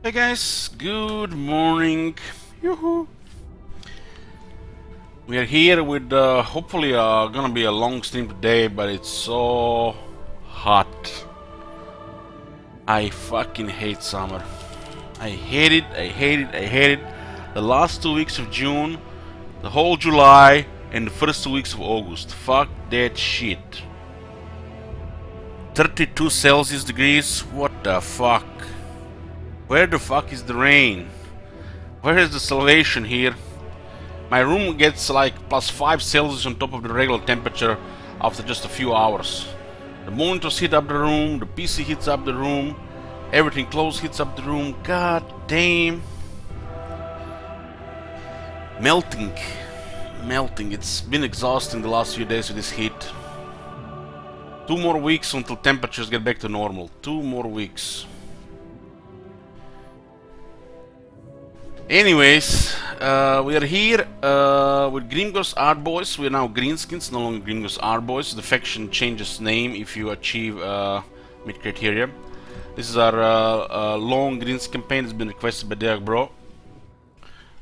Hey guys, good morning. Yoo-hoo. We are here with hopefully gonna be a long stream today, but it's so hot. I fucking hate summer. I hate it, I hate it, I hate it. The last 2 weeks of June, the whole July, and the first 2 weeks of August. Fuck that shit. 32 Celsius degrees? What the fuck? Where the fuck is the rain? Where is the salvation here? My room gets like +5 Celsius on top of the regular temperature after just a few hours. The monitors heat up the room, the PC heats up the room, everything close heats up the room. God damn. Melting. Melting. It's been exhausting the last few days with this heat. 2 more weeks until temperatures get back to normal. 2 more weeks. Anyways, we are here with Grimgor's Ardboyz. We are now Greenskins, no longer Grimgor's Ardboyz. The faction changes name if you achieve mid criteria. This is our long Greens campaign. It's been requested by Derek Bro.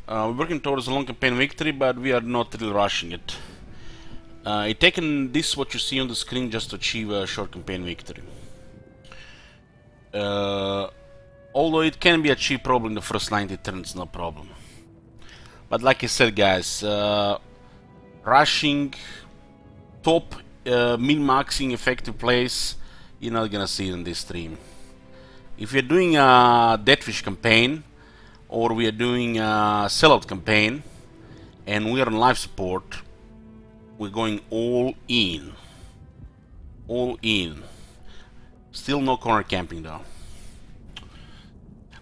We're working towards a long campaign victory, but we are not really rushing it. I've taken this, what you see on the screen, just to achieve a short campaign victory. Although it can be achieved probably in the first 90 turns, no problem. But like I said, guys, rushing top min-maxing effective plays, you're not gonna see it in this stream. If you're doing a Deathwish campaign, or we are doing a sellout campaign, and we are on life support, we're going all in. All in. Still no corner camping though.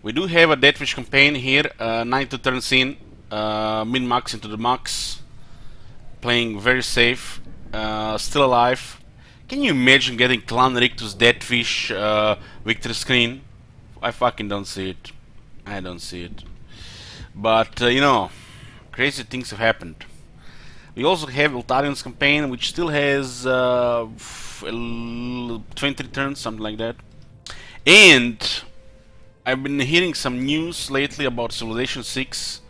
We do have a Deathwish campaign here, 92 turns in, min-max into the max, playing very safe, still alive. Can you imagine getting Clan Rictus Deathwish victory screen? I fucking don't see it. I don't see it. But, you know, crazy things have happened. We also have Eltarian's campaign, which still has 20 turns, something like that. And I've been hearing some news lately about Civilization 6.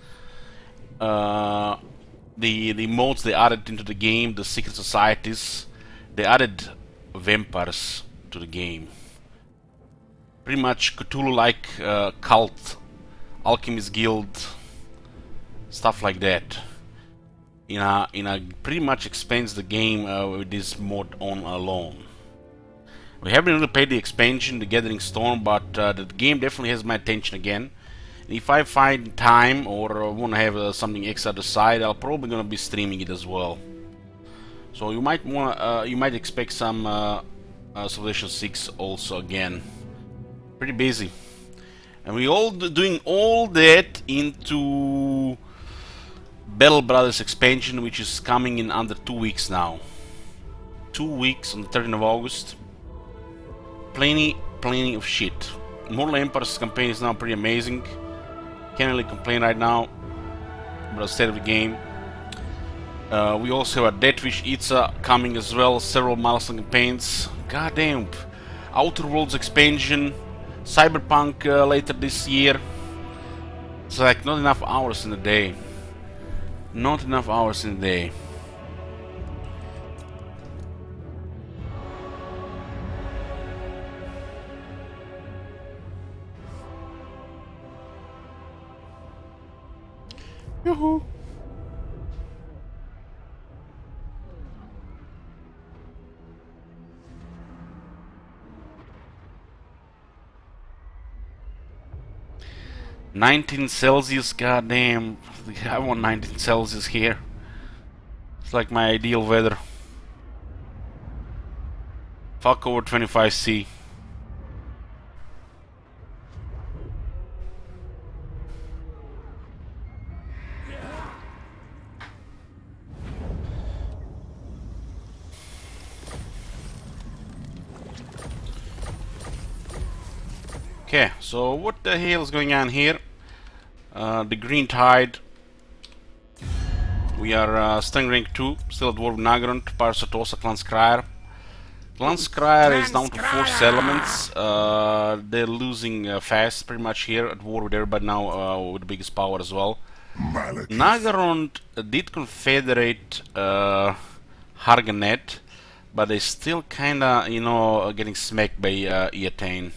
The modes they added into the game, the secret societies, they added vampires to the game. Pretty much Cthulhu-like cult, alchemist guild, stuff like that. Pretty much expands the game with this mod on alone. We haven't really played the expansion, the Gathering Storm, but the game definitely has my attention again. And if I find time or want to have something extra to the side, I'll probably gonna be streaming it as well. So you might expect some Civilization 6 also again. Pretty busy, and we all doing all that into Battle Brothers expansion, which is coming in under 2 weeks now. 2 weeks on the 13th of August. Plenty of shit. Mortal Empire's campaign is now pretty amazing. Can't really complain right now about the state of the game. We also have a Deathwish Itza coming as well. Several milestone campaigns. Goddamn. Outer Worlds expansion. Cyberpunk later this year. It's like not enough hours in the day. Not enough hours in the day. Yoo-hoo. -19 Celsius, goddamn. I want 19 Celsius here. It's like my ideal weather. Fuck over 25°C. Okay, so what the hell is going on here? The Green Tide. We are staying rank 2, still at War of Nagrand, Parsatosa Clan Scryer. Lanskrier is down to 4 settlements. They're losing fast, pretty much here, at war with everybody now, with the biggest power as well. Nagarond did confederate Harganet, but they still kinda, you know, getting smacked by Eatane.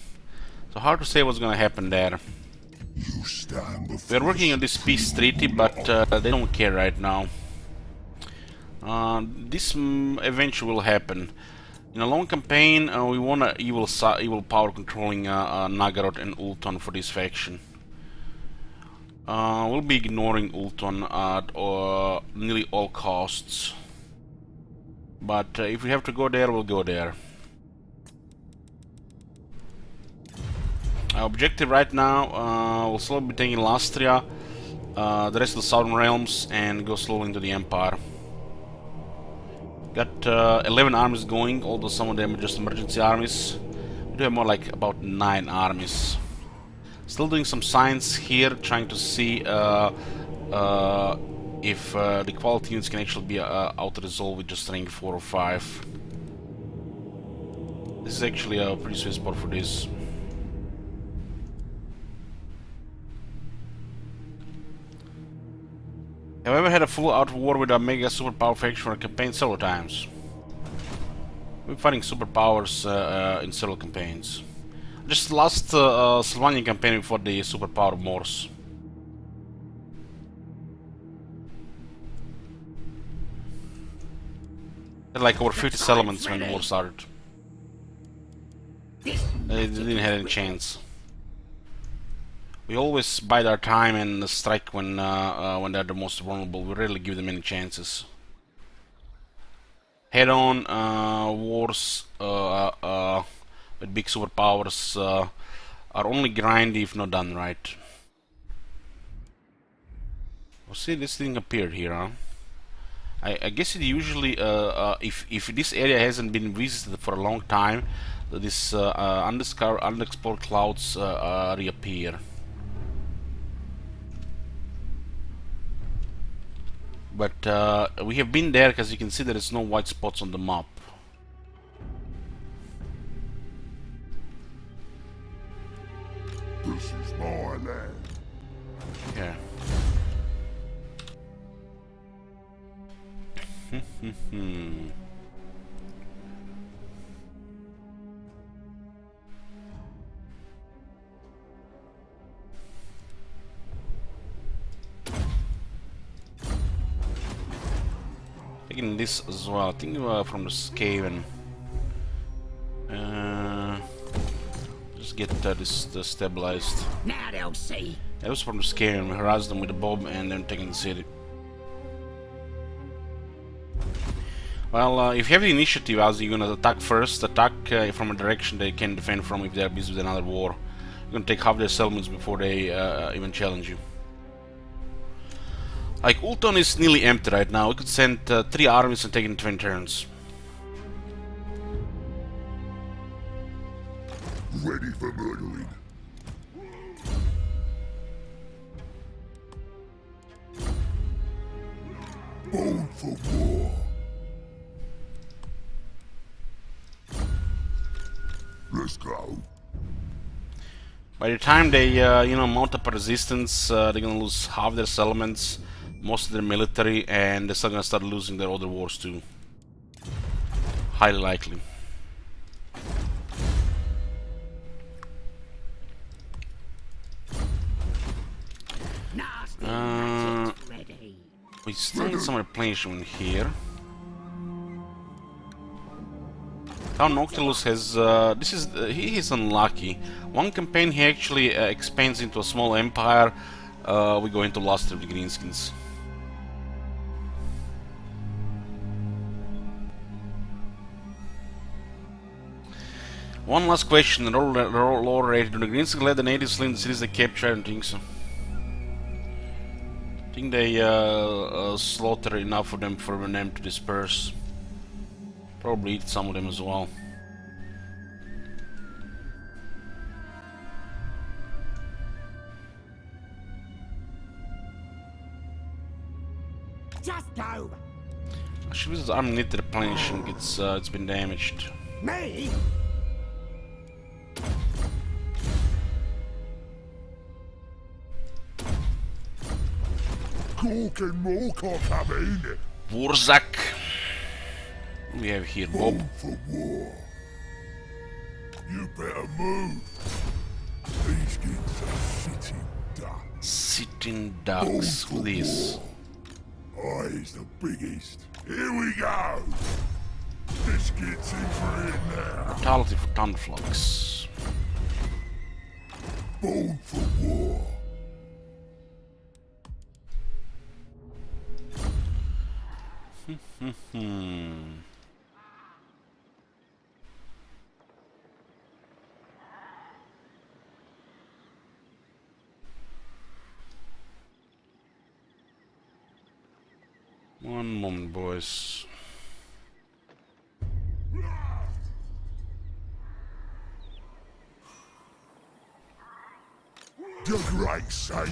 So hard to say what's gonna happen there. We're working on this peace treaty, but they don't care right now. This eventually will happen. In a long campaign, we want a evil power controlling Nagaroth and Ulton for this faction. We'll be ignoring Ulton at nearly all costs. But if we have to go there, we'll go there. Our objective right now, we'll slowly be taking Lastria, the rest of the Southern Realms, and go slowly into the Empire. Got 11 armies going, although some of them are just emergency armies. We do have more like about 9 armies. Still doing some science here, trying to see if the quality units can actually be auto-resolved with just rank 4 or 5. This is actually a pretty sweet spot for this. Have I ever had a full-out war with a mega superpower faction for a campaign? Several times. We're fighting superpowers in several campaigns. Just last Sylvanian campaign we fought the superpower Morse. Had like over 50 settlements when the war started. They didn't have any chance. We always bide our time and strike when they're the most vulnerable. We rarely give them any chances. Head-on wars with big superpowers are only grindy if not done right. Oh, see, this thing appeared here, huh? I guess it usually, if this area hasn't been visited for a long time, this unexplored clouds reappear. But we have been there because you can see there is no white spots on the map. This is my land. Yeah. Taking this as well. I think from the Skaven. Just get this stabilized. Now they'll see. That was from the Skaven. We harassed them with the bomb and then taking the city. Well, if you have the initiative, as you're gonna attack first, attack from a direction they can defend from if they're busy with another war. You're gonna take half their settlements before they even challenge you. Like, Ulton is nearly empty right now. We could send 3 armies and take it in 20 turns. Ready for murdering. Bold for war. Let's go. By the time they, you know, mount up a resistance, they're gonna lose half their settlements, most of their military, and they're still gonna start losing their other wars too. Highly likely. We still need some replenishment here. Count Noctilus has, he is unlucky. One campaign he actually expands into a small empire. We go into Last of the Greenskins. One last question. The lower rated. Do the Greenskins let the natives flee in the cities they capture? I don't think so. I think they slaughter enough of them for them to disperse. Probably eat some of them as well. Just go. Actually, this army need replenishing. It's been damaged. Me? Cork and Morcock coming. Wurzak. We have here Bob. Born for war. You better move. These kids are sitting ducks. Sitting ducks. Who this? Eyes the biggest. Here we go. This gets in for it now. Brutality for Thunderflux. Born for war. One moment, boys. The Great Sailor.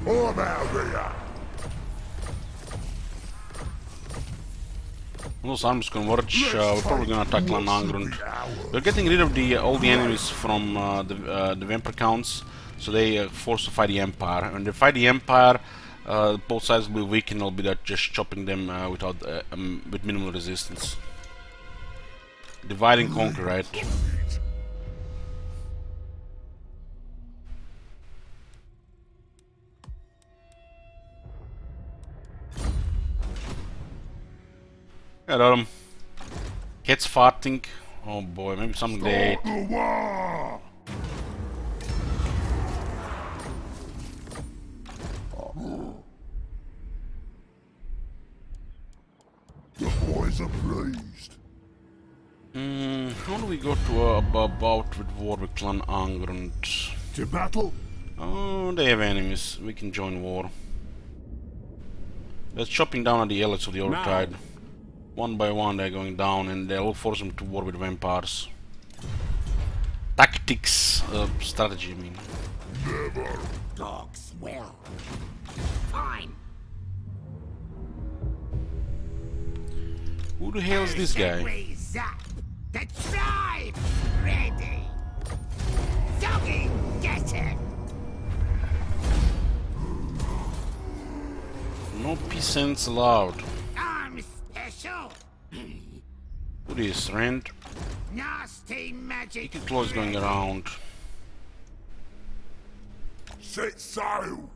I'm out here. When those armies converge, we're probably gonna attack Lanangrund. We're getting rid of all the enemies from the vampire counts, so they forced to fight the Empire. When they fight the Empire, both sides will be weak, and it'll be that just chopping them with minimal resistance. Divide and conquer, right? Got him. Cats farting. Oh boy, maybe something they ate. The war. The boys are pleased. How do we go to a bout with war with Clan Angrund? To battle? Oh, they have enemies. We can join war. They're chopping down at the elites of the Overtide. One by one they're going down, and they'll force them to war with vampires. Tactics, strategy, I mean. Never. Dogs will. Fine. Who the hell is this guy? Raise up. The tribe ready. Doggy, get it. No peasants allowed. I'm special. Who is Rand? Nasty magic. Wicked Claw is going around. Set sail.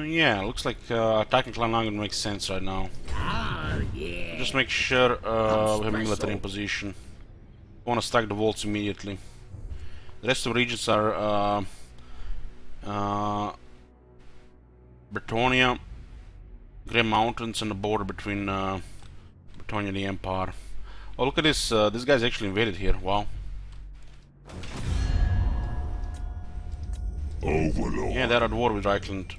Yeah, looks like attacking Clan Angrund makes sense right now. Oh, yeah. Just make sure we have military in position. Want to stack the vaults immediately. The rest of the regions are Bretonia, Grey Mountains, and the border between Bretonia and the Empire. Oh, look at this! This guy's actually invaded here. Wow. Overlord. Yeah, they're at war with Reichland.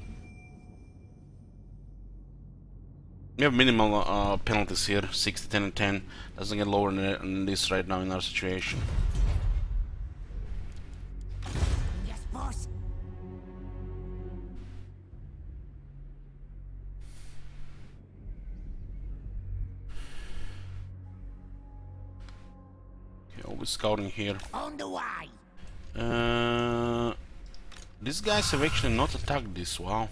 We have minimal penalties here, 60, 10, and 10. Doesn't get lower than this right now in our situation. Yes, boss. Okay, always scouting here. On the way. These guys have actually not attacked this, wow.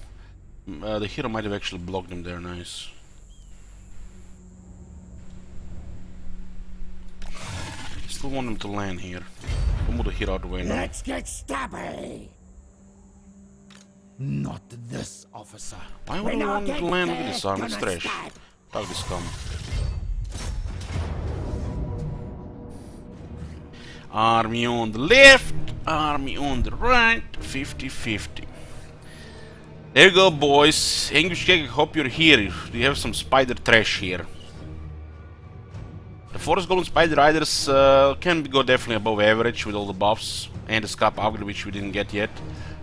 The hero might have actually blocked them there, nice. Still want them to land here. We'll move the hero out of the way now. Let's get stabby. Not this, officer. Why would I want them to land? Look at this arm, it's trash. Talk this scum. Army on the left, army on the right, 50-50. There you go, boys. English Cake, I hope you're here. We have some spider trash here. The Forest Golem Spider Riders can go definitely above average with all the buffs and the Scrap Upgrade, which we didn't get yet.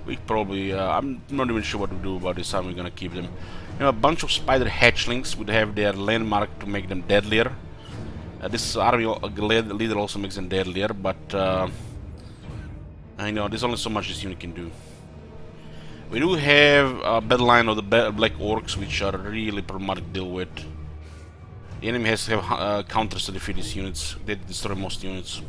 We probably, I'm not even sure what to do about this, how we're gonna keep them. You know, a bunch of spider hatchlings would have their landmark to make them deadlier. This army leader also makes them deadlier, but I know there's only so much this unit can do. We do have a battle line of the black orcs, which are really problematic to deal with. The enemy has to have counters to defeat these units. They destroy most units.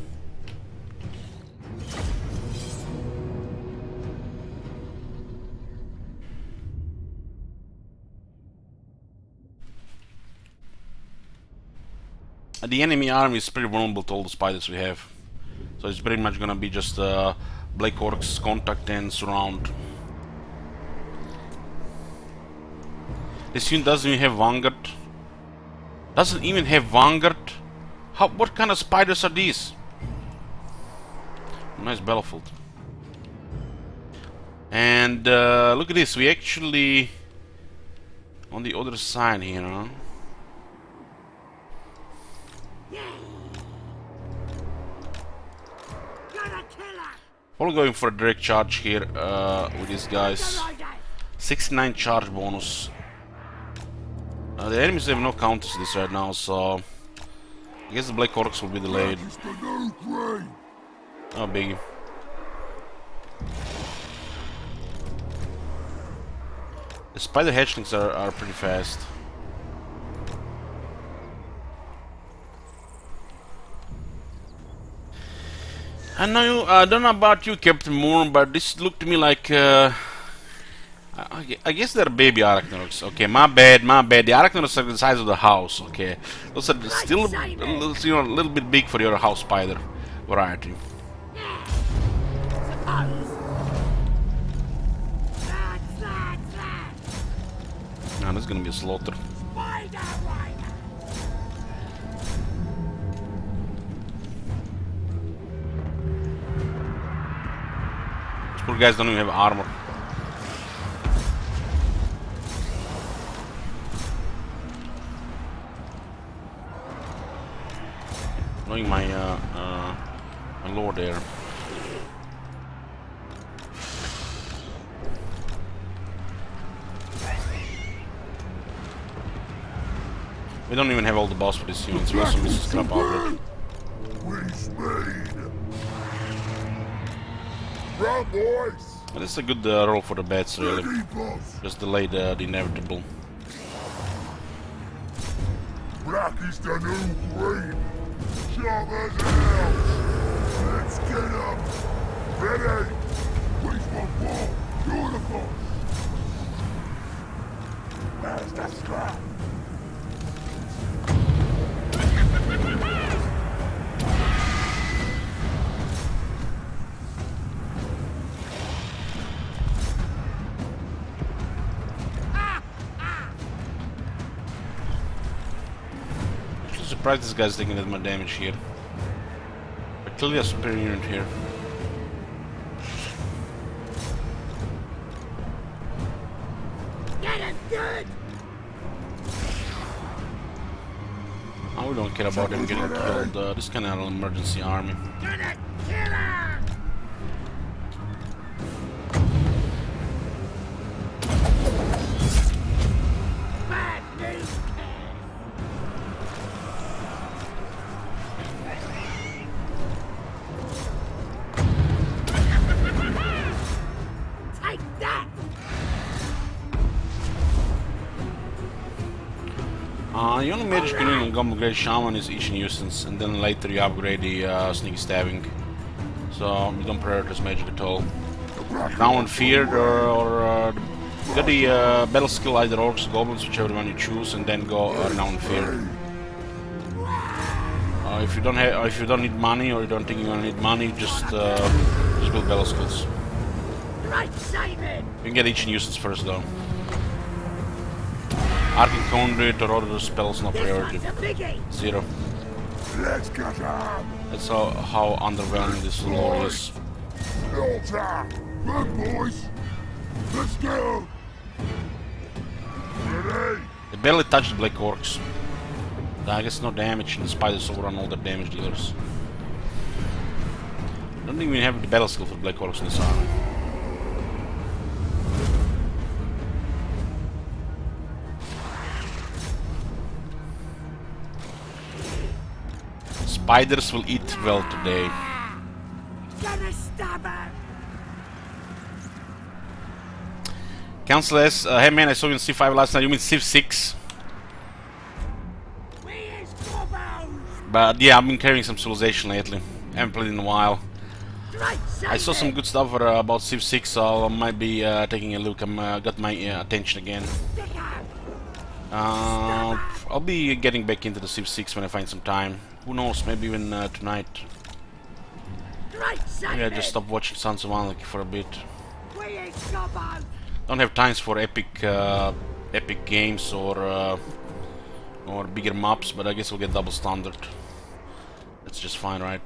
The enemy army is pretty vulnerable to all the spiders we have. So it's pretty much gonna be just black orcs contact and surround. This unit doesn't even have Vanguard. Doesn't even have Vanguard. What kind of spiders are these? Nice battlefield. And look at this. We actually on the other side here, huh? We're going for a direct charge here with these guys. 69 charge bonus. The enemies have no counters to this right now, so I guess the black orcs will be delayed. Oh, biggie. The spider hatchlings are pretty fast. I don't know about you, Captain Moore, but this looked to me like I guess they're baby arachnoids. Okay, my bad. The arachnoids are the size of the house. Okay, those are still a little bit big for your house spider variety. Now this is gonna be a slaughter. These poor guys don't even have armor. Knowing my lord there. We don't even have all the boss for this unit, so we also miss the scrap outlet. Run, boys! But it's a good roll for the bats, really. Just delay the inevitable. Black is the new green. Sharp as hell. Let's get up. Ready? Where's my ball? Beautiful. Where's the scrap? Surprised this guy's taking that much damage here. But clearly a superior unit here. Get him good. Oh, we don't care about him getting killed. This kind of an emergency army. Gonna kill her. Bad news. Take that. The only magic you need on Gumble Grade Shaman is each nuisance, and then later you upgrade the sneaky stabbing. So you don't prioritize magic at all. Now and feared or get the battle skill either orcs or goblins, whichever one you choose, and then go now and feared. If you don't need money or you don't think you're gonna need money, just build battle skills. Right, Simon. You can get each nuisance first though. Arcane Conduit or other spells no priority. 0. Let's get up. That's how underwhelming this lore is. Filter. Run, boys. Let's go. Ready? They barely touched the black orcs. I guess no damage, and the spiders overrun all their damage dealers. I don't even have the battle skill for black orcs in this army. spiders will eat well today. Gonna stab her. Council S, hey man, I saw you in C5 last night. You mean Civ 6? Where's Gobos? But yeah, I've been carrying some Civilization lately. Haven't played in a while. Right, I saw some good stuff about Civ 6, so I might be taking a look. I'm got my attention again. I'll be getting back into the Civ 6 when I find some time. Who knows? Maybe even tonight. Right, Maybe I just stop watching Sons of Anarchy for a bit. Where's Gobos? Don't have times for epic games or bigger maps, but I guess we'll get double standard. That's just fine, right?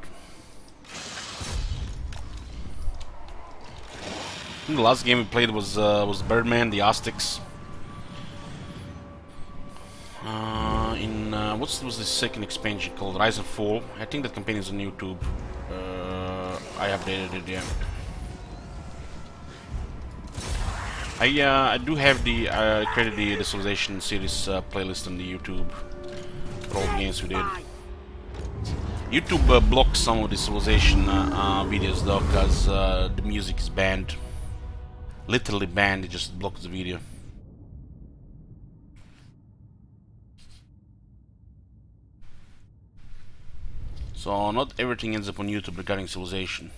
I think the last game we played was Birdman, the Aztecs. What was the second expansion called? Rise and Fall. I think that campaign is on YouTube. I updated it, yeah. I do have the created the Civilization series playlist on the YouTube for all the games we did. YouTube blocks some of the Civilization videos though, because the music is banned. Literally banned, it just blocks the video. So not everything ends up on YouTube regarding Civilization.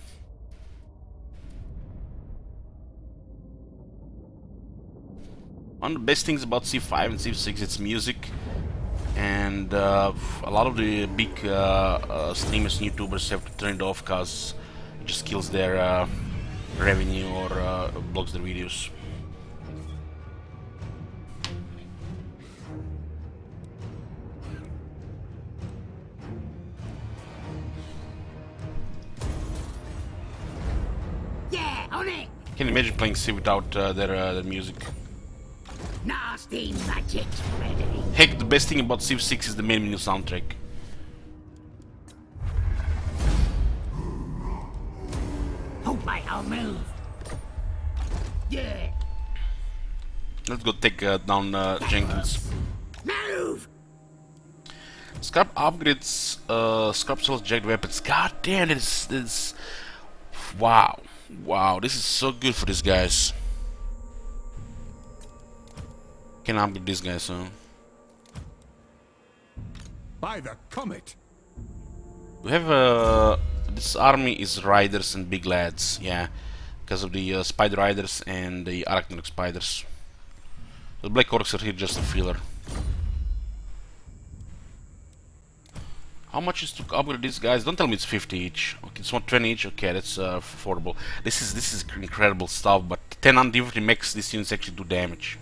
One of the best things about C5 and C6 it's music, and a lot of the big streamers and YouTubers have to turn it off because it just kills their revenue or blocks their videos. Yeah, on it. Can you imagine playing Civ without their music? Nasty magic's ready. Heck, the best thing about Civ 6 is the main menu soundtrack. Hold my, I'll move. Yeah. Let's go take down Jenkins. Move. Scrap upgrades, scrap sells jagged weapons. God damn, this wow. Wow, this is so good for these guys. Can upgrade these guys, huh? By the comet. We have this army is riders and big lads, yeah, because of the spider riders and the arachnid spiders. The black orcs are here just a filler. How much is to upgrade these guys? Don't tell me it's 50 each. Okay, it's 120 each. Okay, that's affordable. This is incredible stuff. But 10 uninfantry makes these units actually do damage.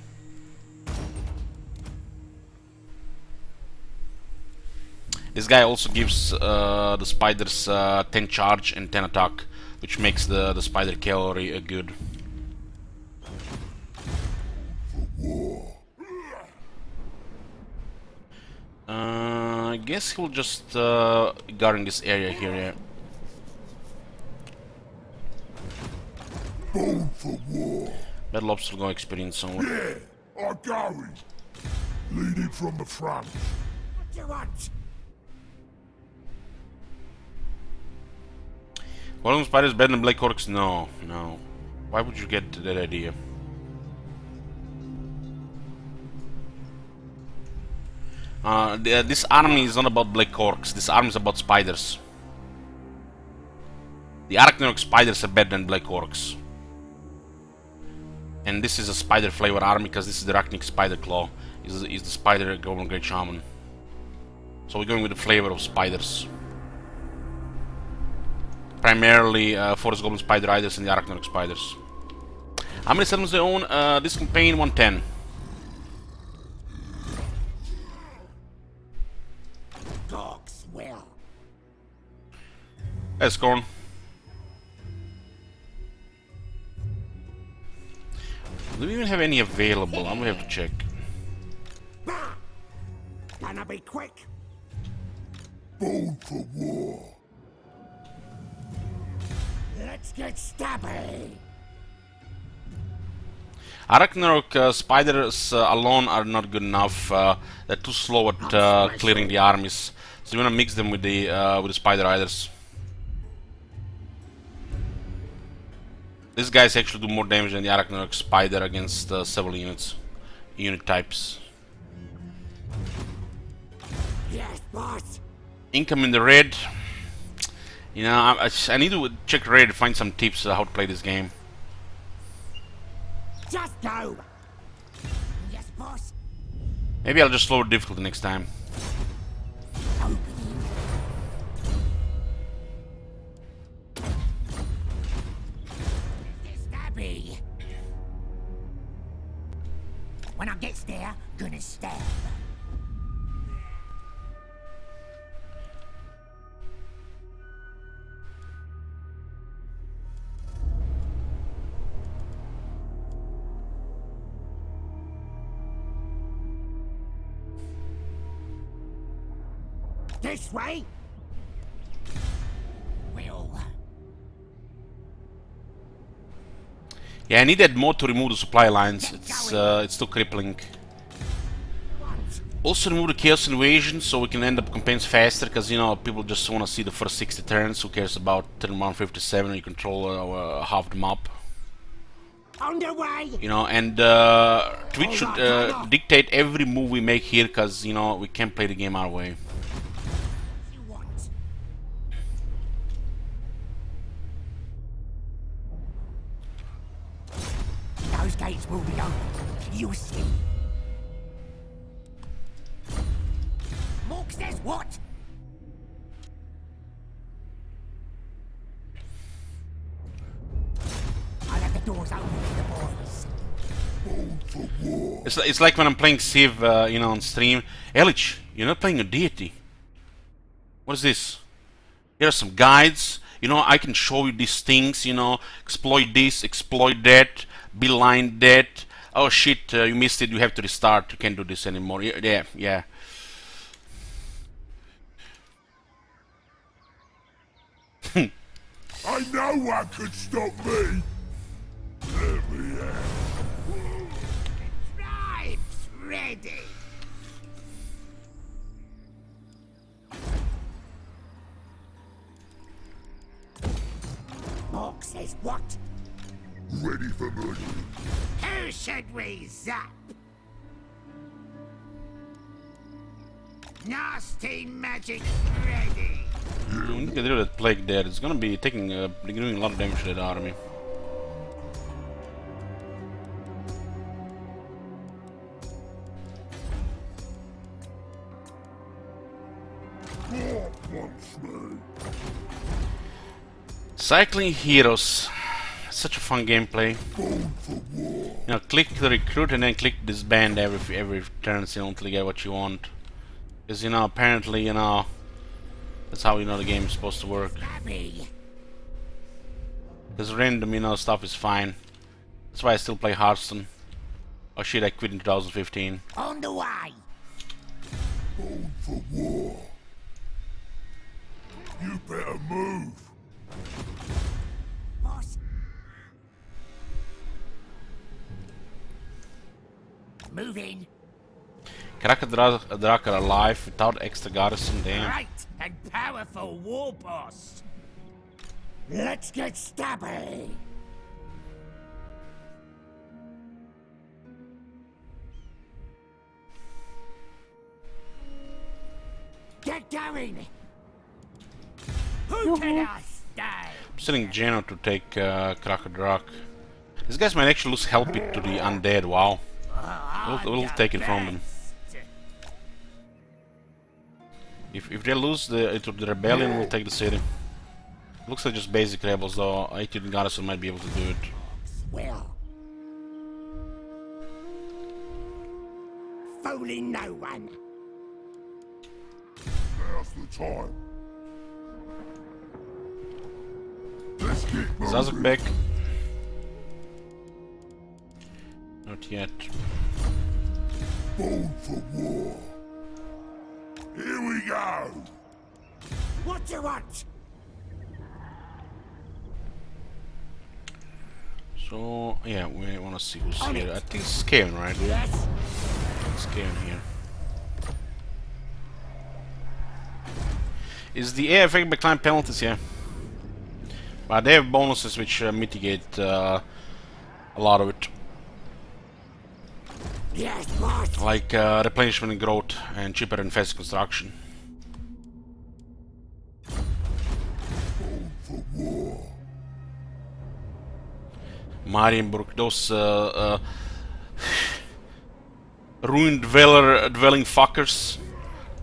This guy also gives the spiders 10 charge and 10 attack, which makes the spider cavalry good. I guess he'll just guard in this area here, yeah. Born for war. Battle Ops will go experience somewhere. Yeah, I'm going. Leading from the front. What do you want? Volume spiders better than black orcs? No, no. Why would you get that idea? This army is not about black orcs. This army is about spiders. The arachnid spiders are better than black orcs. And this is a spider flavor army because this is the arachnid spider claw. Is the spider goblin great shaman. So we're going with the flavor of spiders. Primarily forest goblin spider riders and the arachnid spiders. How many settlements they own? This campaign 110. Dogs will. Hey, Scorn. Do we even have any available? I'm gonna have to check. Gonna be quick. Born for war. Let's get stabby. Arachnarok spiders alone are not good enough. They're too slow at clearing the armies. So you want to mix them with the spider riders. These guys actually do more damage than the Arachnarok spider against several unit types. Yes, boss. Income in the red. You know, I need to check red to find some tips how to play this game. Just go. Yes, boss. Maybe I'll just lower difficulty next time. Stabby. When I get there, gonna stab. This way? Well. Yeah, I need that mod to remove the supply lines. It's too crippling. Also remove the Chaos Invasion so we can end up campaigns faster, because you know people just want to see the first 60 turns. Who cares about turn 157 when you control half the map? On the way. You know, and Twitch should dictate every move we make here, because you know we can't play the game our way. You want? Those gates will be open. You'll see. Mork says what? I'll have the doors open for the boys. It's like when I'm playing Civ, you know, on stream. Elich, you're not playing a deity. What is this? Here are some guides. You know, I can show you these things. You know, exploit this, exploit that, beeline that. Oh shit, you missed it. You have to restart. You can't do this anymore. Yeah. I know what could stop me. Let me out. Tribes ready. Mork says what? Ready for murder. Who should we zap? Nasty magic ready. We need to get rid of that plague there. It's gonna be doing a lot of damage to that army. Mork wants me. Cycling heroes. Such a fun gameplay. Born for war. You know, click the recruit and then click disband every turn, so until you get what you want. Because you know, apparently, you know, that's how you know the game is supposed to work. Stabby. Because random, you know, stuff is fine. That's why I still play Hearthstone. Oh shit, I quit in 2015. On the way. Born for war. You better move. Boss. Move in. Drak are alive without extra garrison, damn. Great and powerful war boss. Let's get stabby. Get going. Who can I stay? I'm sending Geno to take Drak. These guys might actually lose help it to the undead, wow. We'll take it from them. If they lose to the rebellion, we'll take the city. Looks like just basic rebels, though. 18 garrison might be able to do it. Well. Fooling no one. Now's the time. Let's get moving. Zazakbek. Not yet. Born for war. Here we go. What do you want? So, yeah, we want to see who's here. I think it's Kevin, right? Yes. It's Kevin here. Is the air affected by climb penalties? Yeah. But they have bonuses which mitigate a lot of it. Yes, boss. Like replenishment and growth and cheaper and faster construction. Marienburg, those ruined dwelling fuckers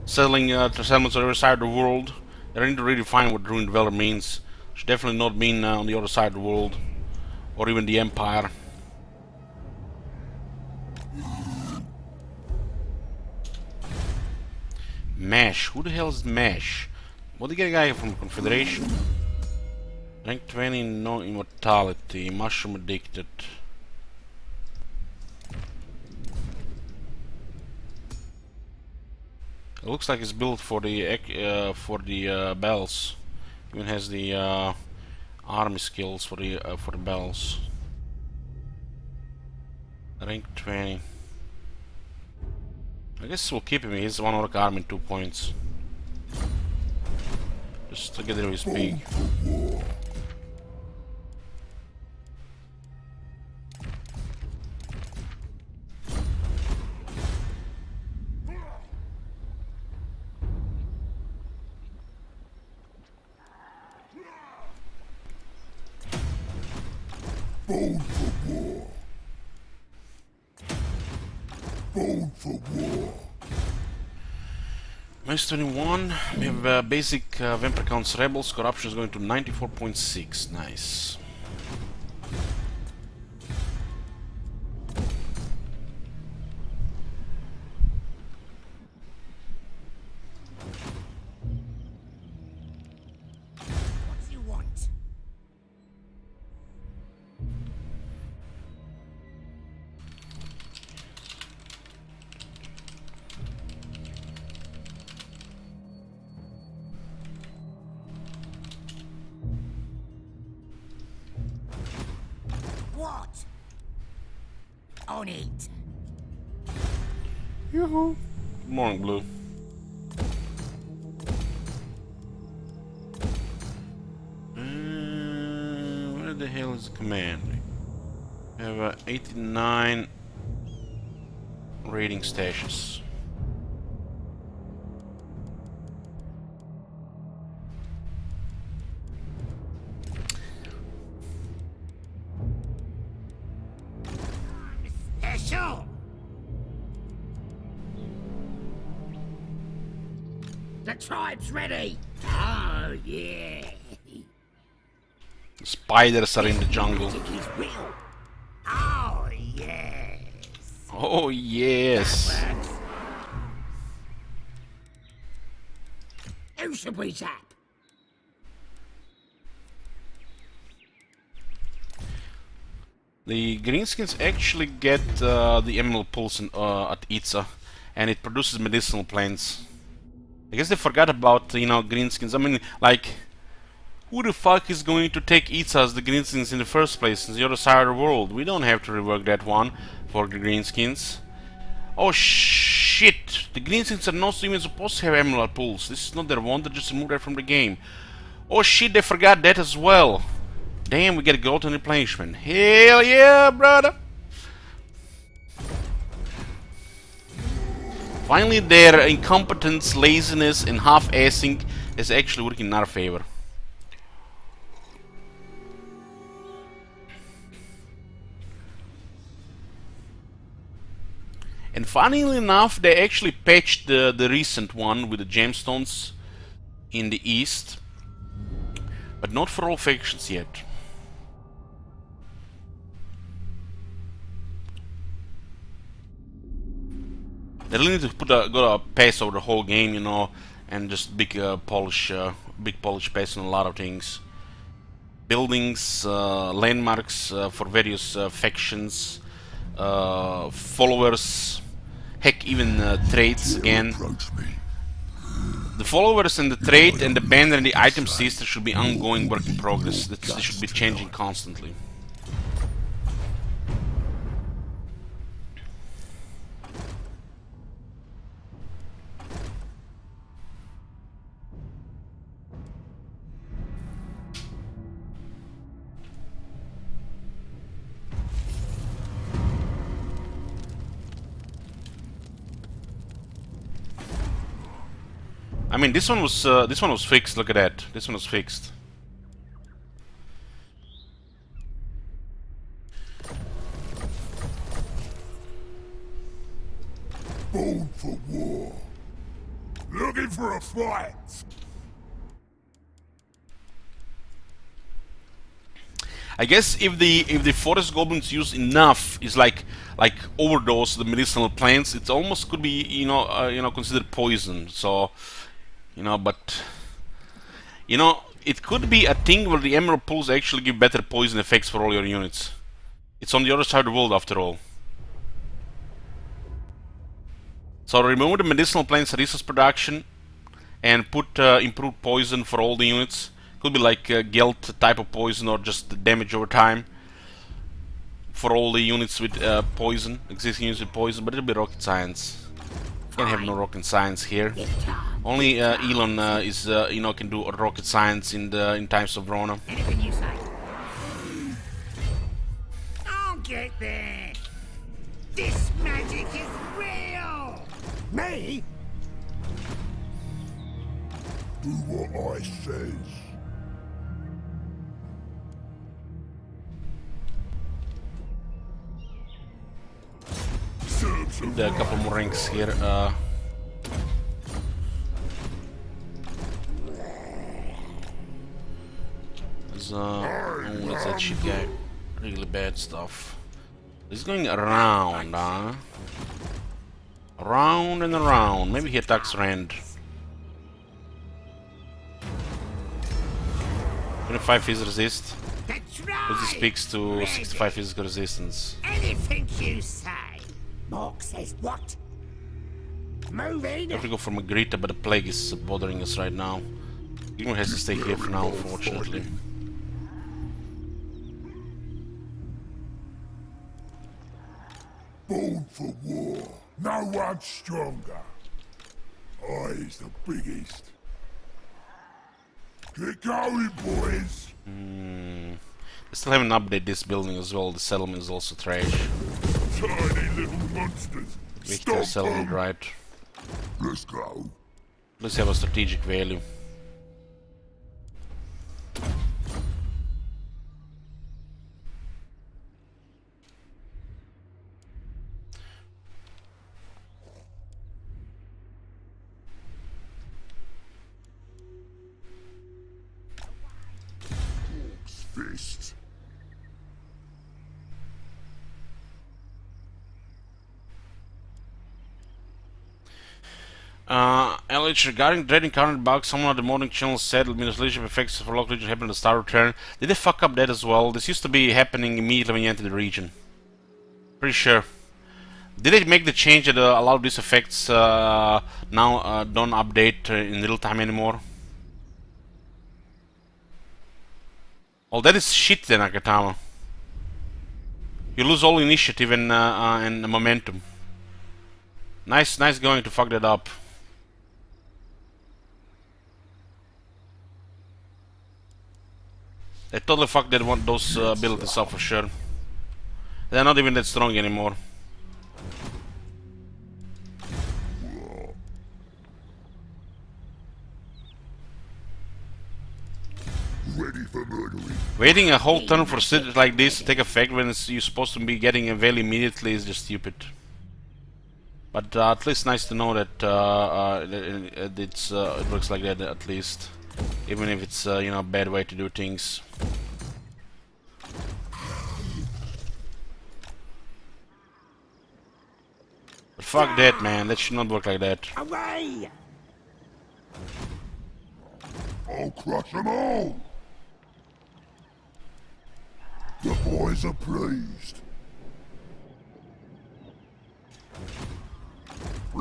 settling settlements on the other side of the world. They need to redefine what ruined dweller means. Should definitely not mean on the other side of the world or even the Empire. Mesh. Who the hell is Mesh? What did you get a guy from Confederation? Rank 20, no immortality, mushroom addicted. It looks like it's built for the bells. Even has the army skills for the bells. Rank 20. I guess we'll keep him. He's 1 orc army, 2 points. Just to get rid of his pig. Bone for war. Bone for war. Minus 21. We have basic vampire counts rebels. Corruption is going to 94.6. Nice. What do you want? What? On it. Yoo-hoo. Good morning, Blue. Where the hell is the command? We have 89 raiding stations. Special. The tribe's ready. Oh yeah. The spiders are in the jungle. Take his will. Oh yes. Oh yes. Works. Who should we zap? The greenskins actually get the emerald pulse at Itza, and it produces medicinal plants. I guess they forgot about, you know, greenskins. I mean, like, who the fuck is going to take Itza as the greenskins in the first place, in the other side of the world? We don't have to rework that one for the greenskins. Oh shit! The greenskins are not even supposed to have emerald pulse. This is not their one, they just removed that from the game. Oh shit, they forgot that as well. Damn, we get growth and replenishment. Hell yeah, brother! Finally, their incompetence, laziness, and half-assing is actually working in our favor. And funnily enough, they actually patched the recent one with the gemstones in the east, but not for all factions yet. They really need to go a pace over the whole game, you know, and just big polish pace on a lot of things. Buildings, landmarks for various factions, followers, heck, even trades again. The followers and the trade and the banner and the item system should be ongoing work in progress. They should be changing constantly. I mean, this one was fixed. Look at that. This one was fixed. Born for war. Looking for a fight. I guess if the forest goblins use enough, is like overdose the medicinal plants, it almost could be considered poison. So but it could be a thing where the emerald pools actually give better poison effects for all your units. It's on the other side of the world after all. So remove the medicinal plants resource production and put improved poison for all the units. Could be like Gelt type of poison or just damage over time for all the units with poison, existing units with poison, but it'll be rocket science. Can't have no rocket science here. Only Elon can do rocket science in times of Rona. Anything you say. I'll get there. This magic is real. Me? Do what I says. There are a couple more ranks here. There's that's that shit guy. Really bad stuff. He's going around, huh? Around and around. Maybe he attacks Rand. 25 physical resist. That's Because he right. speaks to 65 physical resistance. Anything you say. Morg says what? Move in. I have to go for Magritta, but the plague is bothering us right now. Grimgor has to stay here for now, unfortunately. Born for war. No one's stronger. I's the biggest. Get going, boys. I still haven't updated this building as well. The settlement is also trash. Tiny little monsters. Victor Stop settlement, them. right? Let's go. Let's have a strategic value. Fist. LH, regarding dreading current bugs, someone at the morning channel said administration effects for local region happened at the start of turn. Did they fuck up that as well? This used to be happening immediately when you enter the region. Pretty sure. Did they make the change that allowed these effects now don't update in real time anymore? Oh, that is shit then, Akatama. You lose all initiative and momentum. Nice going to fuck that up. They totally fucked those abilities up for sure. They're not even that strong anymore. Ready for murdering. Waiting a whole turn for shit like this to take effect when you're supposed to be getting a value immediately is just stupid. But at least nice to know that it works like that at least, even if it's a bad way to do things. But fuck that, man. That should not work like that. Away. I'll crush them all. The boys are pleased. I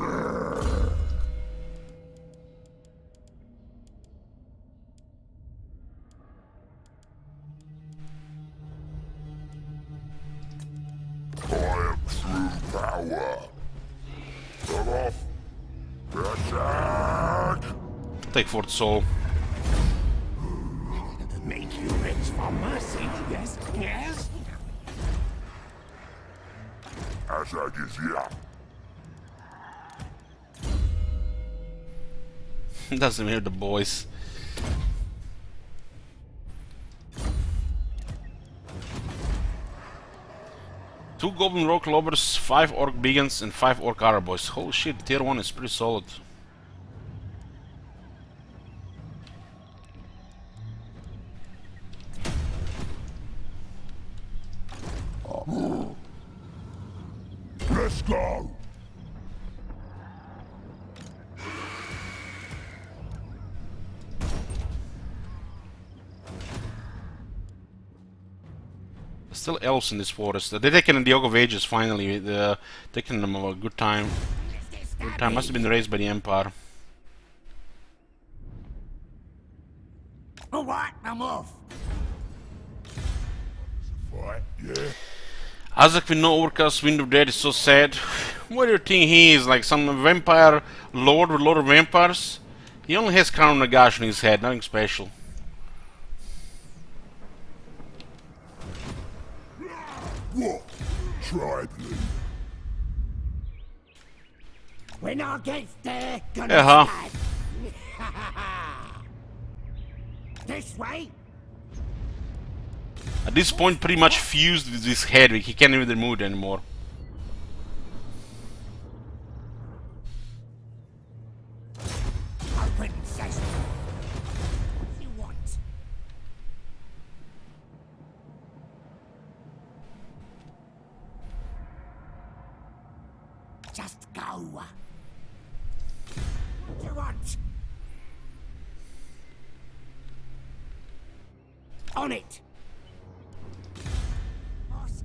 am true power. Come off. Attack! Take Fort Soul. Make you rich for mercy. Yes. Yes. Attack is here. Doesn't hear the boys. Two Goblin Rock Lobbers, 5 Orc Begans, and 5 Orc Ardboyz. Holy shit, tier 1 is pretty solid. Let's go! Still elves in this forest. They're taking the Yoke of Ages finally. Taking them a good time. Good time. Must have been raised by the Empire. Alright, I'm off. Fight, yeah? Isaac with no overcast, Wind of Dead is so sad. What do you think he is? Like some vampire lord with a lot of vampires? He only has Crown Nagash on his head, nothing special. What? Try, please. When I get there, gonna Uh-huh. stab. This way? At this point, pretty much fused with his head. He can't even move it anymore. Open sesame. What do you want? Just go. What do you want? On it. Boss.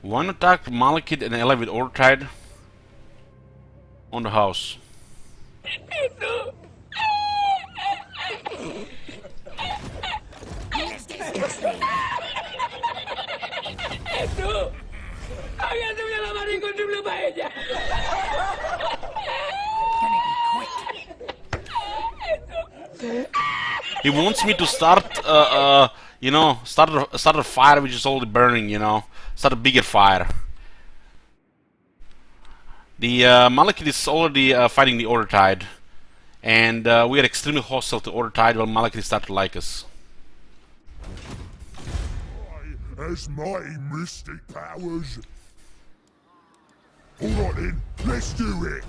One attack Malekith and ally with Ortide on the house. Let's disgusting. Gonna be quick. He wants me to start, you know, start a fire which is already burning, you know, start a bigger fire. The Malekith is already fighting the Ortide, and we are extremely hostile to Ortide while Malekith start to like us. Has mighty mystic powers. Alright then, let's do it.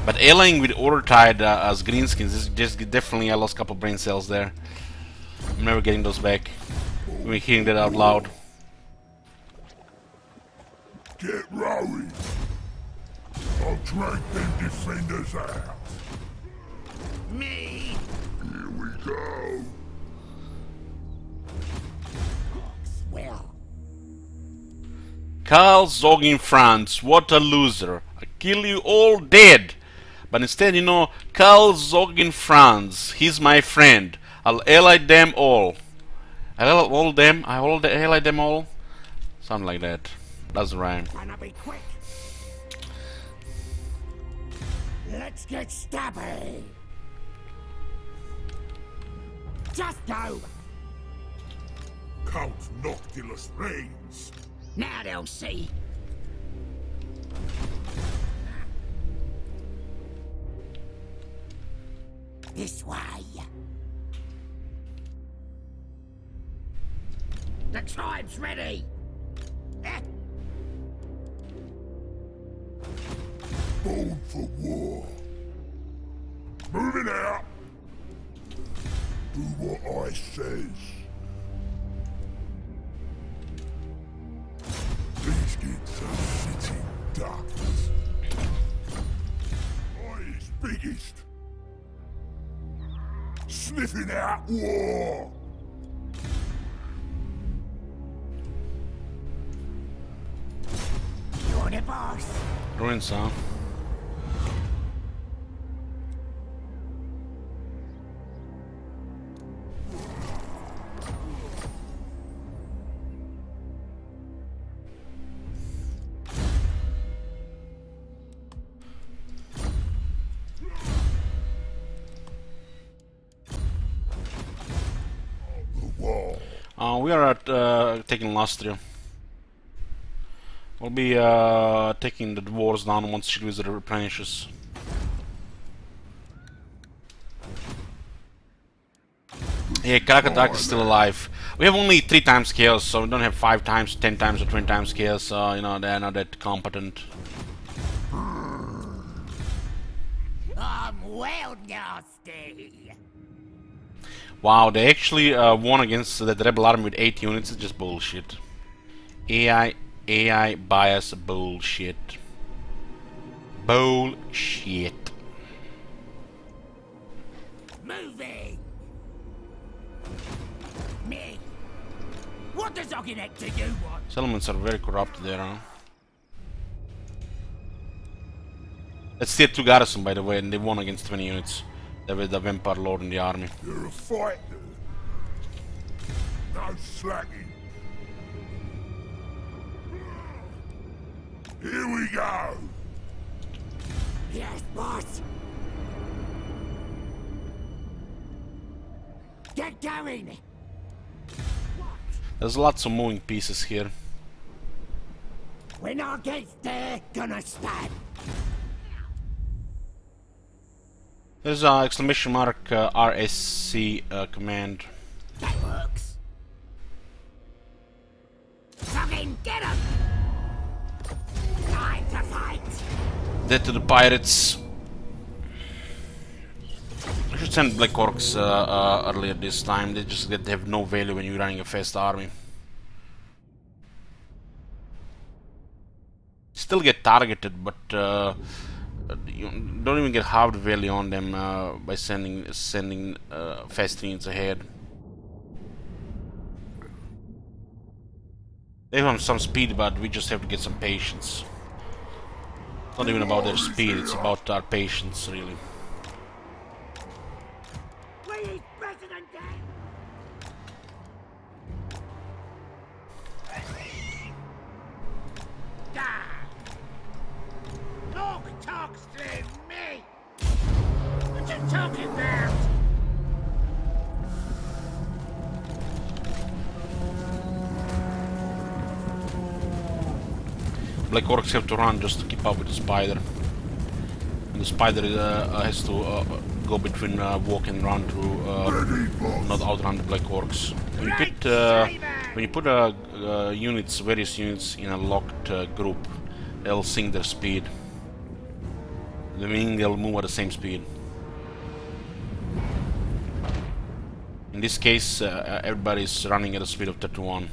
But allying with Ortide as greenskins is just definitely I lost a couple brain cells there. I'm never getting those back. We're hearing that out loud. Get rowing. I'll drag them defenders out. Me. Here we go. Well, Karl Zogin Franz, what a loser. I kill you all dead. But instead, you know, Karl Zogin Franz, he's my friend. I'll ally them all. I'll ally them all. Something like that. Doesn't rhyme. gonna be quick. Let's get stabby. Just go. Count Noctilus reigns. Now they'll see. This way. The tribe's ready. Born for war. Moving out. Do what I says. These kids are sitting ducks. I is biggest. Sniffing out war. You're the boss. Ruin sound. The wall. We are at taking Lastria. We'll be taking the dwarves down once Shield Wizard replenishes. Yeah, Krakadak is still alive. We have only 3 times chaos, so we don't have 5 times, 10 times, or 20 times chaos. So you know they're not that competent. I'm well nasty. Wow, they actually won against that rebel army with 8 units. It's just bullshit. AI bias bullshit. Bullshit. Moving. Me. What does Ogginect to you want? Settlements are very corrupt there, huh? That's tier 2 garrison, by the way, and they won against 20 units. They were the Vampire Lord in the army. You're a fighter. No slacking. Here we go. Yes, boss. Get going. There's lots of moving pieces here. When I get there, gonna stand. There's a exclamation mark RSC command. That works. Fucking get him! Time to fight! Dead to the pirates. I should send Black Orcs earlier this time. They just have no value when you're running a fast army. Still get targeted, but you don't even get half the value on them by sending fast units ahead. They have some speed, but we just have to get some patience. It's not even about their speed; it's about our patience, really. Please, President Dan! Talk talks to me! What you talking about? Black Orcs have to run just to keep up with the spider. And the spider has to go between walk and run to not outrun the Black Orcs. When you put various units in a locked group, they'll sync their speed. Meaning they'll move at the same speed. In this case, everybody's running at a speed of 31.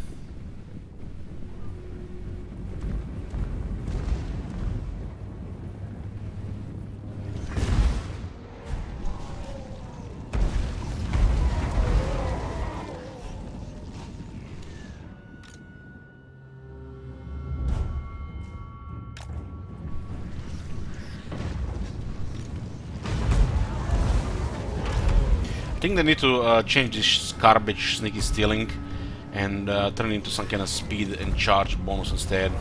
I think they need to change this garbage sneaky stealing and turn it into some kind of speed and charge bonus instead.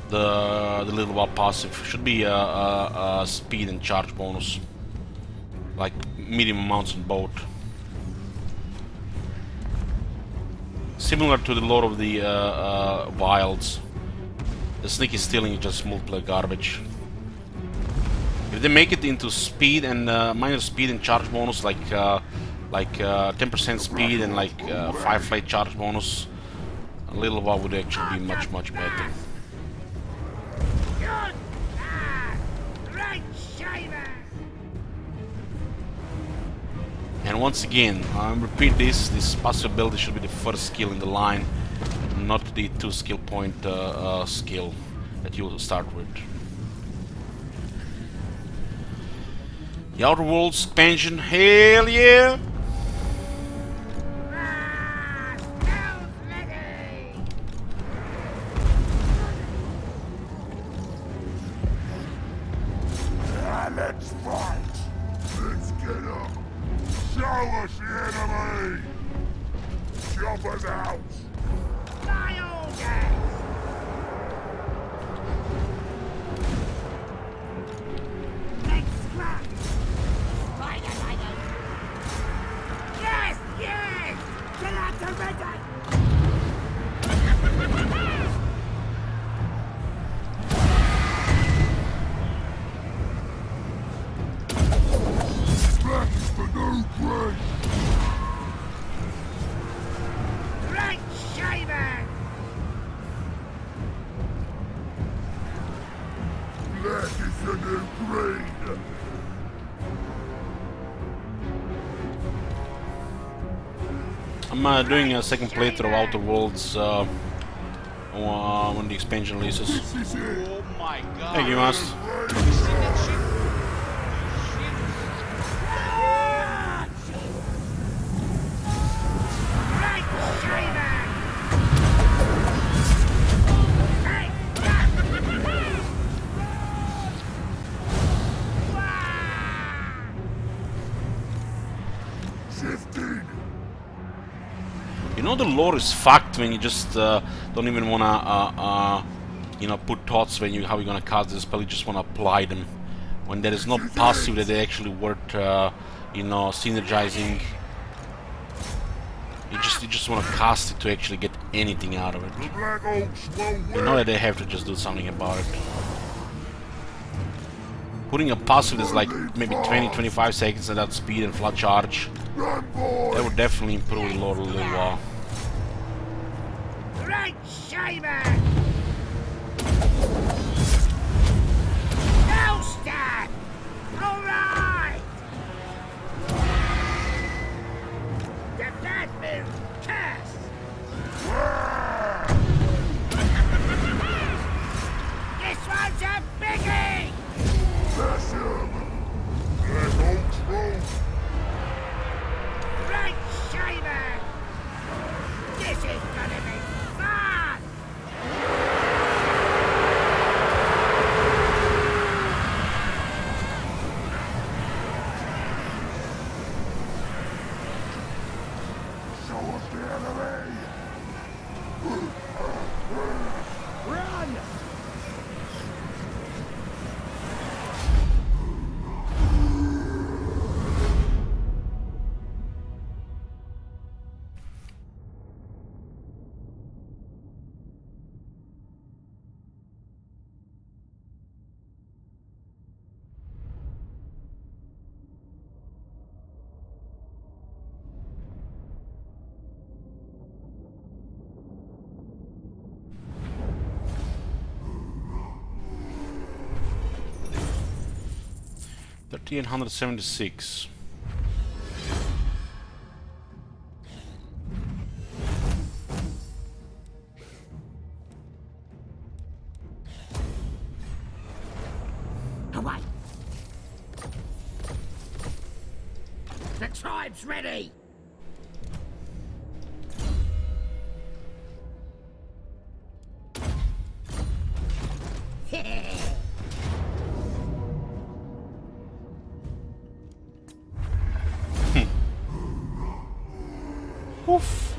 The little wild passive should be a speed and charge bonus, like medium amounts in both. Similar to the Lord of the Wilds, the sneaky stealing is just multiple garbage. If they make it into speed and minor speed and charge bonus, like 10% speed and like 5 flight charge bonus, a little while would actually be much better. Good! Right shaver! And once again, repeat this passive ability should be the first skill in the line, not the 2 skill point skill that you will start with. The Outer Worlds expansion, hell yeah! Let's fight. Let's get up. Show us the enemy. Choppers out. My orders! Let's scrap! Yes! Yes! Get out to ready! great! Right shaver! Black is the new green! I'm doing a second playthrough of Outer Worlds when the expansion releases. This is it! Oh my god. Thank you, Mast. You see that shit? Right shaver! Hey! Shifting! You know the lore is fucked when you just don't even wanna you know, put thoughts when how you're gonna cast this spell. You just wanna apply them. When there is no passive that they actually worth you know, synergizing. You just wanna cast it to actually get anything out of it. The Black Oaks won't You know that they have to just do something about it. Putting a passive that's like maybe 20-25 seconds at that speed and flood charge, Run, boy! that would definitely improve the lore a little while. Right shaver! No stab! Alright! The bathroom curse! This one's a biggie! That's him! Black Oaks Road! Right shaver! This is gonna be fun! Show us the enemy! Run! $1,376. Away! The tribe's ready! Oof.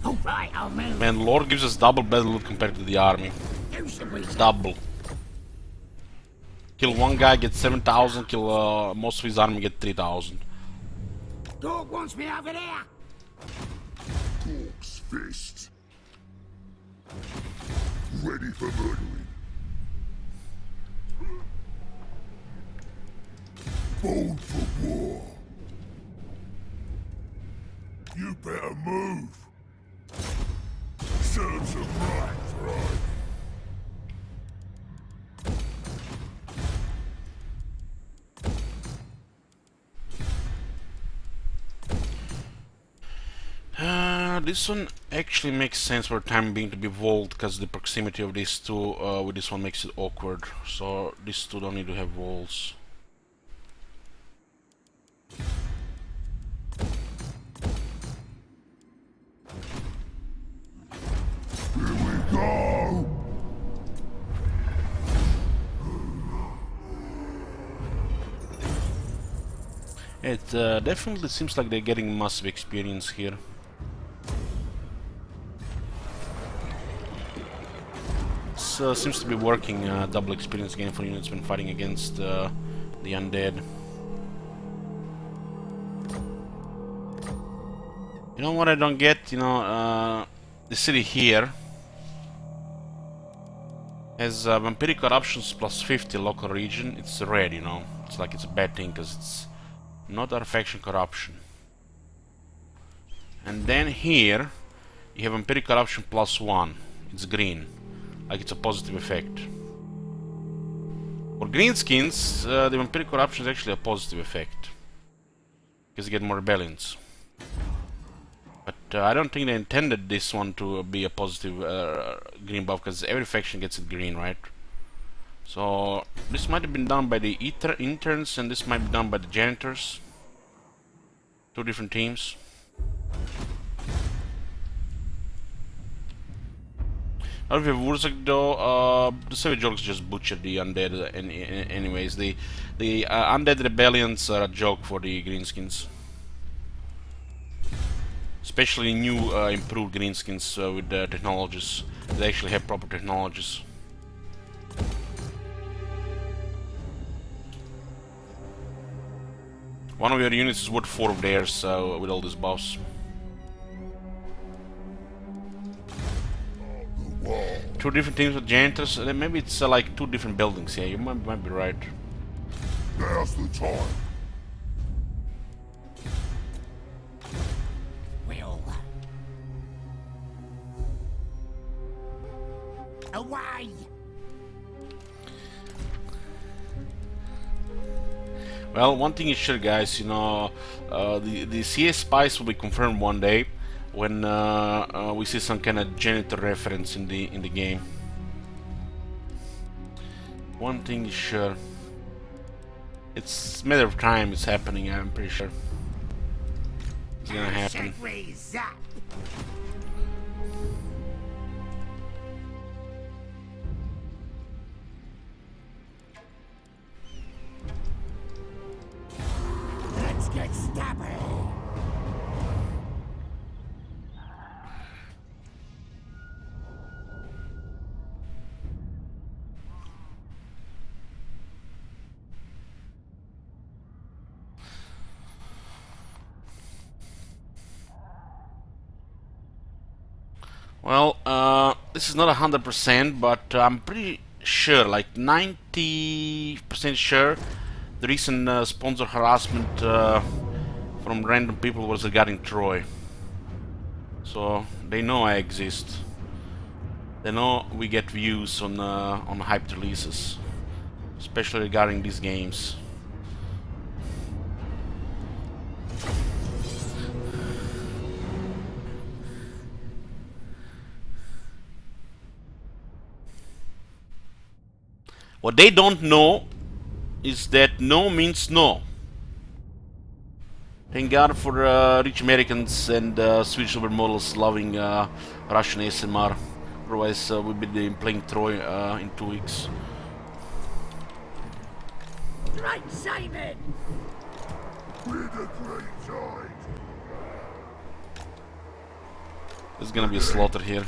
Alright, I'll move. Man, lore gives us double better loot compared to the army. Do some research. Double. Kill one guy, get 7,000. Kill most of his army, get 3,000. Dog wants me over there! Dog's fist. Ready for murdering. Bold for war. You better move. Serves him right. This one actually makes sense for the time being to be walled, because the proximity of these two with this one makes it awkward. So these two don't need to have walls. Here we go. It definitely seems like they're getting massive experience here. Seems to be working double experience gain for units when fighting against the undead. You know what I don't get? You know, the city here has vampiric corruptions plus 50 local region. It's red, you know. It's like it's a bad thing because it's Not artifaction corruption. And then here you have empiric corruption +1. It's green, like it's a positive effect. For greenskins, the empiric corruption is actually a positive effect, because you get more rebellions. But I don't think they intended this one to be a positive green buff, because every faction gets it green, right? So this might have been done by the interns, and this might be done by the janitors. Two different teams. Now if you have Wurzak though, the Savage Orcs just butchered the undead anyways. The undead rebellions are a joke for the greenskins. Especially new improved greenskins with technologies. They actually have proper technologies. One of your units is worth 4 of theirs with all these buffs. Two different teams with janitors. Maybe it's like 2 different buildings. Yeah, you might be right. Now's the time. Will. Away! Well, one thing is sure, guys. You know, the CS spice will be confirmed one day when we see some kind of janitor reference in the game. One thing is sure. It's a matter of time. It's happening. I'm pretty sure it's gonna happen. Raise up. Let's get stubborn. Well, this is not 100%, but I'm pretty sure, like 90% sure, the recent sponsor harassment from random people was regarding Troy. So they know I exist. They know we get views on hyped releases, especially regarding these games. What they don't know is that no means no. Thank God for rich Americans and Swedish supermodels loving Russian ASMR. Otherwise, we'd be playing Troy in 2 weeks. Right, Simon! We're the great tide. There's gonna be a slaughter here.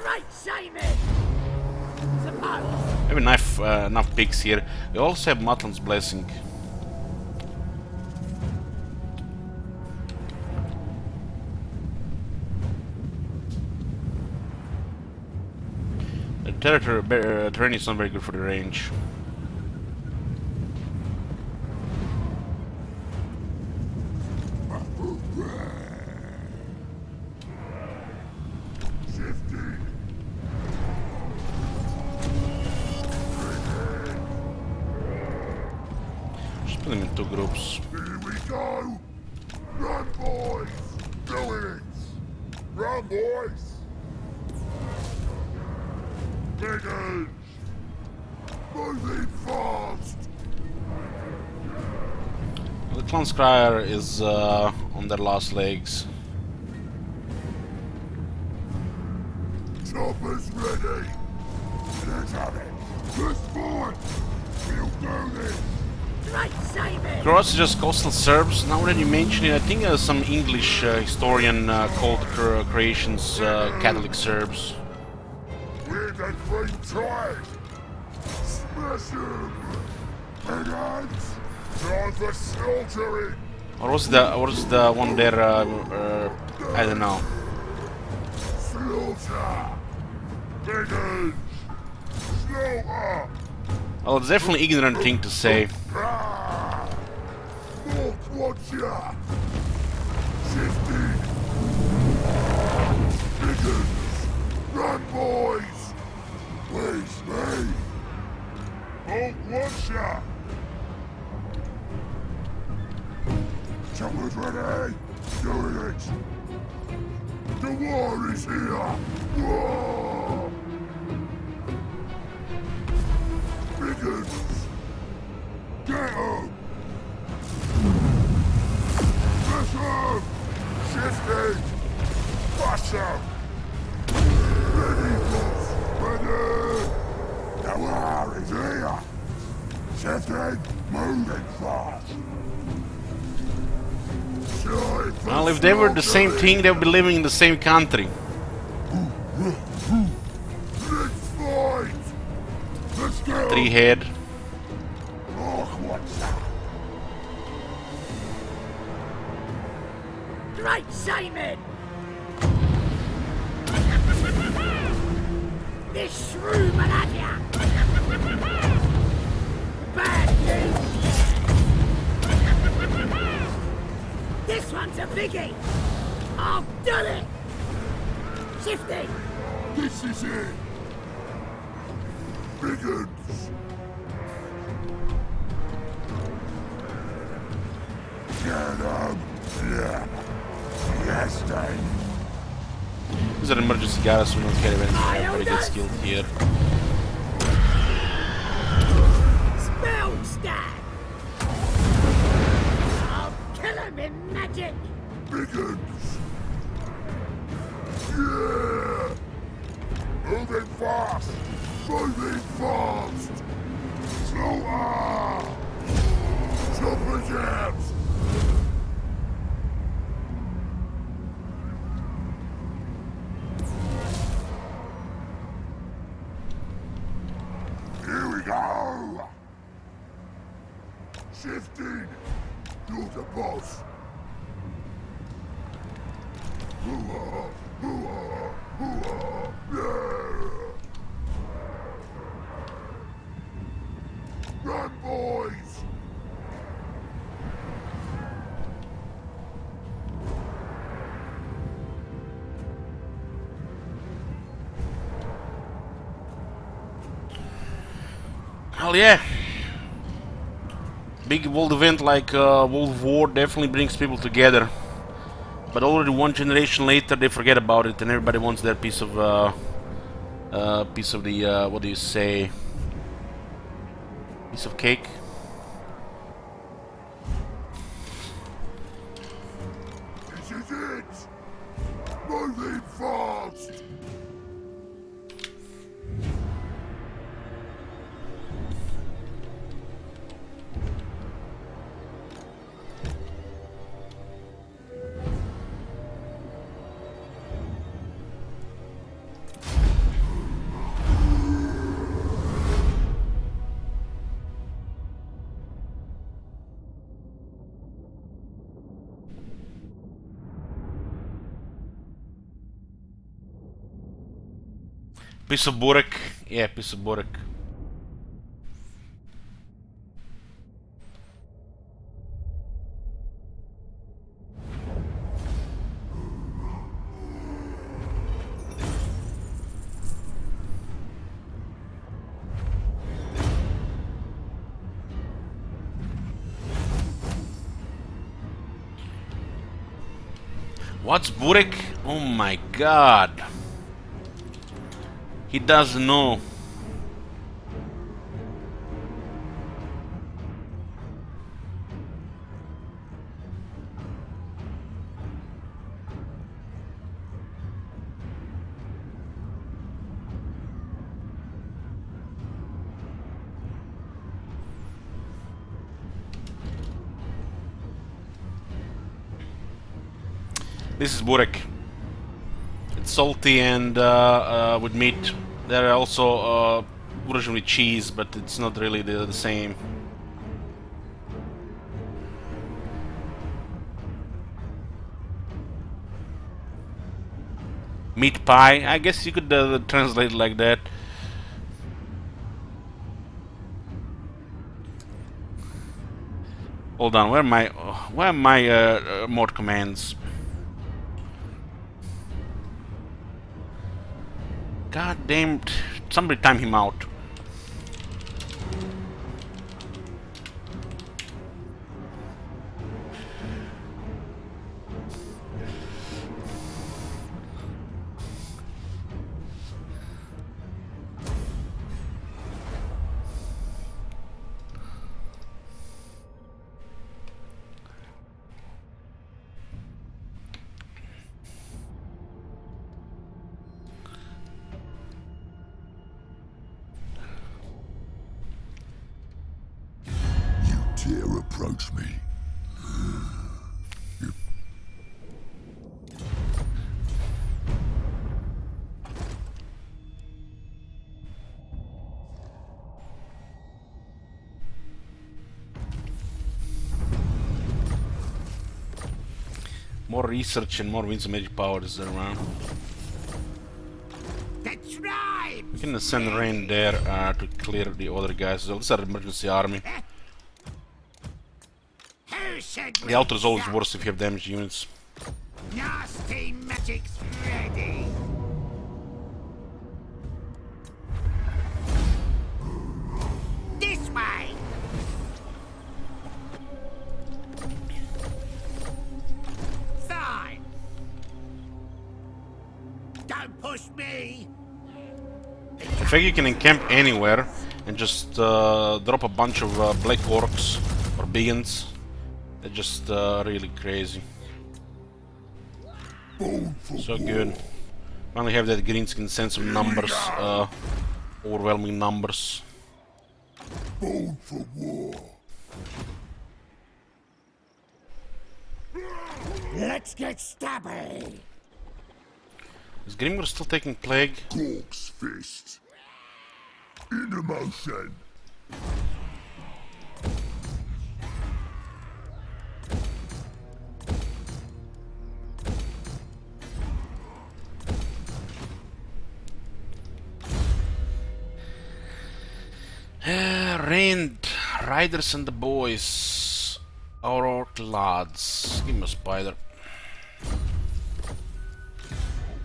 Right, Simon! Suppose. We have enough pigs here. We also have Matlan's Blessing. The terrain is not very good for the range. Put them in 2 groups. Here we go. Run, boys. Doing it. Run, boys. Biggins. Moving fast. The Clan Scryer is on their last legs. Chopper's ready. Let's have it. This boy. We'll do this. Right, Simon! Croats are just coastal Serbs. Now that you mention it, I think some English historian called the Croatians Catholic Serbs. We're the great tide. Smash him. Big hands. Time for slaughtering. Or was the one there? I don't know. Slaughter. Big hands. Slaughter. Well, it's definitely an ignorant thing to say. Watch ya! Shifting! Biggins! Run, boys! Where's me? Oh, watch ya! Choppers ready! Doing it! The war is here! Whoa! Biggins! Get him! Listen! Shifting! Crush him! Ready, boss! Ready! The war is here! Shifting! Moving fast! Well, if they were the same thing, they would be living in the same country. Let's fight! Let's go! 3 head. Oh, what's that? Great Simon! This shrew will have ya! Bad news! This one's a biggie! I've done it! Shifting! This is it! Biggins! Get him! Yeah! Yes, Dave! These are emergency guys, so we don't care if anybody gets killed here. Spell stab! I'll kill him in magic! Biggins! Yeah! Moving fast! Moving fast! Slower! Super jams! Here we go! Shifting! You're the boss! Hoo-ah! Hoo-ah! Hoo-ah! Yeah! Run, boys! Hell yeah! Big world event like World War definitely brings people together. But already one generation later, they forget about it, and everybody wants their piece of the what do you say? Piece of cake. This is it! Moving fast! Piece of burek. Yeah, piece of burek. What's burek? Oh my god. He doesn't know. This is burek. It's salty and with meat. There are also version with cheese, but it's not really the same. Meat pie. I guess you could translate it like that. Hold on, where are my mod commands? God damn it. Somebody time him out. You dare approach me? More research and more winds of magic power is around. The tribe! We can send Rain there to clear the other guys. So this is our emergency army. Who should The outer is always worse if you have damaged units. Nasty magic's ready. This way. Fine. Don't push me. In fact, you can encamp anywhere and just drop a bunch of black orcs or beings. They're just really crazy. So good. Finally have that green skin sense of numbers, overwhelming numbers. Born for war. Let's get stabby. Is Grimgor still taking plague? Corpse fist. Into motion. Rain, Riders and the Boys. Our orc lads. Give me a spider.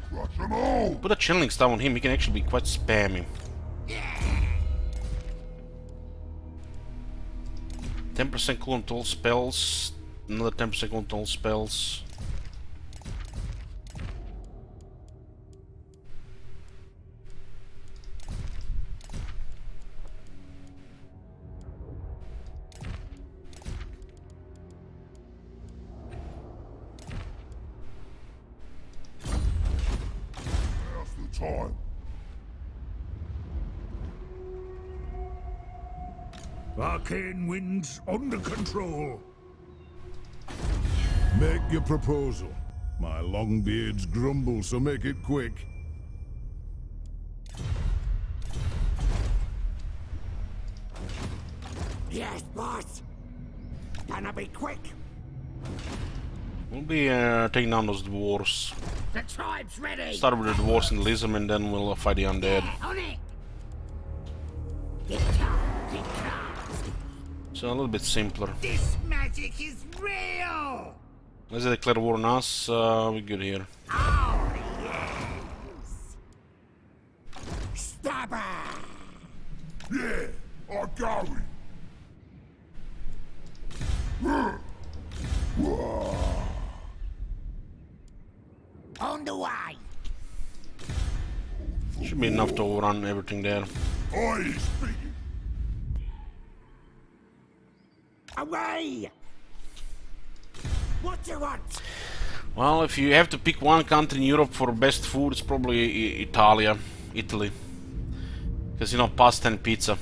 Crush them all. Put a channeling staff on him, he can actually be quite spammy. 10% cool on all spells. Another 10% cool on all spells. Now's the time. Arcane winds under control. Make your proposal. My longbeards grumble, so make it quick. Yes, boss. Gonna be quick. We'll be taking down those dwarves. The tribe's ready. Start with the dwarves and Lizard, and then we'll fight the undead. On it. It comes, it comes. So a little bit simpler. This magic is real. Let's declare war on us. We're good here. Oh, yes. Stabber. Yeah, I'm going. On the way. Should be enough to overrun everything there. I speak. Away. What do you want? Well, if you have to pick one country in Europe for best food, it's probably Italy. Because, you know, pasta and pizza.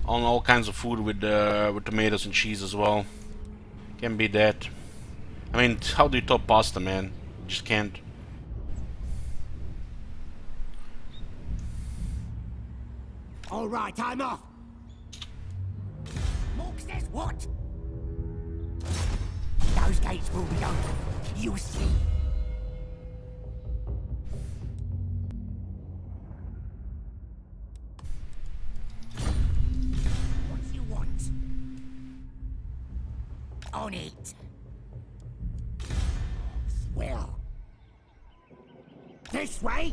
On all kinds of food with tomatoes and cheese as well. Can be that. I mean, how do you top pasta, man? You just can't. All right, I'm off. Mork says what? Those gates will be open. You'll see. What do you want? on it. Well, this way.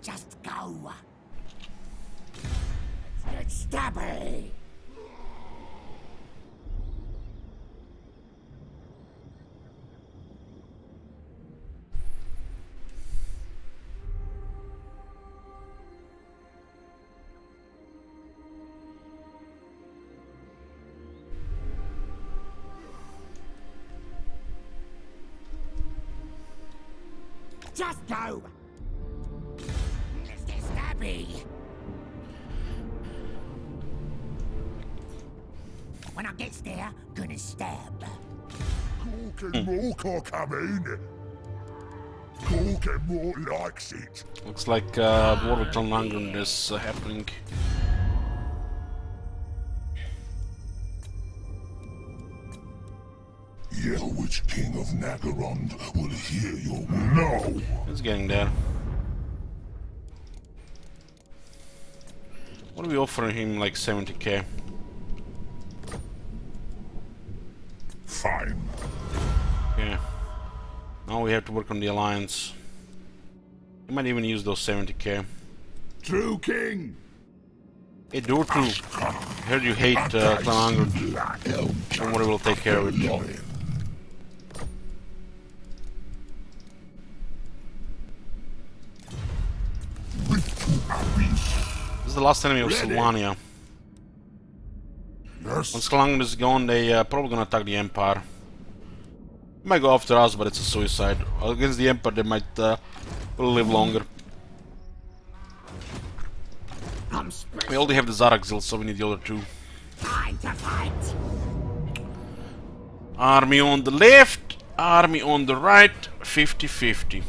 Just go. Let's get stabby. Just go. Let's get stabby. When I gets there, gonna stab. Cook and more coming. Cook and more likes it. Looks like War with Clan is happening. Yell which king of Nagarond will hear your no. It's getting there. What are we offering him? Like 70k. Fine. Yeah. Now we have to work on the alliance. We might even use those 70k. True king. Hey, Dortu. I heard you hate Clan Angron. Don't worry, we'll take care of it. This is the last enemy of Sylvania. Once Clan is gone, they probably gonna attack the Empire. Might go after us, but it's a suicide. Against the Empire, they might live longer. We only have the Zarakzil, so we need the other two. Time to fight. Army on the left, army on the right, 50-50.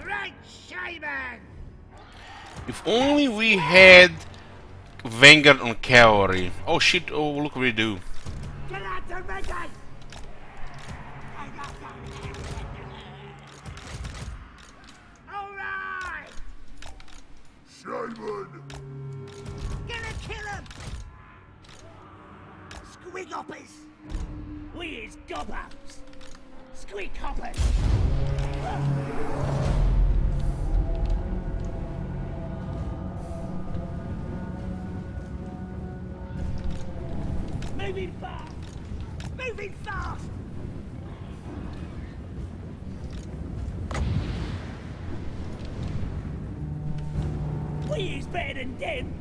Right, Shaman. If only we had Vanguard on cavalry. Oh shit, oh look what we do. Get out to Reggie. All right. Shaman. Gonna kill him. Squig hoppers. We is gobbos. Squig hoppers. Moving fast! Moving fast! We is better than them!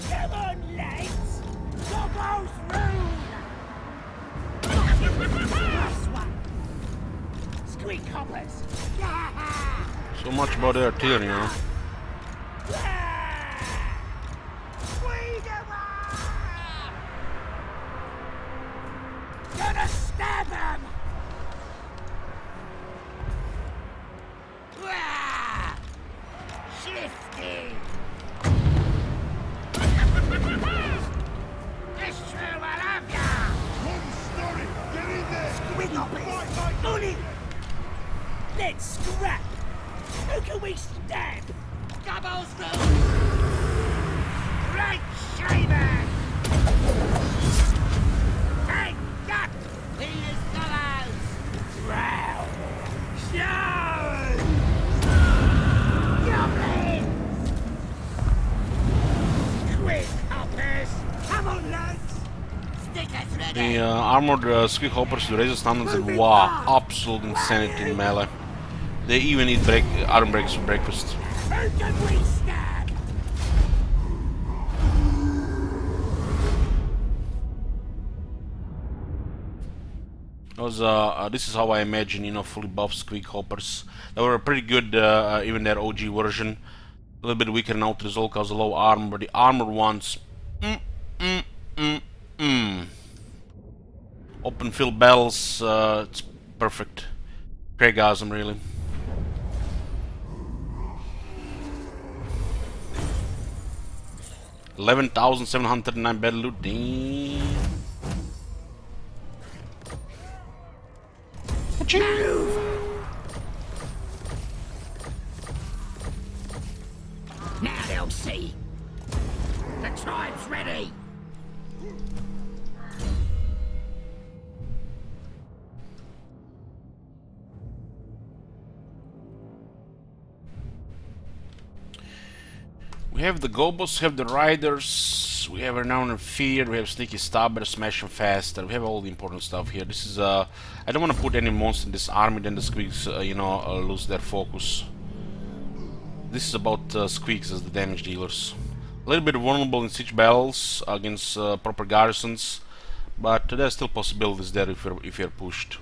Come on, lads! Gobbo's rule! Last one! Squeak hoppers! So much about the artillery, you know. Gonna stab him! Shifty! It's true, I love ya! Come, Snorri. Get in there. Squig hoppers! On it! Let's scrap! Who can we stab? Gobbo's rule! Right, Shaman! Hey, duck! We is Gobbo's! Drow! Show! Goblins! Squig hoppers! Come on, lads! Stick us ready! The armored Squig hoppers, the razor standards, and wow, absolute insanity in melee. They even eat iron breakers for breakfast. Who can we stab? Those, this is how I imagine, you know, fully buffed Squig hoppers. They were pretty good, even their OG version. A little bit weaker now to result because of low armor, but the armored ones, open field battles, it's perfect. Craigasm, really. $11,709 battle loot. Damn. Now they'll see. The tribe's ready. We have the Gobos, we have the Riders, we have Renown and Fear, we have Sneaky Stabber, Smash and Faster, we have all the important stuff here. This is, I don't want to put any monster in this army, then the Squeaks, lose their focus. This is about Squeaks as the damage dealers. A little bit vulnerable in siege battles against proper garrisons, but there's still possibilities there if you're pushed.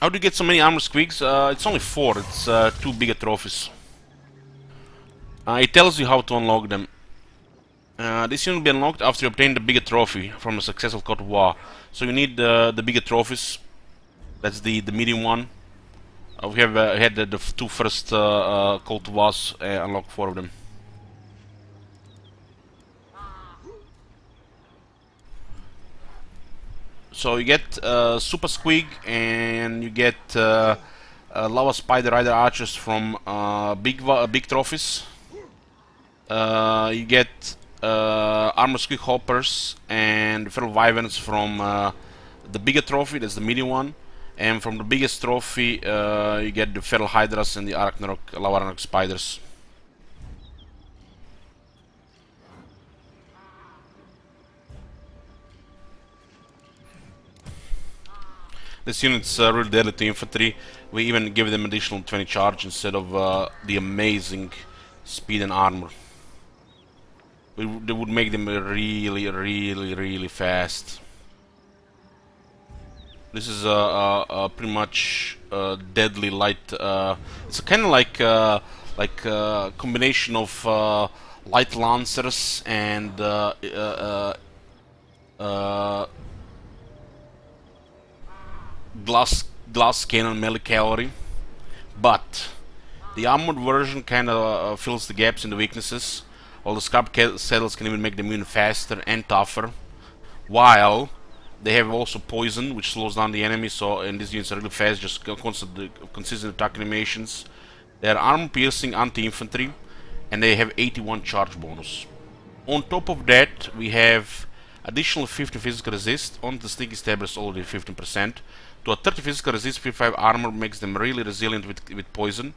How do you get so many armor squeaks? It's only 4, it's 2 bigger trophies. It tells you how to unlock them. This unit will be unlocked after you obtain the bigger trophy from a successful Court of War. So you need the bigger trophies. That's the medium one. We have had the 2 first Court of Wars, unlock 4 of them. So you get Super Squig and you get Lava Spider Rider Archers from big trophies. You get Armor Squig Hoppers and Feral Wyverns from the bigger trophy, that's the medium one. And from the biggest trophy you get the Feral Hydras and the Lava Ragnarok Spiders. This unit's really deadly to infantry. We even give them additional 20 charge instead of the amazing speed and armor. They would make them really fast. This is pretty much deadly light. It's kind of like a combination of light lancers and glass cannon melee cavalry, but the armored version kind of fills the gaps and the weaknesses. All the scarp saddles can even make them even faster and tougher, while they have also poison, which slows down the enemy. So, and these units are really fast, just consistent attack animations. They are armor piercing anti-infantry, and they have 81 charge bonus. On top of that, we have additional 50 physical resist. On the Sneaky Stabbers, already 15%. To a 30 physical resist, 55 armor makes them really resilient with poison.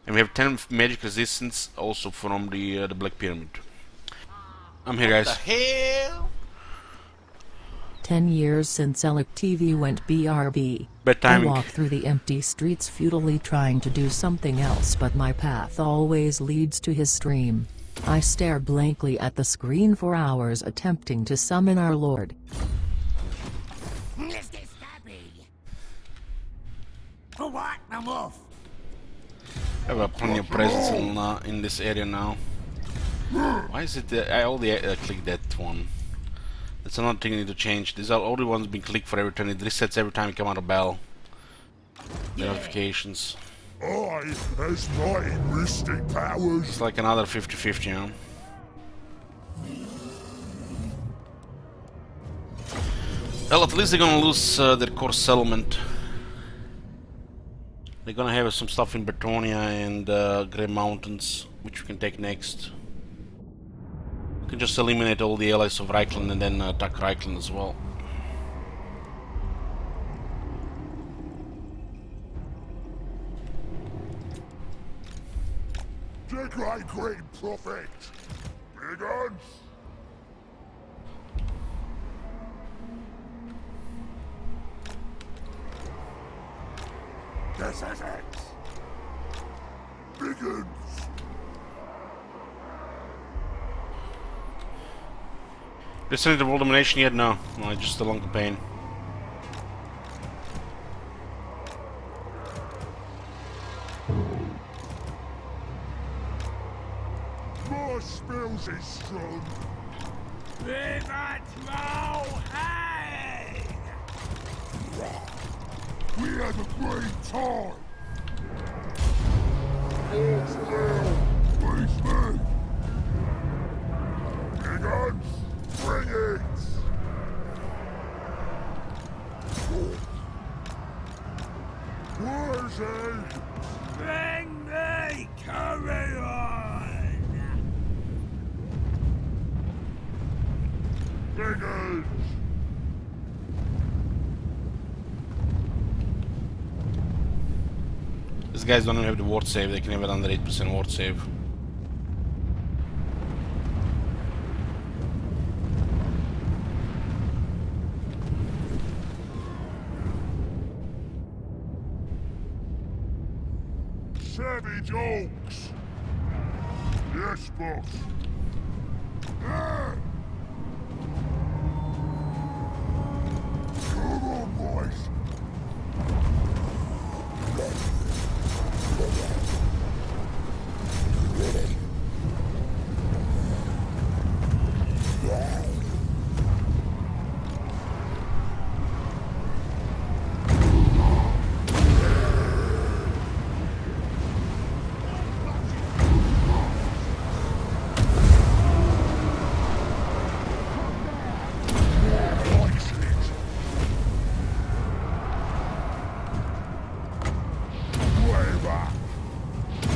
And we have 10 magic resistance also from the Black Pyramid. I'm here, guys. What the hell? 10 years since Elec TV went BRB. Bad timing. I walk through the empty streets futilely trying to do something else, but my path always leads to his stream. I stare blankly at the screen for hours attempting to summon our Lord. Let's get stabby. For what? I'm off. I have plenty of presence in this area now. Why is it I only clicked that one? That's another thing I need to change. These are all the ones being clicked for every turn. It resets every time you come out of battle. The notifications. I has mighty mystic powers. It's like another 50-50, you know. Well, at least they're gonna lose their core settlement. They're gonna have some stuff in Bretonia and Grey Mountains, which we can take next. We can just eliminate all the allies of Reichland and then attack Reichland as well. The great prophet. Big guns. This is it. Big guns. Descendant of World Domination yet? No. No, just a long campaign. More spells is strong. We had a great time. All's well. Face me. Big guns, bring it. Where's he? Bring me, carry on. Big age. These guys don't even have the ward save, they can have it under 8% ward save. Savage Oaks. Yes, boss. Ah. Come on, boys.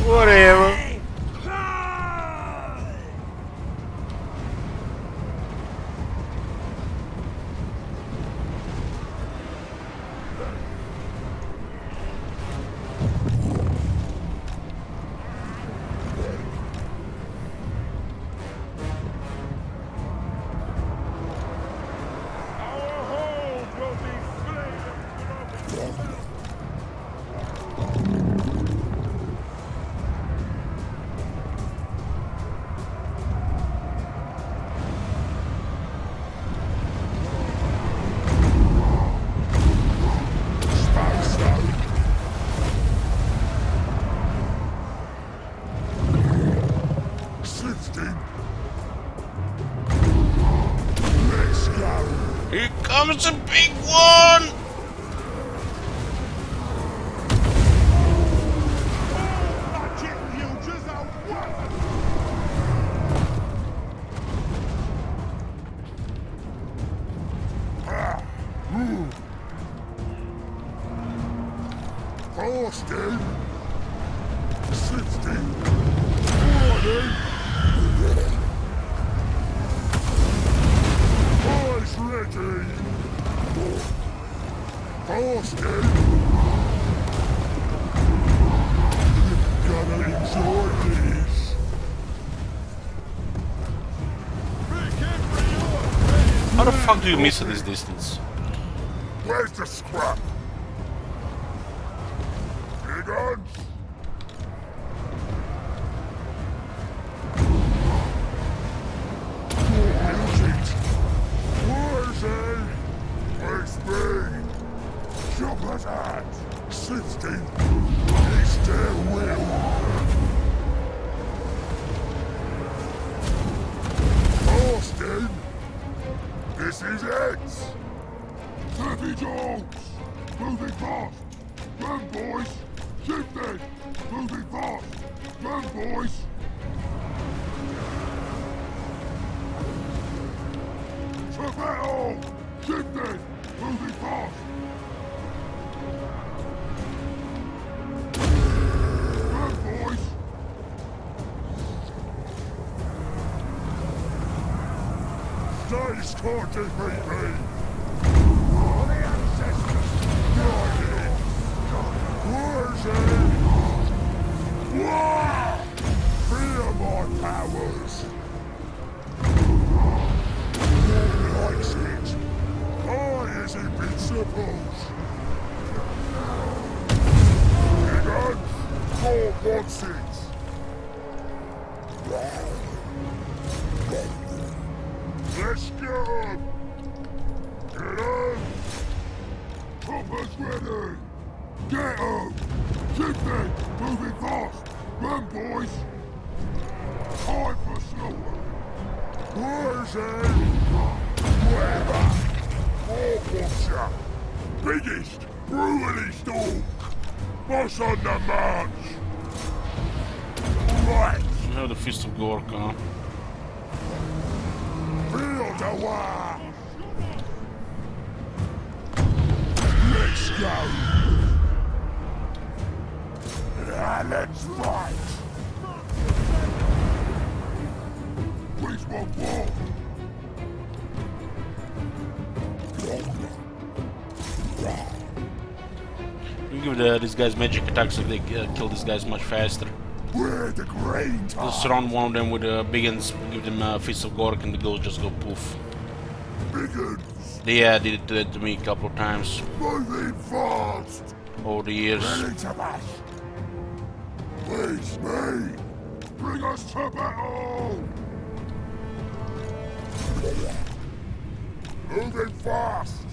Whatever. Let's go. Here comes a big one! Austin! 60! 40! Boys ready! Austin! Gonna enjoy this! How the fuck do you miss at this distance? Where's the scrap? Big guns! Where's he? Where's me? Jump at that! 60! He's their will! Austin! This is it! Savage Oaks! Moving fast! Run, boys! Shifting! Moving fast! Run, boys! To battle! Shifting! Moving fast! Run, boys! Stay scorching, baby! For the ancestors! Guided! Where's he? Wah! Feel my powers! Who likes it? I is invincibles! Big guns! God wants it! Let's go! ready! Get up! Shifting! Moving fast! Run, boys! Time for slaughter! Where's he? Wherever! More butcher! Biggest, brutalist orc! Boss on the march! Right! I have the Fist of Gorka. Feel the war! Let's go! Let's fight! Which one more? You give these guys magic attacks so they kill these guys much faster. We're the green Just time! surround one of them with big ends, give them Fist of Gork and the ghosts just go poof. Biggins! They did it to me a couple of times Moving fast! over the years. Ready to mash! Please, me! Bring us to battle! Moving fast!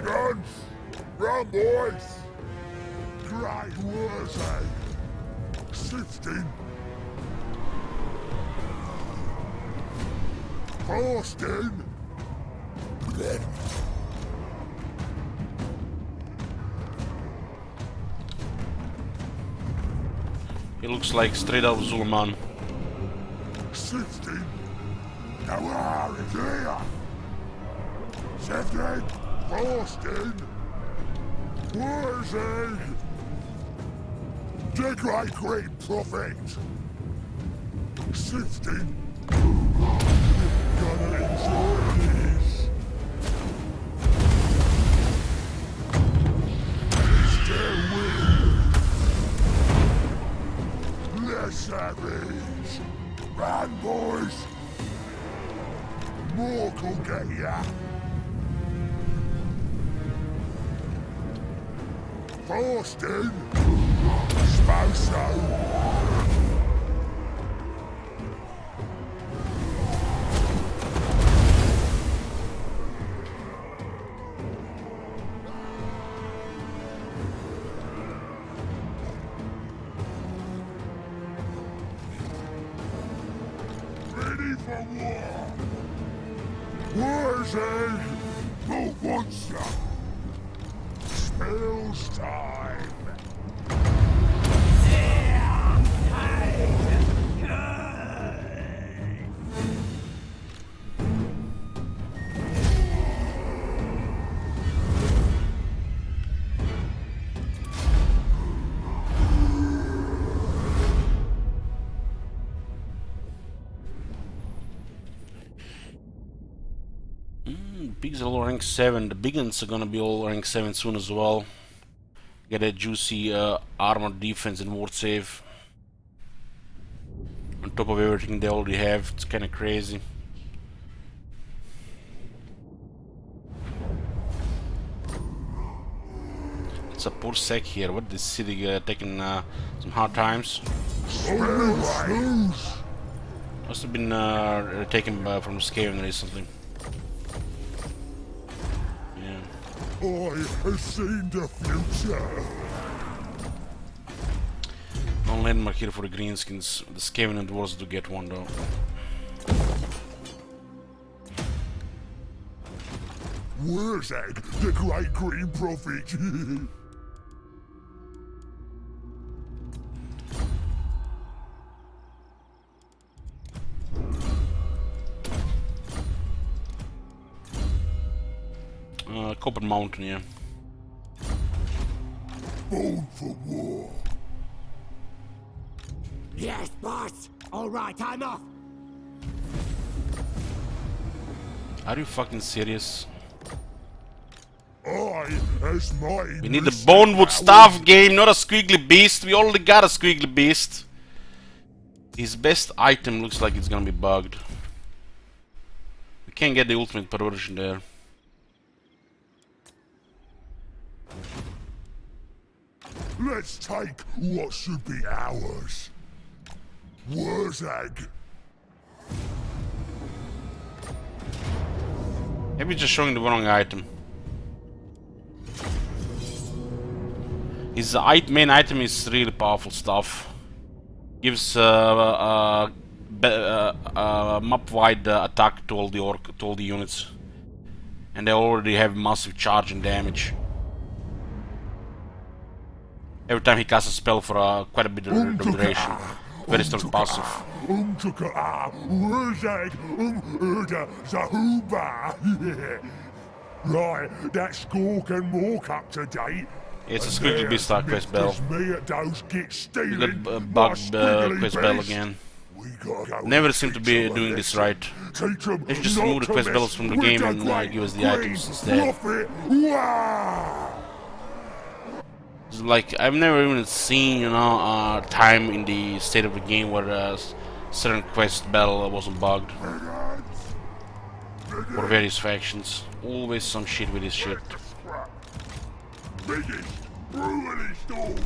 Guns! Run, boys! Great words, eh? Sifting! Fasting! It looks like straight out of Zuluman. Sifting! Now where is here? Sifting! Fasting! Where's he? The great green prophet! Sifting! Gonna enjoy this! It's their will! Let's have it! Run, boys! More could get ya! Fasting! Suppose so! Ready for war! Where's he? Who wants ya? Spells time! Pigs are all rank 7. The big ones are gonna be all rank 7 soon as well. Get a juicy armor defense and ward save. On top of everything they already have. It's kinda crazy. It's a poor sec here. What this city taking some hard times? Must have been taken from Skaven recently. Yeah. I have seen the future. No landmark here for the greenskins. The Skaven and Dwarves do get one though. Where's that? The great green prophet. Copper Mountain, yeah. Born for war. Yes, boss. All right, I'm off. Are you fucking serious? I, as my We need the Bonewood Staff game, not a Squiggly Beast. We already got a Squiggly Beast. His best item looks like it's gonna be bugged. We can't get the ultimate perversion there. Let's take what should be ours. Wurzag. Maybe just showing the wrong item. His main item is really powerful stuff. Gives map-wide attack to all the units, and they already have massive charge and damage. Every time he casts a spell for quite a bit of duration. Very strong passive. Right, that score can walk up to date. It's a Squiggly Beast quest bell. Me at those get You stealing. got bug quest bell again. Never seem to be doing this right. They should just remove the quest bells from the game and give us the items instead. It's like, I've never even seen, you know, time in the state of the game where a certain quest bell wasn't bugged. For various factions. Always some shit with this shit. Biggest, brutally stole.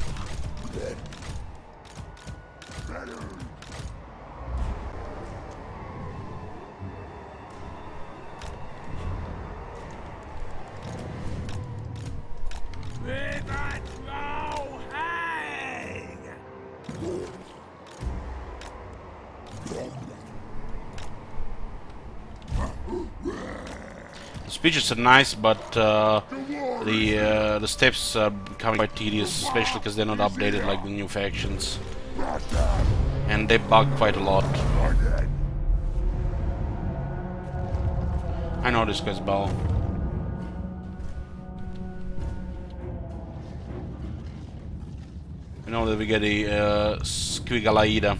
The speeches are nice, but the steps are becoming quite tedious, especially because they're not updated like the new factions, and they bug quite a lot. I know this quest bell. I know that we get a Squig Al-Qaeda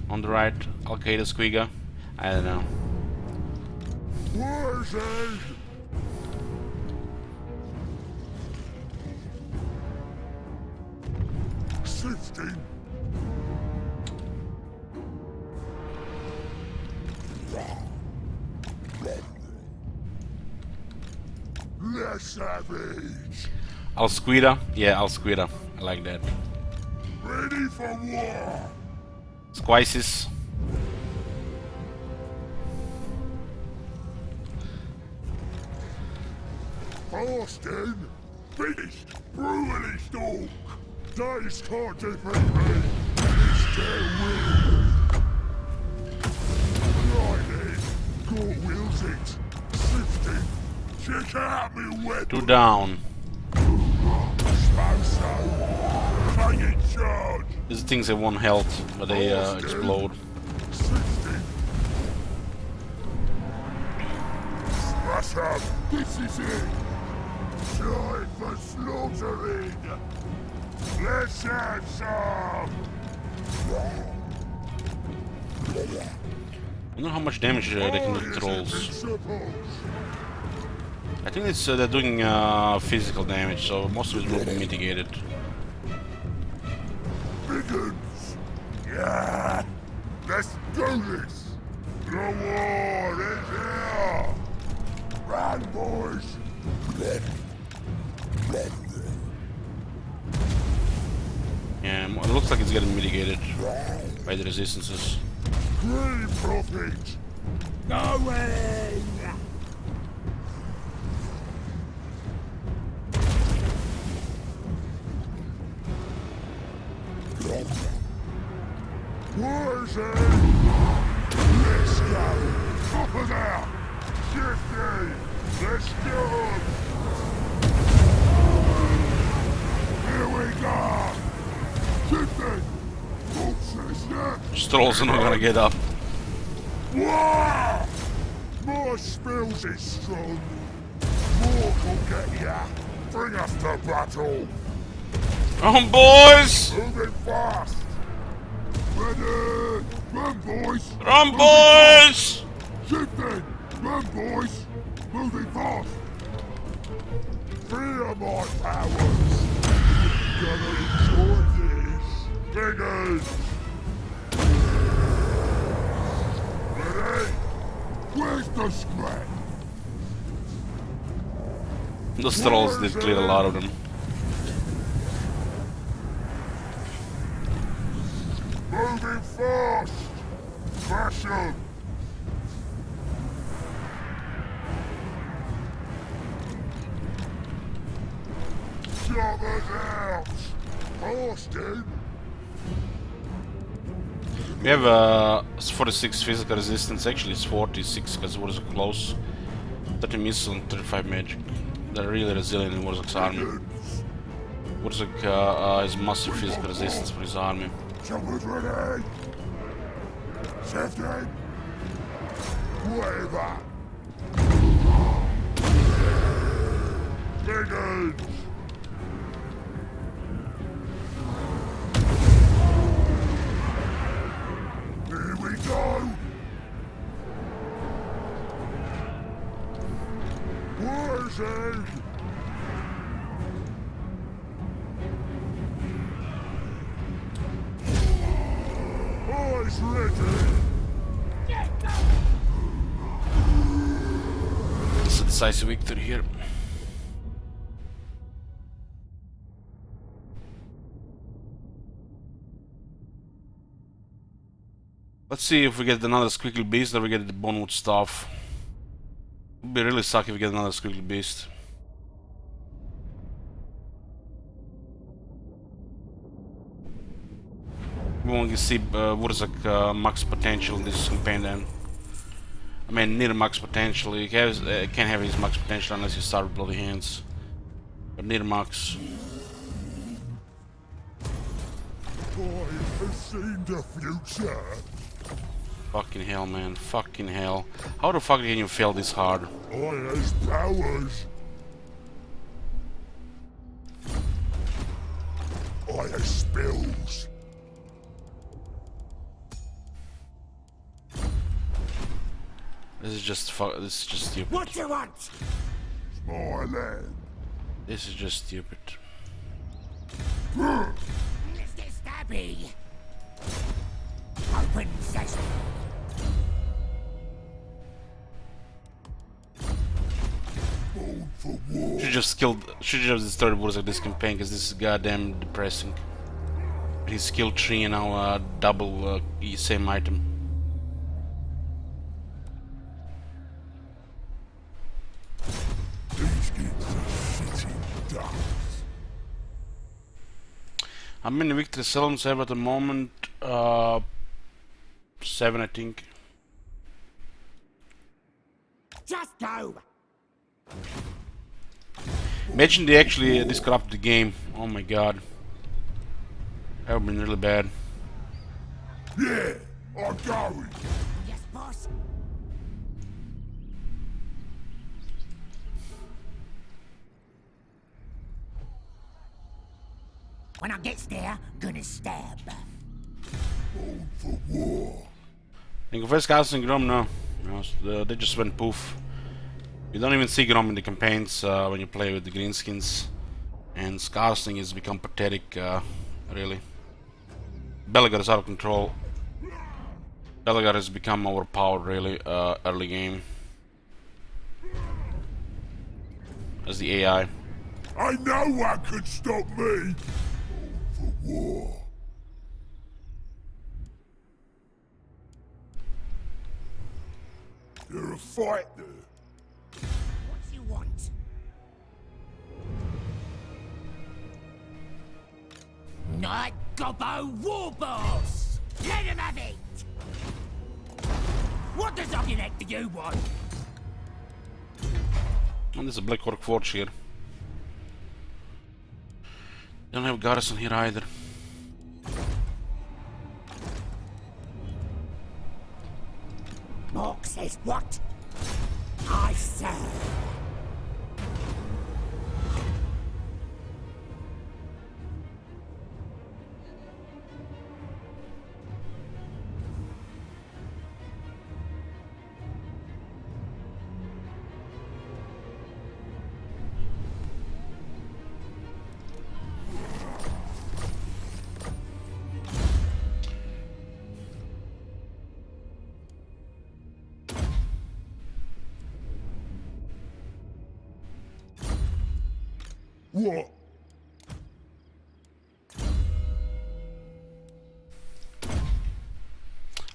on the right, Al-Qaeda Squigga. I don't know. Wurzag! Sifting. Less savage. Al-Squida? Yeah, Al-Squida. I like that. Ready for war. Squisis. Boston, beast, brutally stalk. Dice can't defeat me. It's their will. Right then, go wills it. Sifting. Check out me weapon. 2 down. Sposo. Take it charge. These things have 1 health, but they explode. Sifting. Smash up. This is it. Time for slaughtering! Let's have some! I wonder how much damage they can do to trolls. I think it's they're doing physical damage, so most of it will be mitigated. Biggins! Yeah! Let's do this! The war is here! Ardboyz! Yeah, it looks like it's getting mitigated by the resistances. Free profit! Going! Wurzag! Let's go! Top of that! Shifty! Let's go! Here we go! Shifty! Trolls are not gonna get up. Wow! More spills is strong. More will get ya. Bring us to battle. Boys! Moving fast. Ready! Run, boys! Run, boys! Shifting! Run, boys! Moving fast! Free of my powers! Gonna enjoy this! Diggers! Ready? Where's the scrap? Those trolls did clear a lot of them. Moving fast! Smash 'em! Jobbers out! Austin! We have 46 physical resistance, actually it's 46 because Warzone close. 30 missile and 35 magic. They're really resilient in Warzone's army. Warzone has massive physical resistance for his army. Jobbers ready! Shifting! Whatever! Biggins! Here we go! Where's he? Eyes ready! It's a decisive victory here. Let's see if we get another squiggly beast or we get the bonewood staff. Would be really sucky if we get another squiggly beast. We won't see Wurzak max potential in this campaign then. I mean, near max potential. He can't have his max potential unless you start with bloody hands. But near max. I have seen the future. Fucking hell, man. Fucking hell. How the fuck can you fail this hard? I has powers. I has spills. This is just stupid. What do you want? It's my land. This is just stupid. Mr. Stabby. Open sesame. Born for war. Should just destroyed Wurzak this campaign because this is goddamn depressing. His skill tree and now double same item. These kids are sitting ducks. How many victory salons have at the moment? 7, I think. Just go. Imagine they actually disrupt the game. Oh my god. That would have been really bad. Yeah, I'm going. Yes, boss. When I gets there, gonna stab. Born for war. In Confess Castle and Grom, no. They just went poof. You don't even see Grom in the campaigns when you play with the greenskins. And Scarsling has become pathetic, really. Belegar is out of control. Belegar has become overpowered, really, early game. As the AI. I know what could stop me. Born for war. You're a fighter. What do you want? Night Gobbo Warboss! Let him have it! What does Oggyneck do you want? And there's a Black Orc Forge here. Don't have Garrison here either. Mork says what? I serve. What?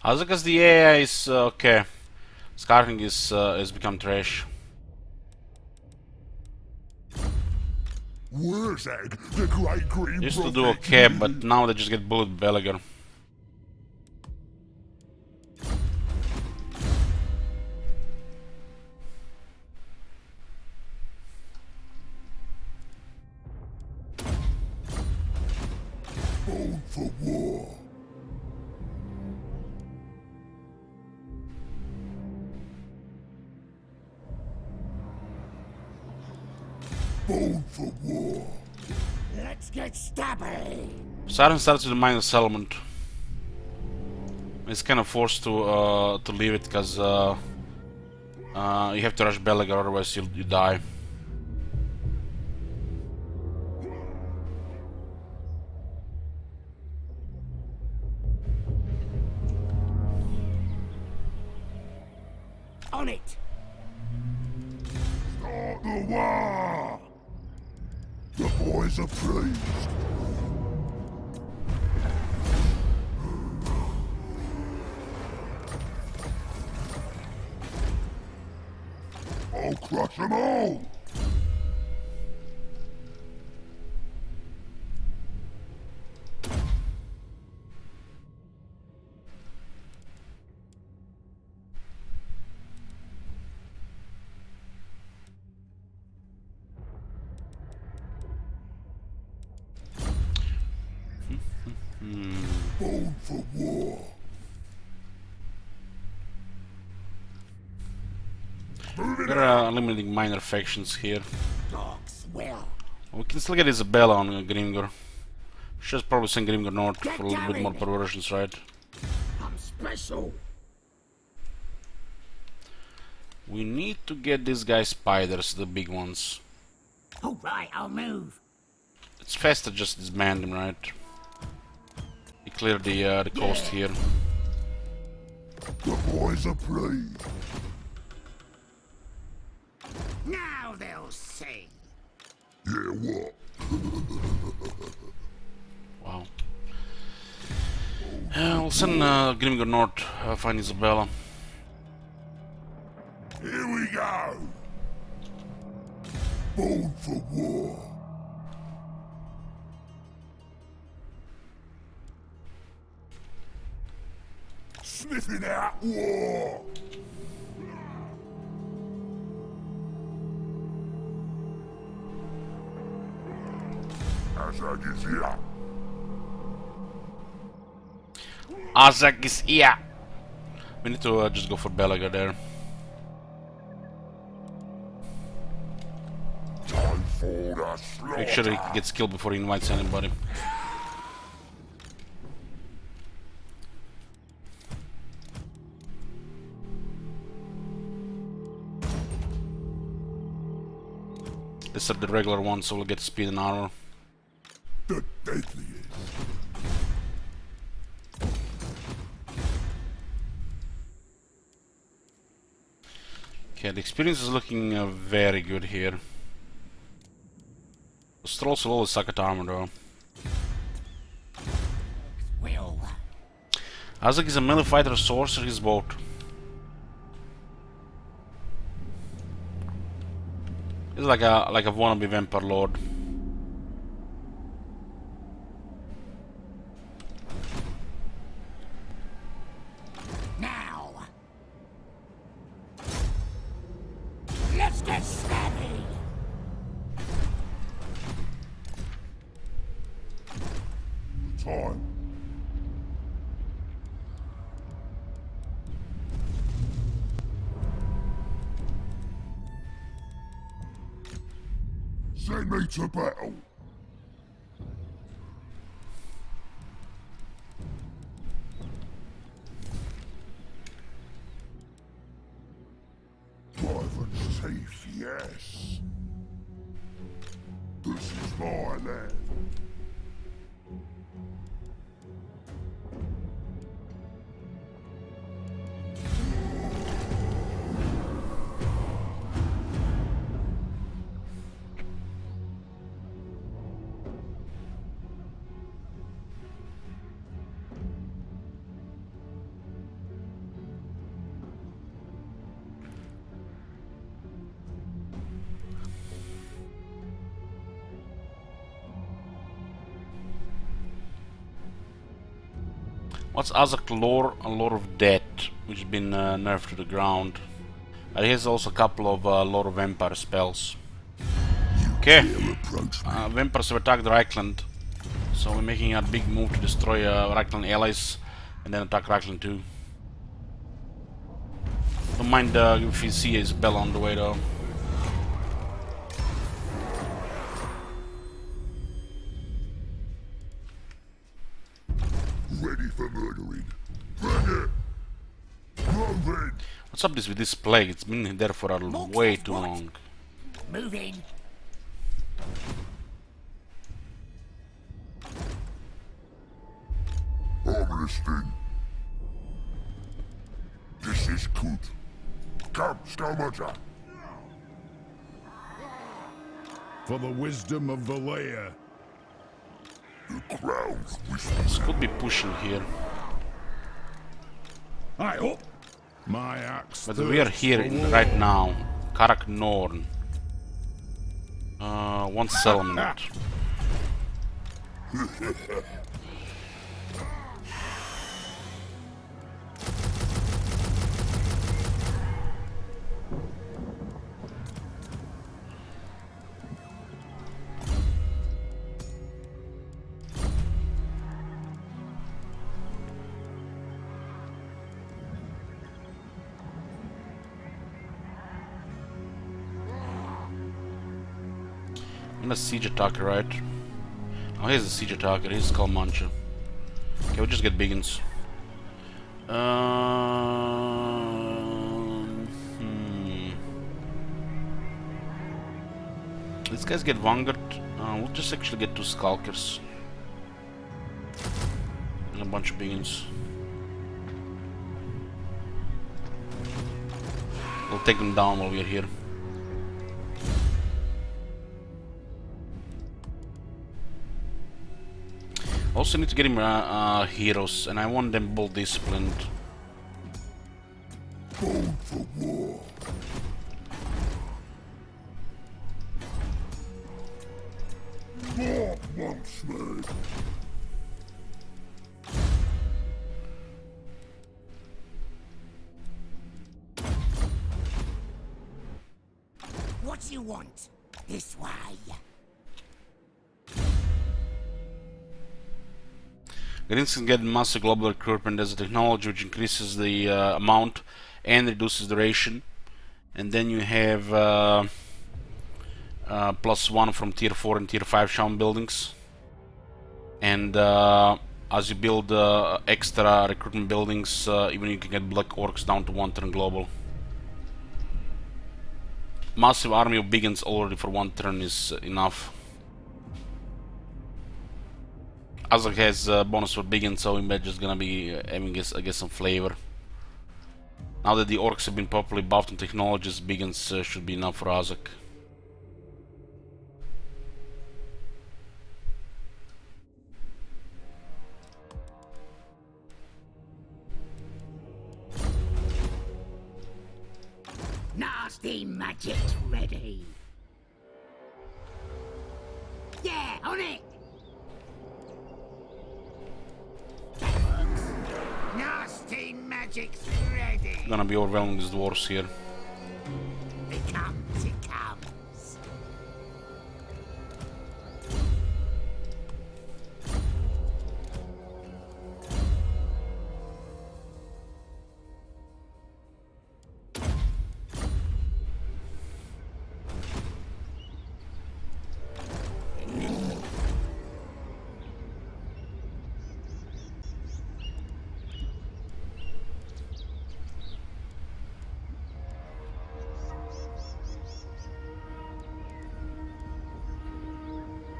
Also, because the AI is okay. Scarring is become trash. Where's Egg, the great green Used to do prophet? okay, but now they just get bullied Belagar. Born for war. Born for war. Let's get stabby. Siren starts with the minor settlement. It's kind of forced to leave it because you have to rush Belagar, otherwise you die. On it. Start the war. The boys are pleased. I'll crush them all. Born for war. There are eliminating minor factions here. Dogs will. We can still get Isabella on Grimgor. Should probably send Grimgor north for a little bit more perversions, right? I'm special. We need to get these guys spiders, the big ones. All right, I'll move. It's faster just disband them, right? We clear the coast here. The boys are pleased. Now they'll see. Yeah, what? Wow. We'll send Grimgor north, find Isabella. Here we go. Born for war. Sniffing out war. Azag is here. Azag is here! We need to just go for Belagar there. Time for the slaughter. Make sure he gets killed before he invites anybody. These are the regular ones, so we'll get speed and armor. The deadliest. Okay, the experience is looking very good here. The Strolls will always suck at armor though. Will. Azag is a melee fighter, sorcerer, he's both. He's like a wannabe vampire lord. Now. Let's get stabby. Time. Send me to battle. Wyvern's teeth, yes. This is my land. What's Azak lore? A lore of death, which has been nerfed to the ground. He has also a couple of lore of vampire spells. Okay, vampires have attacked Reichland, so we're making a big move to destroy Reichland allies and then attack Reichland too. Don't mind if you see Isabella on the way though. Ready for murdering. Bring it! Move it! What's up with this plague? It's been there for way too long. Moving. Harmless thing. This is good. Come, Scavenger. For the wisdom of the layer. The crown's This whisper. could be pushing here, Aye up. My axe. but we are here right now. Karak Norn. One settlement. And a siege attacker, right? Oh, here's a siege attacker. Here's Skull Muncher. Okay, we'll just get biggins. These guys get Vanguard. We'll just actually get 2 Skulkers. And a bunch of biggins. We'll take them down while we're here. Also need to get him heroes, and I want them both disciplined. Bone for war. More wants me. What do you want? This way. Greens can get massive global recruitment as a technology which increases the amount and reduces duration. And then you have +1 from tier 4 and tier 5 shaman buildings. And as you build extra recruitment buildings, even you can get black orcs down to 1 turn global. Massive army of biggins already for 1 turn is enough. Azak has bonus for biggins, so image is gonna be having, I guess, some flavor. Now that the orcs have been properly buffed on technologies, biggins should be enough for Azak. Nasty magic ready. Yeah, on it. Nasty magic's ready. Gonna be overwhelming these dwarves here. It comes, it comes.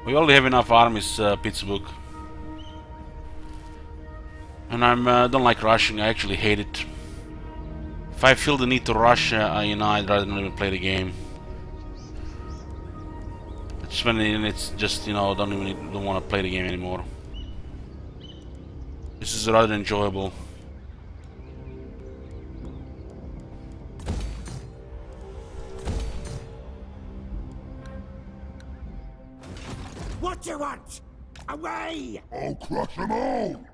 We already have enough armies, Pittsburgh. And I don't like rushing, I actually hate it. If I feel the need to rush, you know, I'd rather not even play the game. It's when it's just, you know, don't want to play the game anymore. This is rather enjoyable. What do you want? Away! I'll crush them all.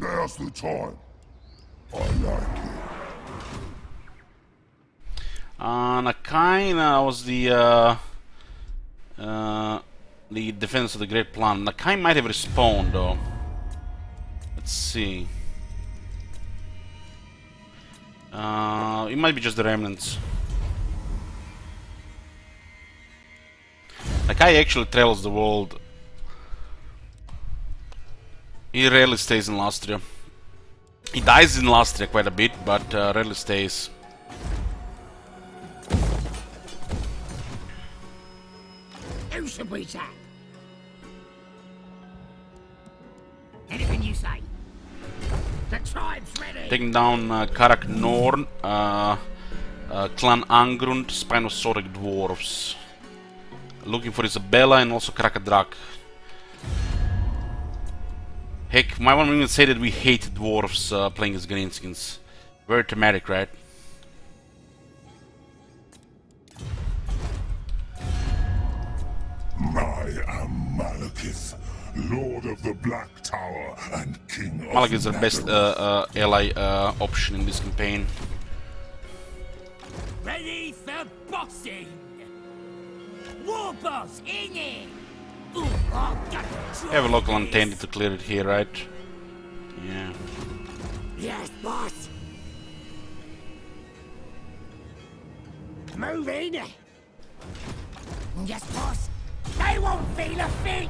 Now's the time. I like it. Nakai was the defense of the Great Plan. Nakai might have respawned though. Let's see. It might be just the remnants. Nakai actually travels the world. He rarely stays in Lastria. He dies in Lastria quite a bit, but rarely stays. Who should we tap? Anything you say. The tribe's ready. Taking down Karak Norn, Clan Angrund, Spinosauric Dwarves. Looking for Isabella and also Krakadrak. Heck, might want to even say that we hate dwarves playing as greenskins. Very thematic, right? I am Malekith, Lord of the Black Tower and King of Malekith is the best ally option in this campaign. Ready for boxing. War boss in it. Ooh, oh, We have a local intended to clear it here, right? Yeah. Yes, boss. Move in. Yes, boss. They won't feel a thing.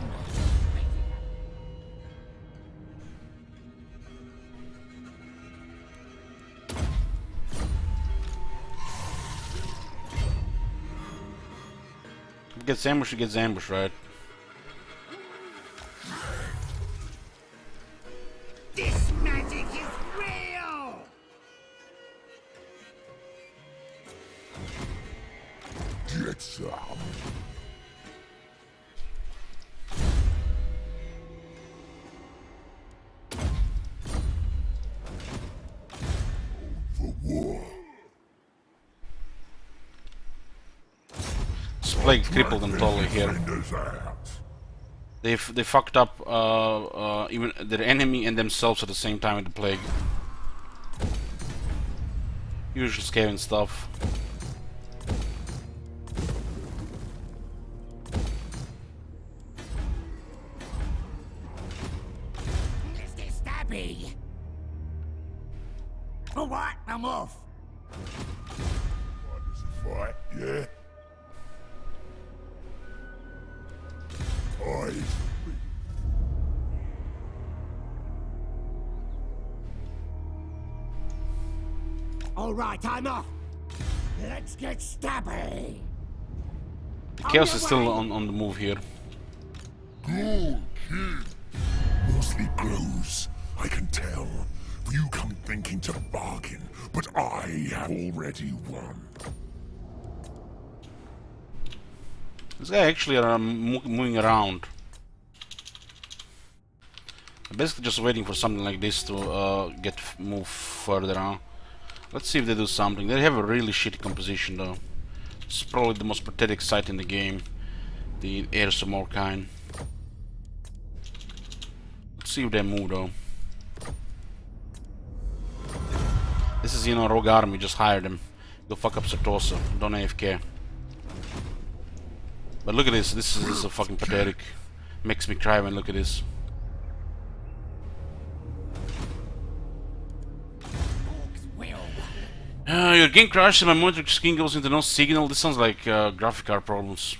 If it gets ambushed, it gets ambushed, right? This magic is real. Get some. For war. This plague crippled them totally here. Defenders out. They fucked up even their enemy and themselves at the same time with the plague. Usual scaring stuff. Let's get stabby. All right, I'm off. What is a fight, yeah? All right, I'm off. Let's get stabby. The chaos is still on the move here. Good kid. More sleep grows, I can tell. You come thinking to bargain, but I have already won. This guy actually moving around. I'm basically just waiting for something like this to move further on. Let's see if they do something. They have a really shitty composition though. It's probably the most pathetic sight in the game. The heirs of Morkine. Let's see if they move though. This is, you know, rogue army, just hire them. Go fuck up Sartosa. Don't AFK. But look at this. This is a fucking pathetic. Makes me cry when I look at this. Your game crashes and my monitor screen goes into no signal. This sounds like graphic card problems.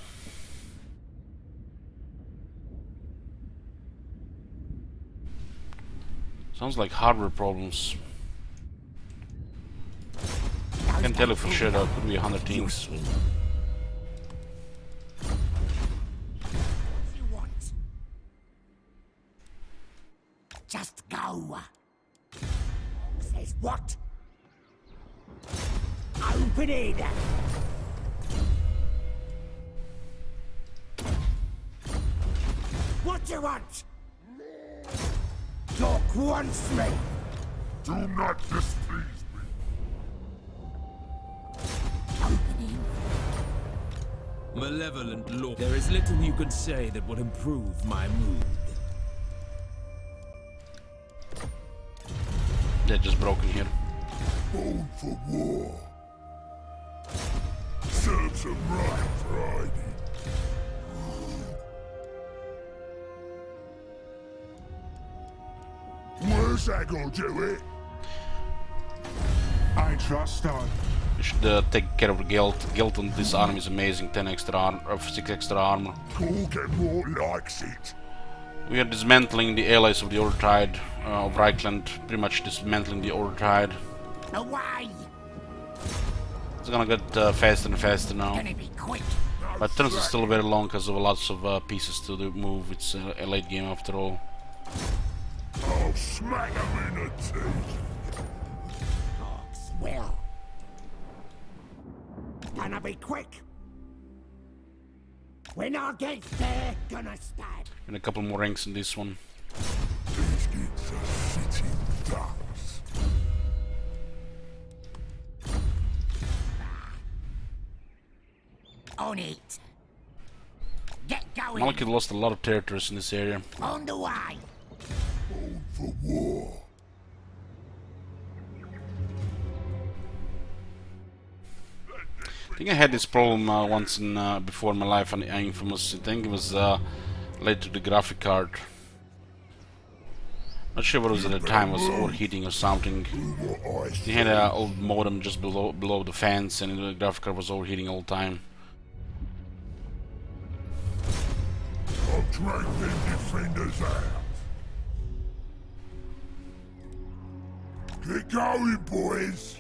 Sounds like hardware problems. I can't tell you for sure though. Could be 100 teams. You want? Just go. Says what? Open it. What do you want? Doc wants me. Do not displease me. Malevolent Lord. There is little you could say that would improve my mood. they're just broken here. Born for war. Serves them right Friday. Where's that gonna do it? I trust on. You should take care of the guild. Guild on this army is amazing. 10 extra armor, or 6 extra armor. Grimgor likes it. We are dismantling the allies of the Old Tide of Reichland. Pretty much dismantling the Old Tide. Away! It's gonna get faster and faster now. Gonna be quick. But turns are still very long because of lots of pieces to move. It's a late game after all. I'll smack him in the teeth. Orcs will. Gonna be quick. When I get there, gonna stab. And a couple more ranks in this one. These kids are sitting ducks. On it. Get going. Malekith lost a lot of territories in this area. On the way. Born for war. I think I had this problem once in before in my life on Infamous. I think it was related to the graphic card. Not sure what it was at the time. It was overheating or something. You had an old modem just below the fans, and the graphic card was overheating all the time. I'll drag them defenders out. Get going, boys.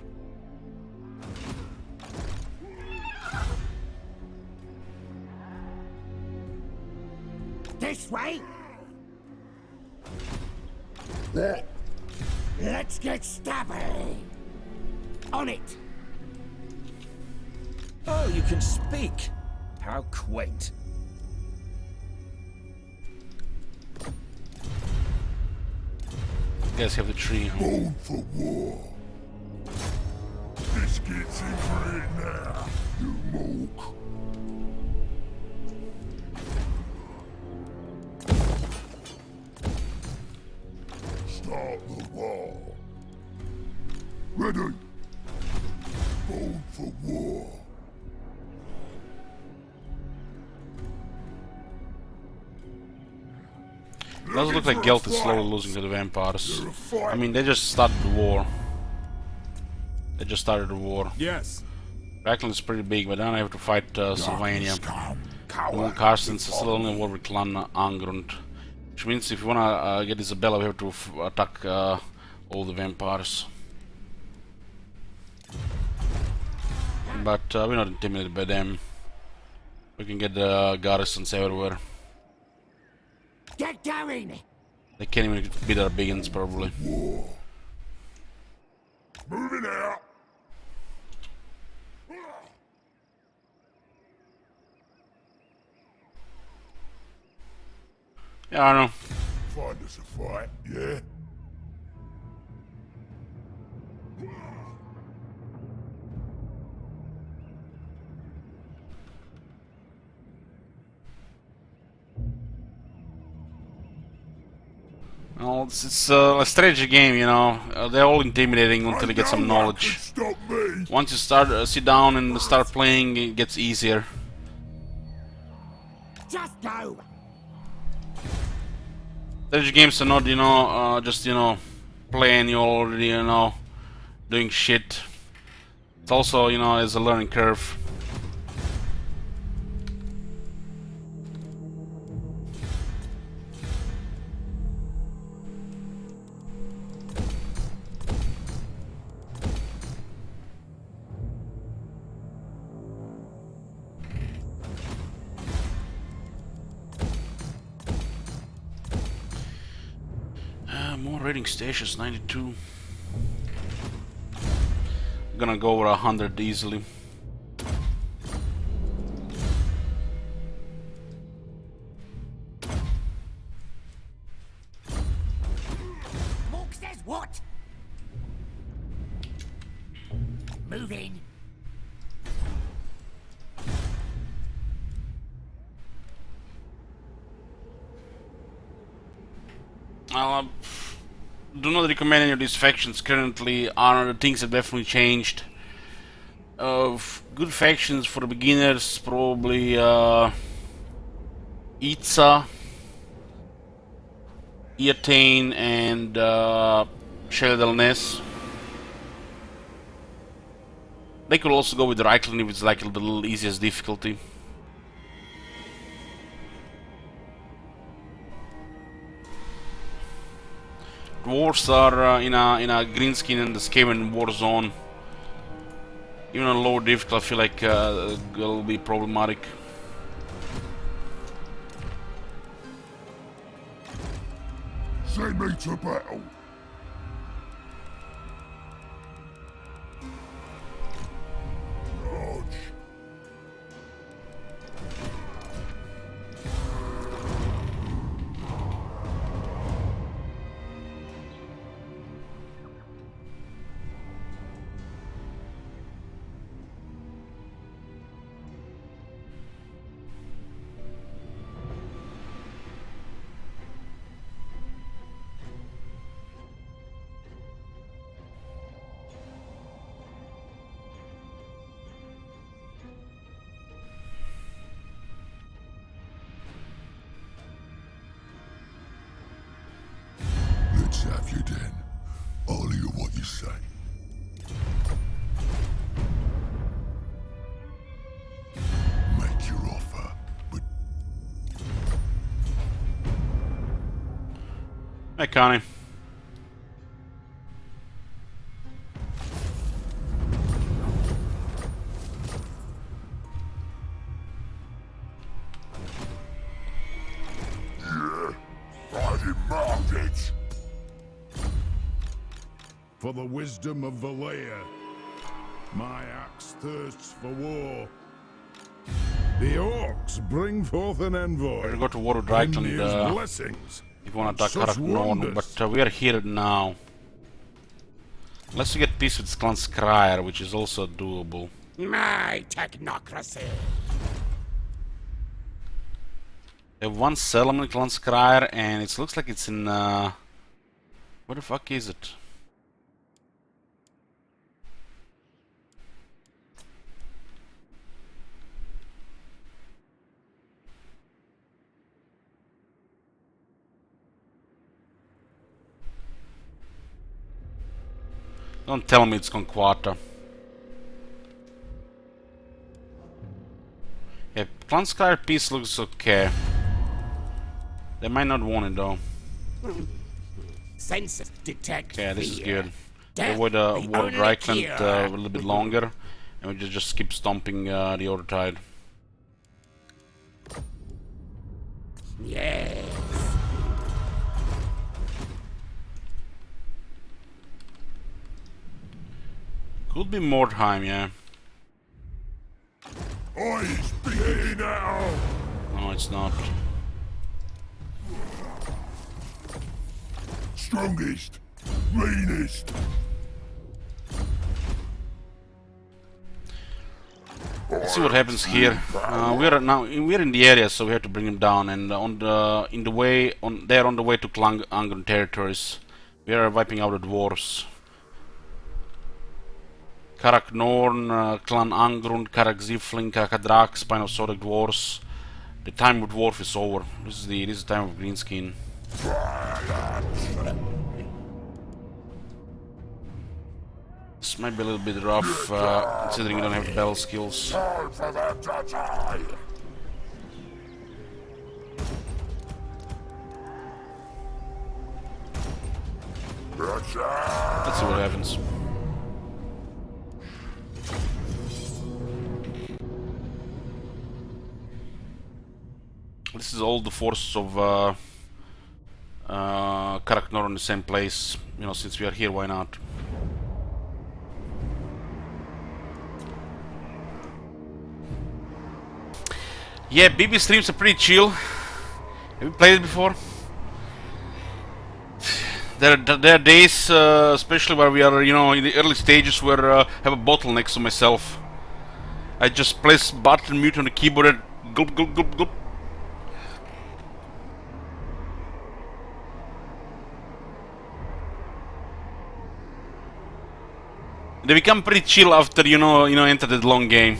This way. What? Let's get stabby. On it. Oh, you can speak. How quaint. You guys have the tree. Huh? Born for war. This gets in for it now, you mook. Start the wall. Ready. Born for war. It does look like Gelt is slowly losing to the vampires. I mean, they just started the war. They just started the war. Yes. Reichland is pretty big, but then I have to fight Sylvania. Well, Carstens is still only war with Clan Angrund. Which means if you wanna get Isabella, we have to attack all the vampires. But we're not intimidated by them. We can get garrisons everywhere. Get going. They can't even beat our biggins, probably. Moving out. Yeah, I know. Find us a fight, yeah? Well, it's a strategy game, you know. They're all intimidating until you get some knowledge. Stop me. Once you start sit down and start playing, it gets easier. Just go. Strategy games are not, you know, just, you know, playing, you already, you know, doing shit. It's also, you know, as a learning curve. More raiding stations, 92. I'm gonna go over 100 easily. Mork says what? Moving. Well, do not recommend any of these factions currently. The things have definitely changed. Good factions for the beginners, probably Itza, Eatane, and Sheldalness. They could also go with Reichland if it's like the little easiest difficulty. Dwarves are in a green skin and the Skaven war zone. Even on lower difficulty, I feel like it'll be problematic. Send me to battle. Dodge. Let's have you then. I'll hear what you say. Make your offer, but Hey, Connie. I demand it. For the wisdom of Valea, my axe thirsts for war. The orcs bring forth an envoy. We'll go to war with Envious Reichland blessings. if you want to attack Such Karak Norn, wonders. but we are here now. Unless we get peace with Clan Skryre, which is also doable. My technocracy. We have one settlement, Clan Skryre, and it looks like it's in where the fuck is it? Don't tell me it's Conquata. Yeah, Clan Skryre peace looks okay. They might not want it though. Senses detect Yeah, this is fear. good. Death, Avoid the war only Reichland cure. a little bit longer, and we just keep stomping the other tide. Yes. Could be Mordheim, yeah. Eyes beginning now. No, it's not. Strongest, meanest. Let's see what happens here. We're in the area, so we have to bring him down. And on the way to Clan Angrun territories. We are wiping out the dwarves. Karak Norn, Clan Angrun, Karak Zifling, Karakadrak, Spine of Sodic dwarves. The time with dwarf is over. This is the time of greenskin. This might be a little bit rough, considering we don't have the battle skills. Time for them to die. Let's see what happens. This is all the forces of Karak Norn in the same place. You know, since we are here, why not? Yeah, BB streams are pretty chill. Have you played it before? There are days, especially where we are, you know, in the early stages, where I have a bottle next to myself. I just press button mute on the keyboard and gulp, gulp, gulp, gulp. They become pretty chill after enter that long game,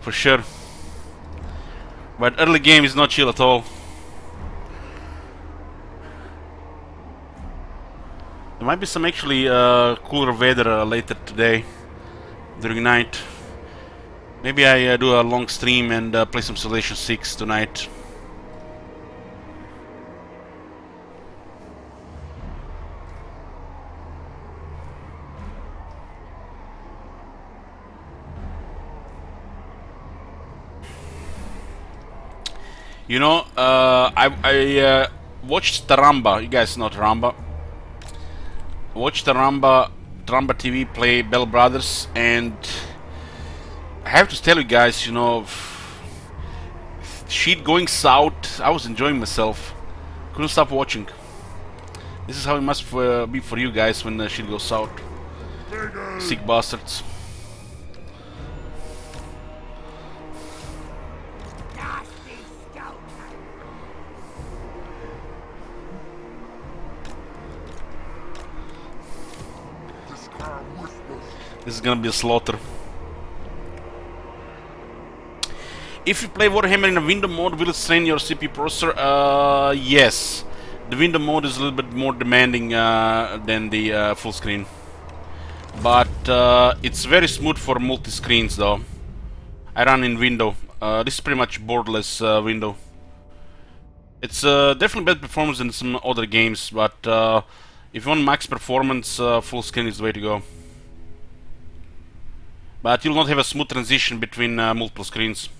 for sure. But early game is not chill at all. There might be some actually cooler weather later today during night. Maybe I do a long stream and play some Civilization 6 tonight. I watched Taramba. You guys know Taramba. Watched Taramba TV play Bell Brothers, and I have to tell you guys, shit going south. I was enjoying myself. Couldn't stop watching. This is how it must be for you guys when shit goes south. Sick bastards. This is gonna be a slaughter. If you play Warhammer in a window mode, will it strain your CPU processor? Yes. The window mode is a little bit more demanding than the full screen. But it's very smooth for multi-screens though. I run in window. This is pretty much borderless window. It's definitely better performance than some other games, but if you want max performance, full screen is the way to go. But you'll not have a smooth transition between multiple screens.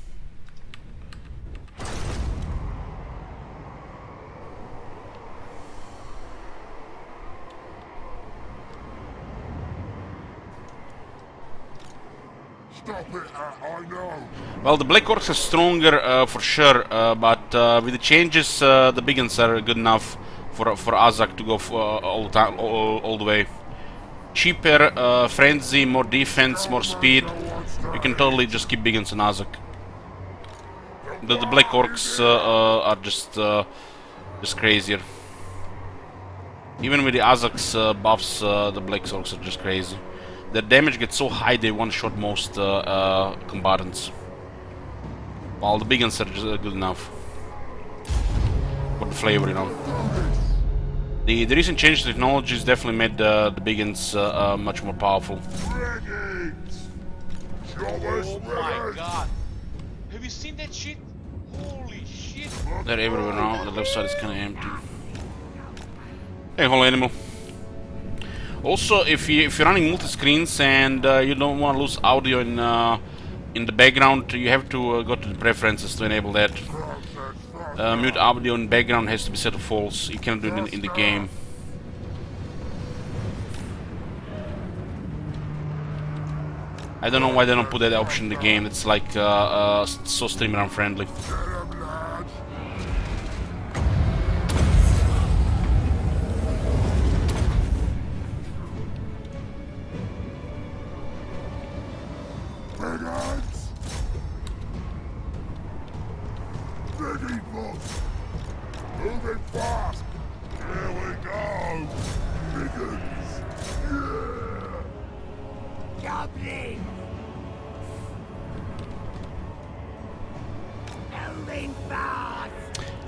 Stop it, I know. Well, the Black Orcs are stronger for sure, but with the changes, the big ones are good enough for Azak to go all the way. Cheaper, frenzy, more defense, more speed. You can totally just keep big ones on Azak. The Black Orcs are just crazier. Even with the Azak's buffs, the Black Orcs are just crazy. Their damage gets so high they one-shot most combatants. While the big ones are just good enough. For the flavor, The recent change to technology has definitely made the big ones much more powerful. Oh my god. Have you seen that shit? Holy shit. They're everywhere now. The left side is kind of empty. Hey, whole animal. Also, if you're running multi-screens and you don't want to lose audio in the background, you have to go to the preferences to enable that. Mute audio in background has to be set to false. You cannot do it in the game. I don't know why they don't put that option in the game. It's like so streamer unfriendly. Moving fast! Here we go! Biggins! Yeah! Goblin! Moving fast!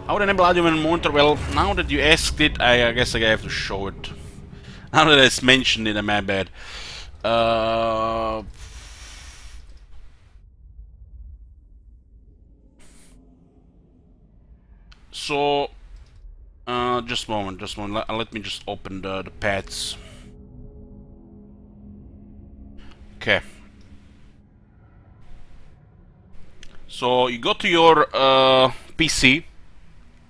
How would enable audio and monitor? Well, now that you asked it, I guess I have to show it. Now that it's mentioned it, my bad. So, just a moment. Let me just open the pads. Okay. So you go to your PC,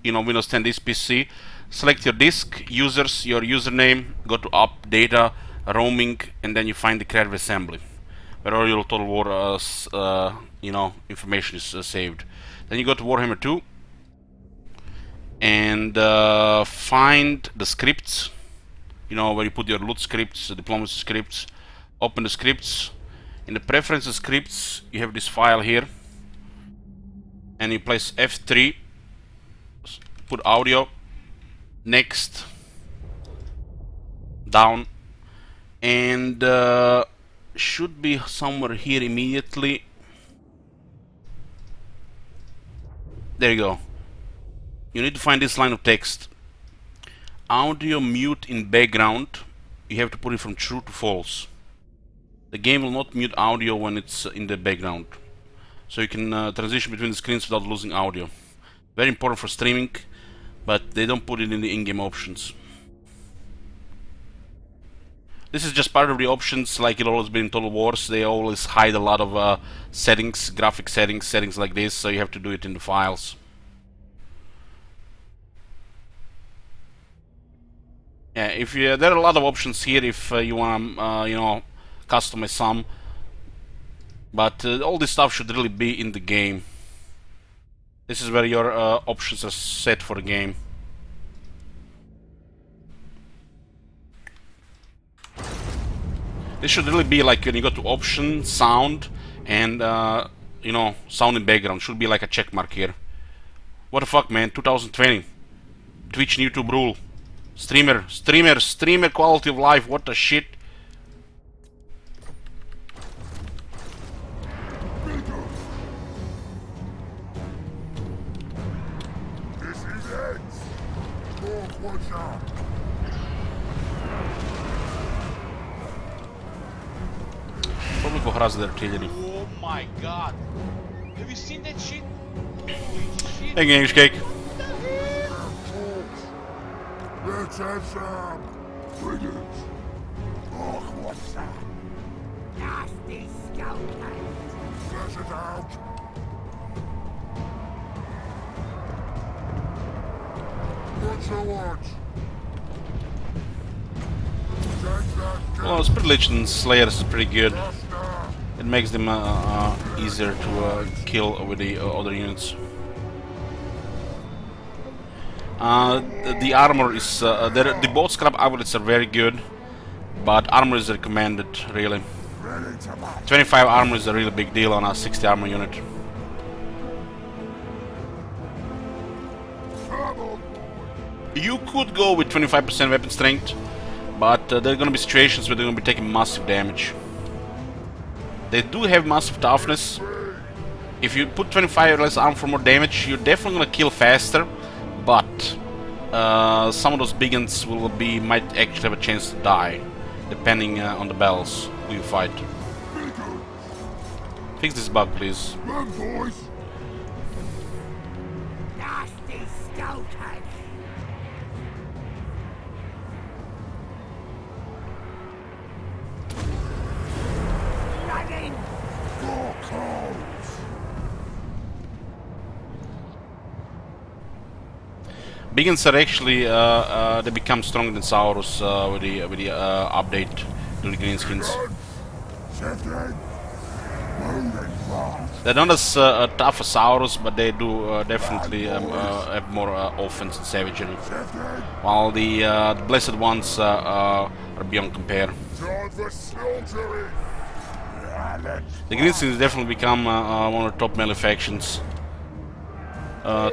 Windows 10 disk PC, select your disk, users, your username, go to app, data, roaming, and then you find the creative assembly, where all your Total War, information is saved. Then you go to Warhammer 2. And find the scripts, where you put your loot scripts, diplomacy scripts. Open the scripts. In the preferences scripts, you have this file here, and you place F3, put audio, next, down, And should be somewhere here immediately. There you go. You need to find this line of text. Audio mute in background. You have to put it from true to false. The game will not mute audio when it's in the background. So you can transition between the screens without losing audio. Very important for streaming, but they don't put it in the in-game options. This is just part of the options, like it always been in Total Wars. They always hide a lot of settings, graphic settings like this, so you have to do it in the files. Yeah, if you, there are a lot of options here if you want to, you know, customize some. But all this stuff should really be in the game. This is where your options are set for the game. This should really be like when you go to option, sound, and you know, sound in background. Should be like a check mark here. What the fuck, man? 2020. Twitch and YouTube rule. Streamer quality of life. What the shit? This is it. North, watch out. Probably go harass the artillery. Oh my god. Have you seen that shit? Holy shit. Hey, English cake. Let's have some. Brigands. Oh, what's that? Nasty scoundrel. Flash it out. What's your watch? Well, Spirit Legion Slayers is pretty good. Faster. It makes them easier to kill with the other units. The armor is the both scrap outfits are very good, but armor is recommended really. Ready to match. 25 armor is a really big deal on a 60 armor unit. Come on, boy. You could go with 25% weapon strength, but there are gonna be situations where they're gonna be taking massive damage. They do have massive toughness. If you put 25 or less armor for more damage, you're definitely gonna kill faster. But some of those biggins might actually have a chance to die, depending on the battles who you fight. Fix this bug, please. Run, boys. Nasty scoundrel. Running. Go cold. Biggins are actually they become stronger than Saurus with the update to the green skins. Shifting. Moving fast. They're not as tough as Saurus, but they do definitely have more offense and savagery. Shifting. While the blessed ones are beyond compare. Time for slaughtering. The green skins definitely become one of the top melee factions,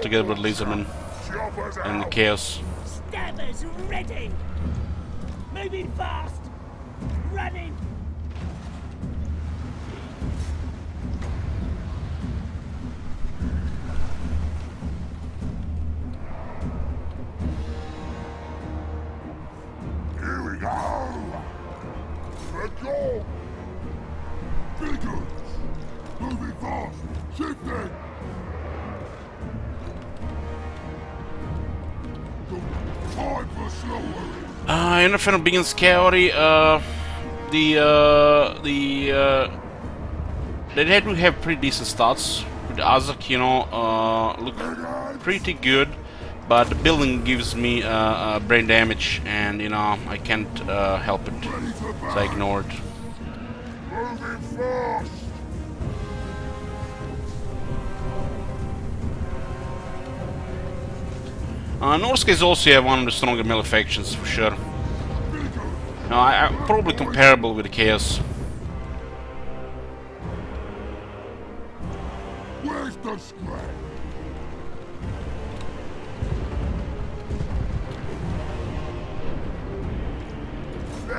together with Lizardmen Choppers and the out. Chaos. Stabbers ready. Moving fast. Running. Here we go. Let's go. Brigands. Moving fast. Shifting. Time for slaughtering. In the final Biggins Cavalry, they had to have pretty decent stats. With Azak, you know, look pretty good, but the building gives me brain damage, and you know I can't help it, so I ignore it. Moving fast. Norska is also one of the stronger melee factions for sure. Probably comparable with the Chaos. Where's the scrap?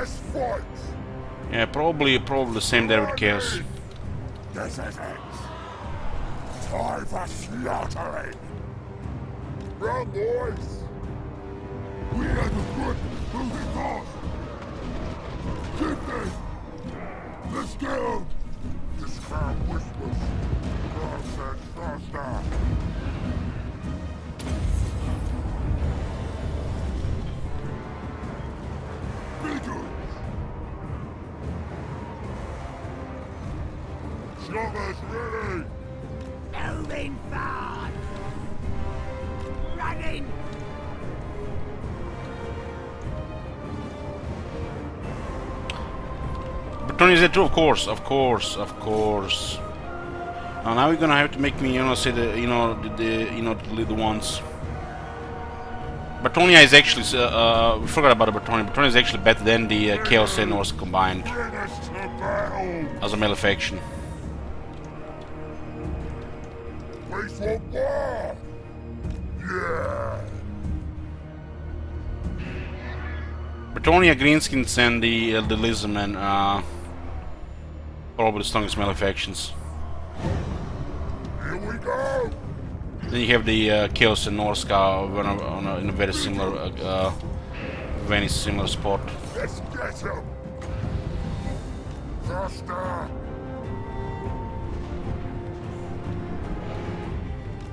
Let's fight! Yeah, probably the same there with Chaos. This is it! Time for slaughtering! Run, boys! We have a good moving fast! Shifting! Let's go! This crowd whispers. God says faster! Bigger! Showers ready! Moving fast! Running! Tony is there too, of course. Now you're gonna have to make me, say the, the little ones. Bretonia is actually, we forgot about the Bretonia. Bretonia is actually better than the Chaos and Norse combined Bring us to battle! as a melee faction. Wait for war! Yeah! Bretonia, Greenskins, and the Lizardmen are probably the strongest melee factions. Here we go! Then you have the Chaos and Norska in a very similar spot. Let's get him! Faster!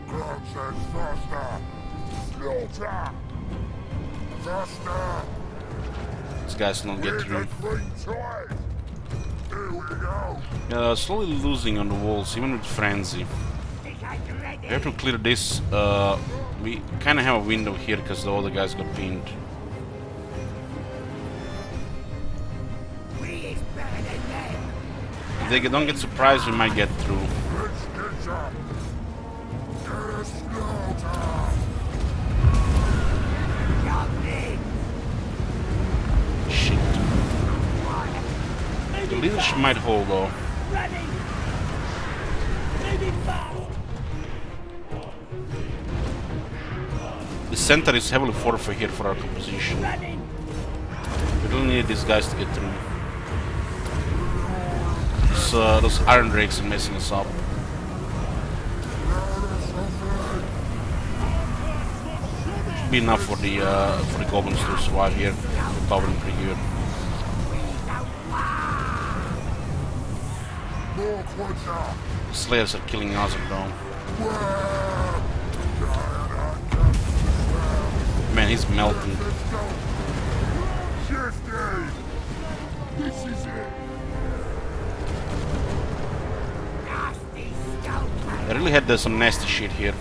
God says faster! Slaughter! Faster! These guys don't get We're through. the green tide! Here we go! Slowly losing on the walls, even with Frenzy. We have to clear this. We kind of have a window here because the other guys got pinned. If they don't get surprised, we might get through. Let's get up! Get a slaughter! Shit. The leadership might hold though. The center is heavily fortified here for our composition. We don't need these guys to get through. Those Iron Drakes are messing us up. Should be enough for the goblins to survive here. We're covering pretty good. More quicker! Slayers are killing us though. Man, he's melting. Let's go! Shifty! This is it! I really had some nasty shit here.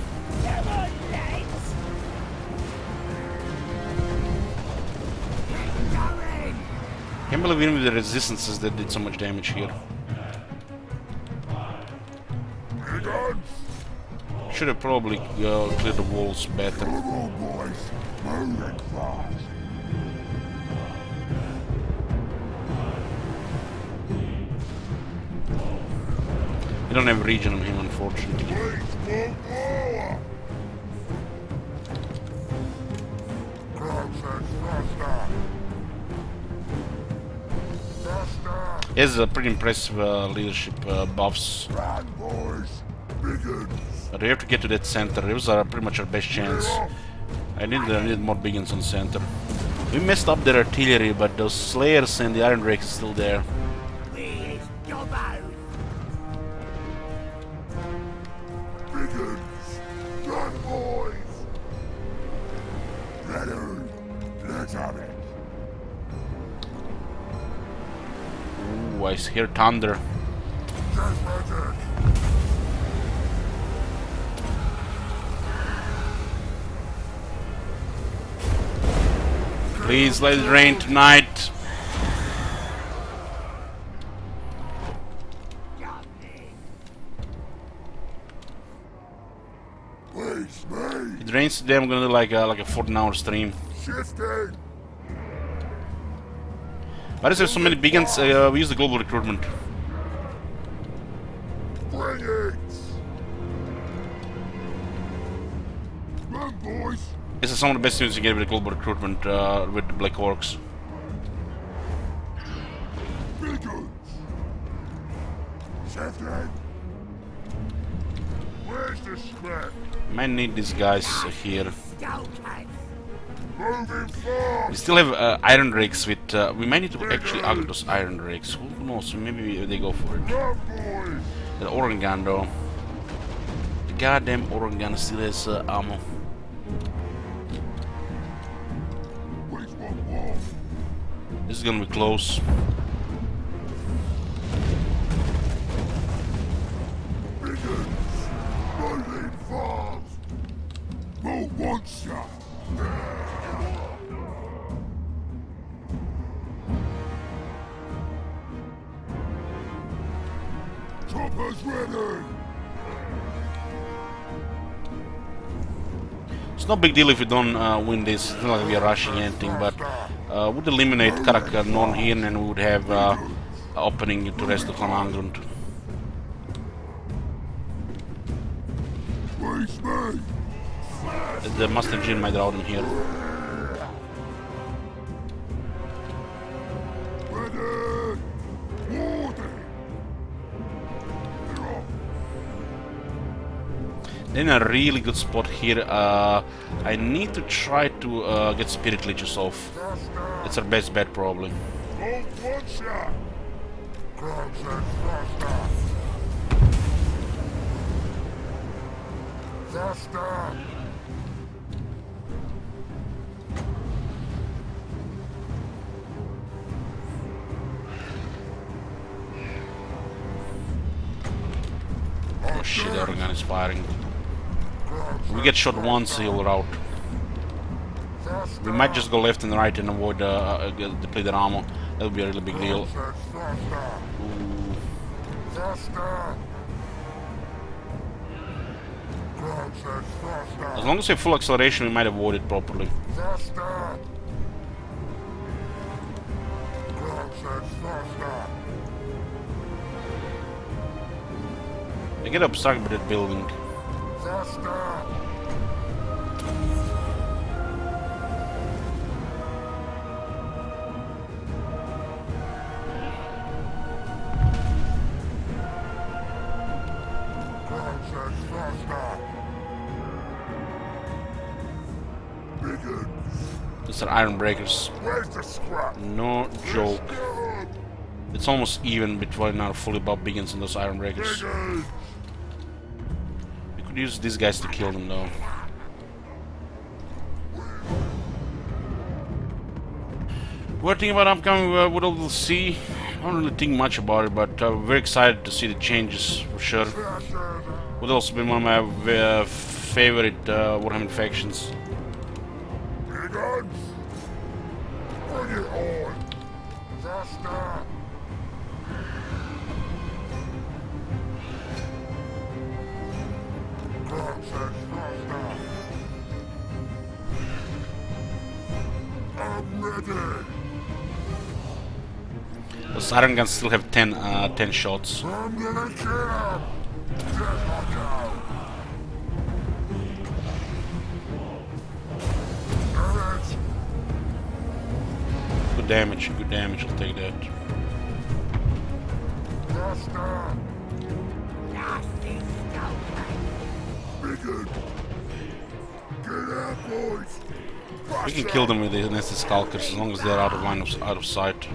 Can't believe even with the resistances that did so much damage here. Here guns! Should have probably cleared the walls better. Come on, boys! Moving fast! We don't have regen on him, unfortunately. Wait for war! Crowd says faster! Faster! He has pretty impressive leadership buffs. Run, boys! Biggins! But we have to get to that center. Those are pretty much our best chance. I need more biggins on center. We messed up their artillery, but those Slayers and the Iron Drakes are still there. Biggins! Run, boys! Ready! Let's have it! Ooh, I hear thunder. Just magic! Please let it rain tonight. Please, me! It rains today. I'm gonna do like a 14-hour stream. Shifting! Why is there so many biggins? We use the global recruitment. Bring it! Run, boys! This is some of the best news you get with the global recruitment with the Black Orcs. Big uns. Shifting. Where's the scrap? Might need these guys here. Skulkers. Moving fast. We still have iron rakes with. We might need to actually argue those iron rakes. Who knows? Maybe they go for it. Ardboyz. The organ gun though. The goddamn organ gun still has ammo. Waste one more. This is gonna be close. Big uns. Moving fast. More monster. Choppers ready. It's no big deal if we don't win this. It's not like we are rushing anything, but would eliminate Karak non here, and we would have opening to rest of Angrund. Waste me. The Master Jin might out in here. Ready. Warning. In a really good spot here. I need to try to get Spirit Leeches off. It's our best bet probably. Hold one shot. Crowd says faster. Faster. Oh shit, the organ is firing. We get shot once, he'll rout. We might just go left and right and avoid depleted ammo. That would be a really big deal. Ooh. As long as we have full acceleration, we might avoid it properly. I get obstructed by that building. These are iron breakers. Where's the scrap? No joke. It's almost even between our fully buffed Biggins and those iron breakers. We could use these guys to kill them though. We're thinking about upcoming what we'll see. I don't really think much about it, but very excited to see the changes for sure. Would also be one of my favorite Warhammer factions. Big guns. Bring it on. Faster. Crowd says faster. I'm ready. Those iron guns still have 10 shots. I'm gonna kill him. Just like how. Good damage, I'll take that. Faster. Nasty skulkers. Bigger. Get out, boys. We can kill them with the nested skulkers as long as they're out of sight.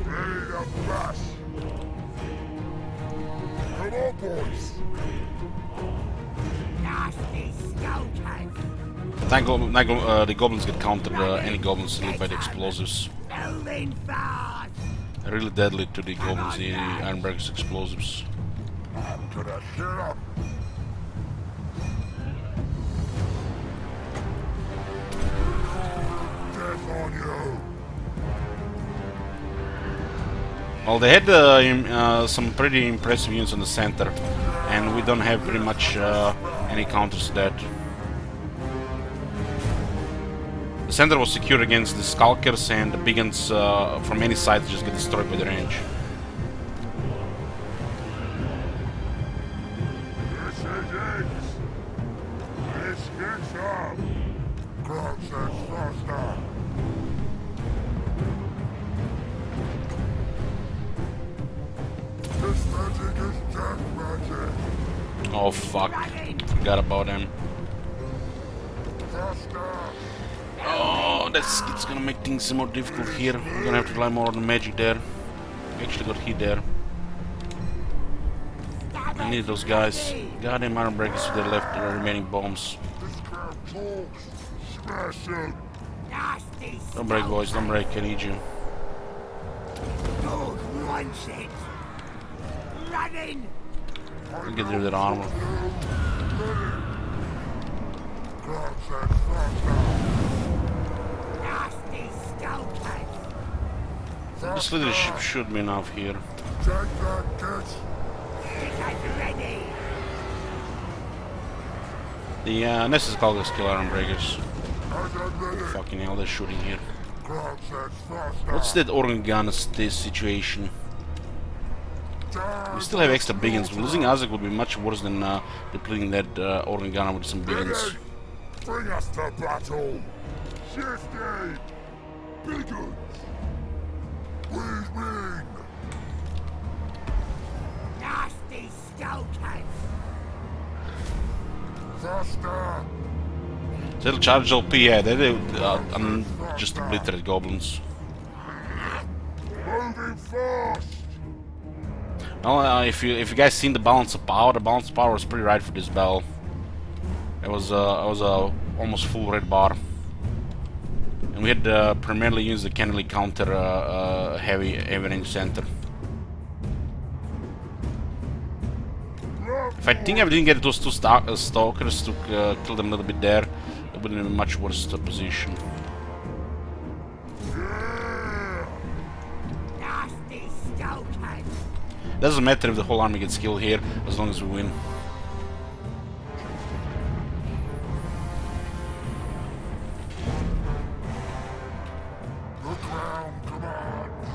Ready to blast. Come on, boys. Nasty skulkers. The goblins get countered. Any goblins hit by the explosives. Moving fast. Really deadly to the goblins, the Ironberg's explosives. I'm gonna hit him. Death on you. Well, they had some pretty impressive units in the center, and we don't have pretty much any counters to that. The center was secured against the Skulkers, and the big ones from any side just get destroyed by the range. This is it. This gets up. Crowd says faster. Oh fuck, forgot about him. Oh, it's gonna make things more difficult here. We're gonna have to rely more on the magic there. We actually got hit there. I need those guys. Goddamn iron breakers to their left, the remaining bombs. Don't break, boys, don't break, I need you. Good wants it. Running. Get rid of that armor. Nasty skulkers. This little ship should be enough here. Get ready. The Nessus Calgus kill iron breakers. Fucking hell, they're shooting here. What's that organ gun situation? We still have extra biggins. Losing Isaac would be much worse than depleting that organ gun with some biggins. Bring us to battle! Shifty! Biggins! We win! Nasty skulkers. Faster! That'll charge LP, yeah, they just obliterate goblins. Moving fast! Well, if you guys seen the balance of power was pretty right for this battle. It was a almost full red bar, and we had primarily used the Kennedy counter heavy range center. If I think I didn't get those two stalkers to kill them a little bit there, it would have been in a much worse position. Nasty skulkers. Doesn't matter if the whole army gets killed here, as long as we win. The crown commands!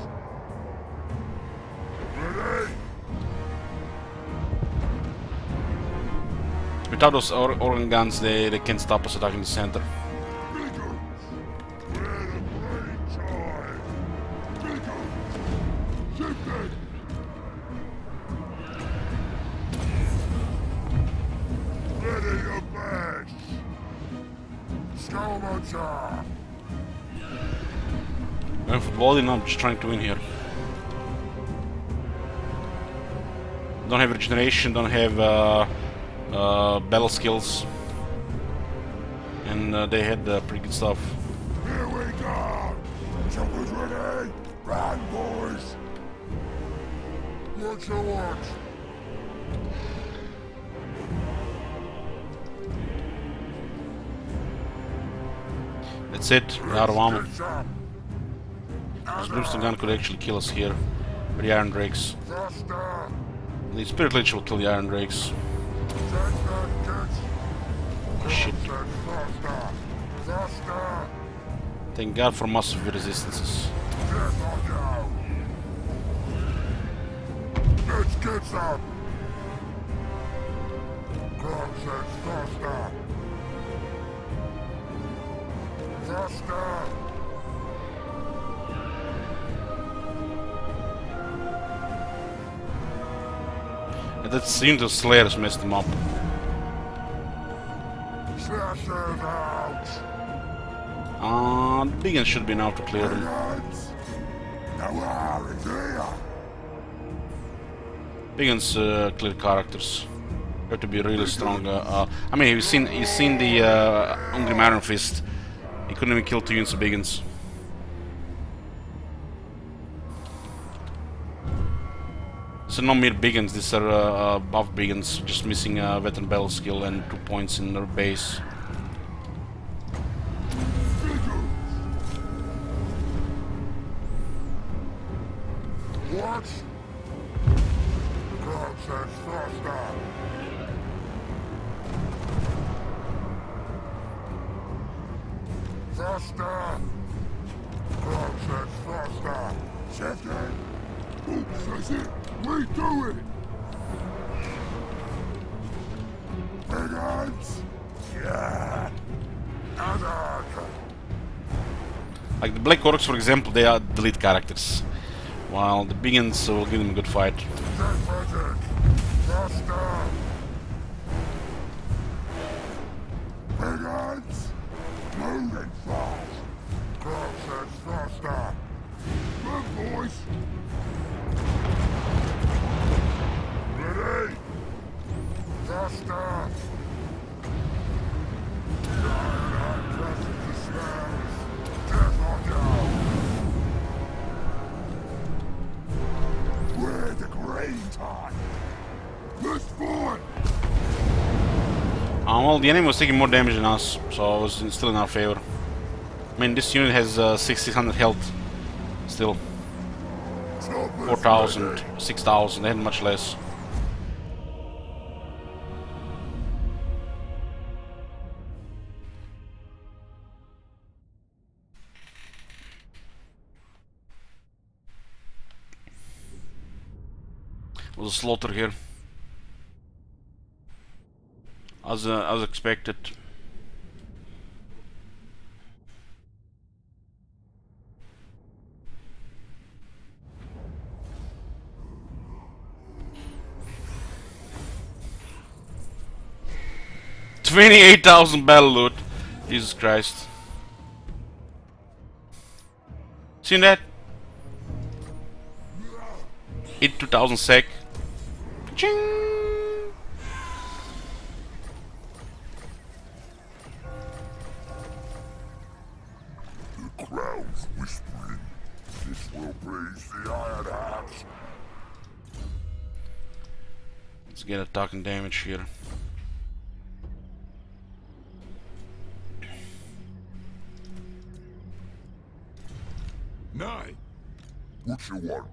Ready? Without those organ guns, they can't stop us attacking the center. Biggins! We're the brain time! Biggins! Shifty! Ready to bash! Scavenger! I'm footballing, I'm just trying to win here. Don't have regeneration, don't have battle skills, and they had pretty good stuff. Here we go! Jumpers ready? Run, boys! Watch your watch! That's it, we're out of ammo. Get up! This brimstone gun could actually kill us here. With the iron drakes. Faster! The spirit lich will kill the iron drakes. Shit. Faster! Faster! Thank God for massive resistances. Get on you! Let's get some! Crown says faster! Faster! And that seemed to Slayers messed them up. Slashers out! The biggins should be enough to clear them. Biggins! Now is here! Biggins clear characters. Have to be really strong. I mean, you've seen the Ungrim Iron Fist. He couldn't even kill 2 units of biggins. So no mere biggins, these are buff biggins, just missing veteran battle skill and 2 points in their base. What? Crown says faster! Faster! Crown says faster! Shifty! Oops, says it! We do it! Biggins! Yeah! Attack! Like the Black Orcs, for example, they are delete characters, while the biggins will give them a good fight. Get ready! Faster! well, the enemy was taking more damage than us, so it was still in our favor. I mean, this unit has 600 health. Still. 4,000, 6,000, they had much less. It was a slaughter here. As expected. $28,000 battle loot. Jesus Christ. Seen that? 82,000 sec. Ching! The crowd's whispering. This will please the Iron Hearts. Let's get attacking damage here. Nay. What you want?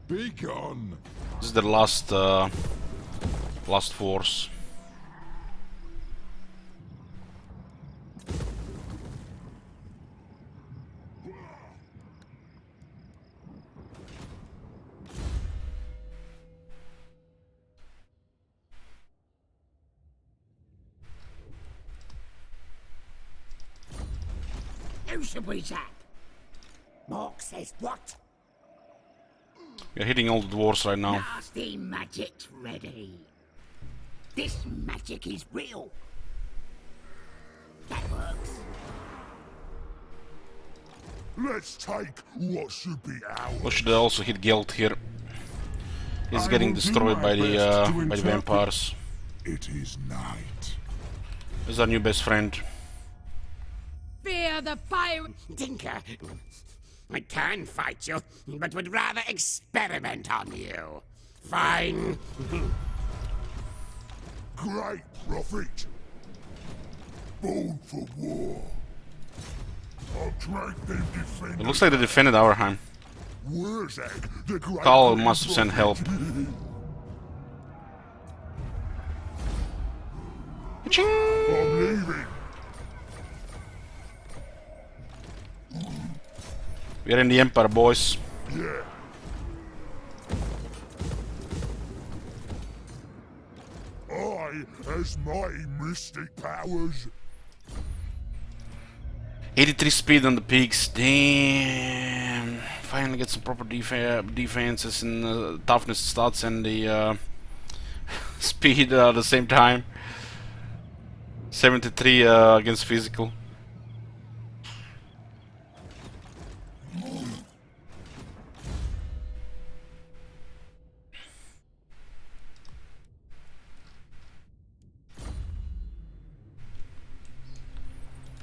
Be gone. This is the last force. Who should we attack? Mork says what? We're hitting all the dwarves right now. Nasty magic's ready. This magic is real. That works. Let's take what should be ours. We should also hit Gelt here. He's I getting will do destroyed my by the best to interpret. vampires. It is night. This is our new best friend. Fear the pirate. Tinker, I can fight you, but would rather experiment on you. Fine. Great prophet. Born for war. I'll drag them defend. It looks like they defended Auerheim. Wurzag, the great Carl must have sent help. I'm leaving. We're in the Empire, boys. Yeah. I has mighty mystic powers. 83 speed on the peaks. Damn. Finally get some proper defenses and toughness stats and the speed at the same time. 73 against physical.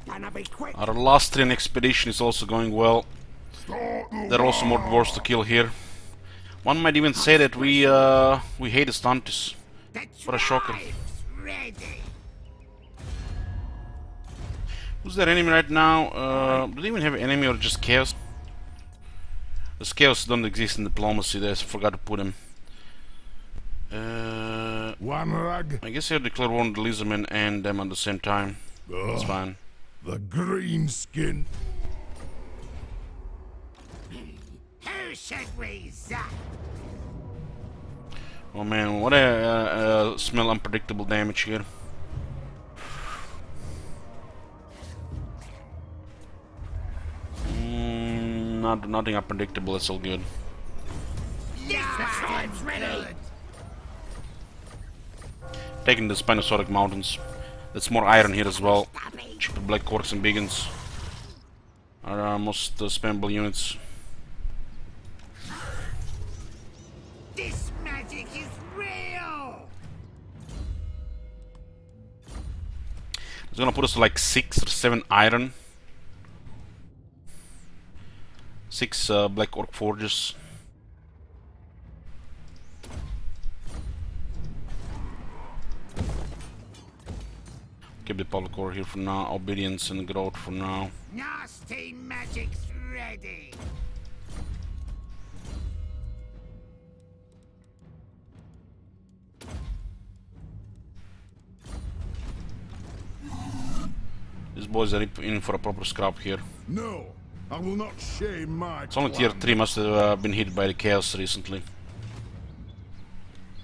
Gonna be quick. Our Lastrian expedition is also going well. There are also more dwarves to kill here. One might even say that we hate the Stuntis. What a shocker. Ready. Who's their enemy right now? Do they even have an enemy or just chaos? The chaos don't exist in diplomacy. There, I forgot to put him. One rag. I guess I have declared war on the Lizardmen and them at the same time. That's fine. The green skin. Who should we zap? Oh man, what a smell unpredictable damage here. Nothing unpredictable. It's all good. Time's ready. Taking the Spinosauric Mountains. There's more iron here as well. Cheaper black corks and beacons are our most spammable units. This magic is real. It's gonna put us to like 6 or 7 iron. 6 Black Orc Forges. Keep the Public Ore here for now. Obedience and Growth for now. Nasty magic's ready. These boys are in for a proper scrap here. No, I will not shame my It's only tier 3 must have been hit by the chaos recently.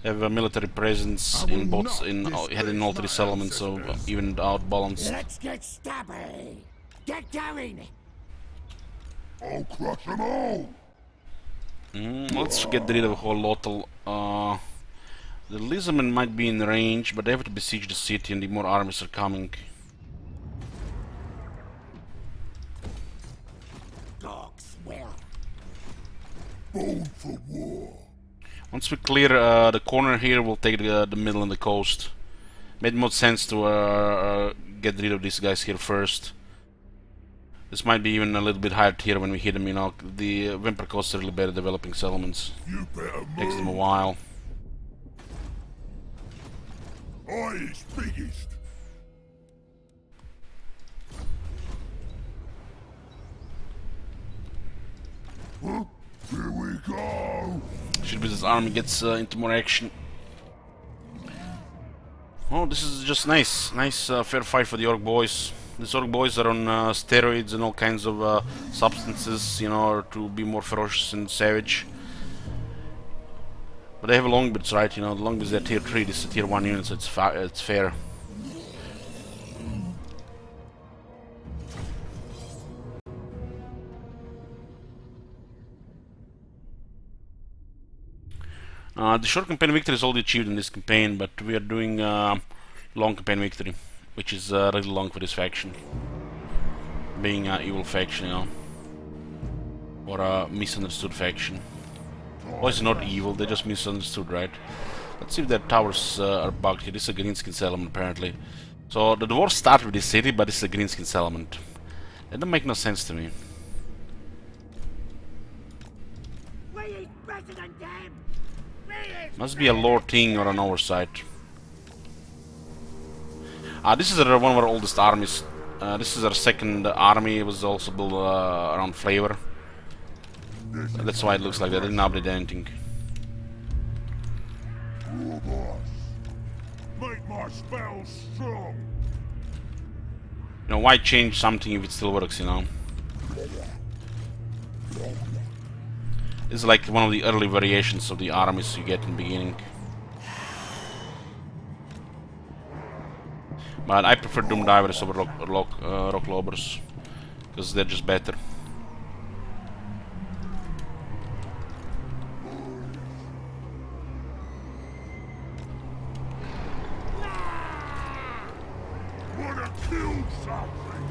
They have a military presence in both heading all 3 settlements, so even out balanced. Let's get stabby. Get going. I'll crush them all! Let's get rid of a whole lot. The Lizardmen might be in range, but they have to besiege the city and the more armies are coming. Dogs will. Born for war. Once we clear the corner here, we'll take the middle and the coast. Made more sense to get rid of these guys here first. This might be even a little bit higher tier when we hit them, you know. The Vampire Coast are really better developing settlements. You better move. Takes them a while. I is biggest. Huh? Here we go. Should be this army gets into more action. Oh, this is just nice. Nice fair fight for the Ardboyz. These Ardboyz are on steroids and all kinds of substances, you know, to be more ferocious and savage. But they have longbirds, right? You know, the longbirds are tier 3, this is a tier 1 unit, so it's fair. The short campaign victory is already achieved in this campaign, but we are doing long campaign victory, which is really long for this faction. Being an evil faction, you know. Or a misunderstood faction. Well, it's not evil, they're just misunderstood, right? Let's see if their towers are bugged here. This is a greenskin settlement, apparently. So the dwarves start with this city, but this is a greenskin settlement. That don't make no sense to me. We is better than them. Must be a lore thing or an oversight. This is one of our oldest armies. This is our second army. It was also built around flavor. That's why it looks like that. They didn't update anything. Make my spells strong. You know, why change something if it still works, you know? This is like one of the early variations of the armies you get in the beginning. But I prefer Doom Divers over Rock Lobbers, because they're just better. Wanna kill something?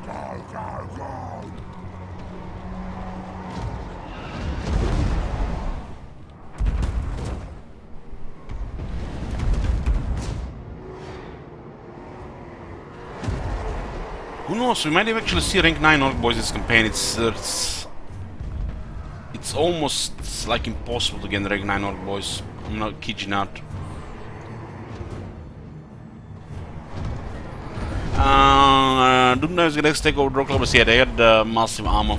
Go, go, go! Who knows? We might have actually see rank 9 Ardboyz this campaign. It's almost like impossible to get rank 9 Ardboyz. I'm not kidding out. Doomdive is gonna take over Rock Lobbers. Yeah, they had massive armor,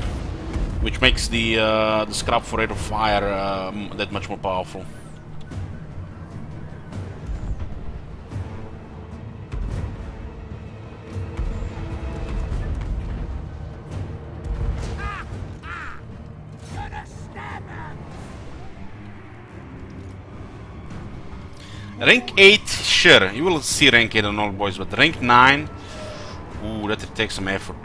which makes the scrap for rate of fire that much more powerful. Rank 8, sure, you will see rank 8 on Ardboyz, but rank 9, ooh, that will take some effort.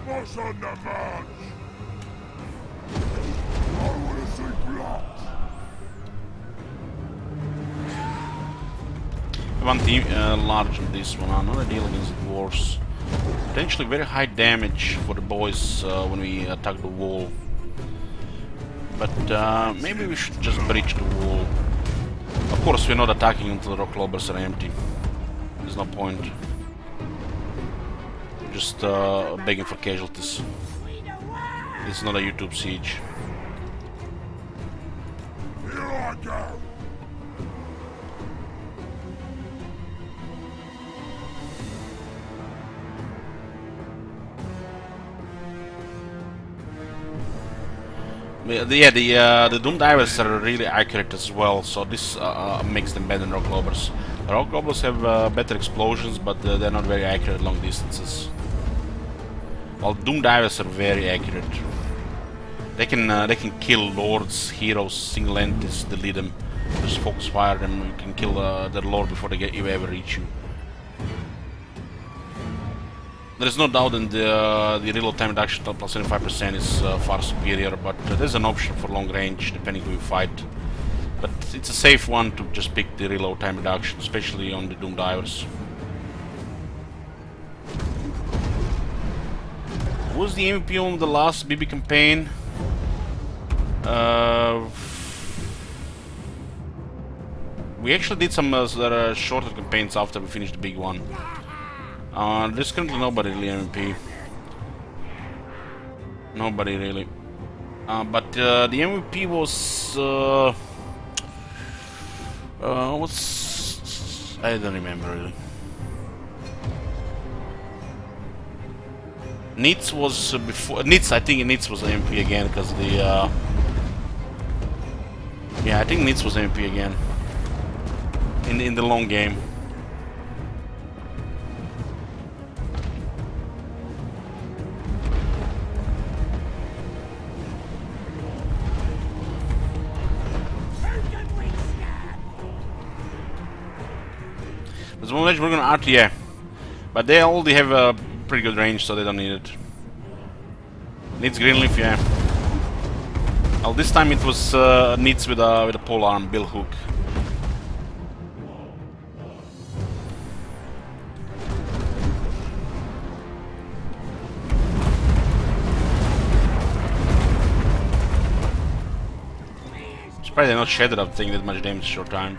What's on the march? I wanna see blood. One team large on this one, another deal against the dwarves. Potentially very high damage for the boys when we attack the wall. But maybe we should just breach the wall. Of course, we're not attacking until the rock clobbers are empty. There's no point. Just begging for casualties. It's not a YouTube siege. Here I go! Yeah, the Doom Divers are really accurate as well, so this makes them better than Rock Clobbers. The Rock Clobbers have better explosions, but they're not very accurate at long distances. While Doom Divers are very accurate. They can kill lords, heroes, single entities, delete them, just focus fire them. You can kill their lord before they ever reach you. There is no doubt that the reload time reduction to plus 25% is far superior, but there's an option for long range depending who you fight. But it's a safe one to just pick the reload time reduction, especially on the Doom Divers. Who was the MVP on the last BB campaign? We actually did some shorter campaigns after we finished the big one. There's currently nobody really MVP. Nobody really. But the MVP was what's I don't remember really. Nitz was before Nitz. I think Nitz was MVP again because the yeah, I think Nitz was MVP again in the long game. There's one we're gonna RTA, but they already have a pretty good range, so they don't need it. Needs Greenleaf, yeah. Well, this time it was needs with a pole arm, bill hook. Surprised they're not shattered up taking that much damage in a short time.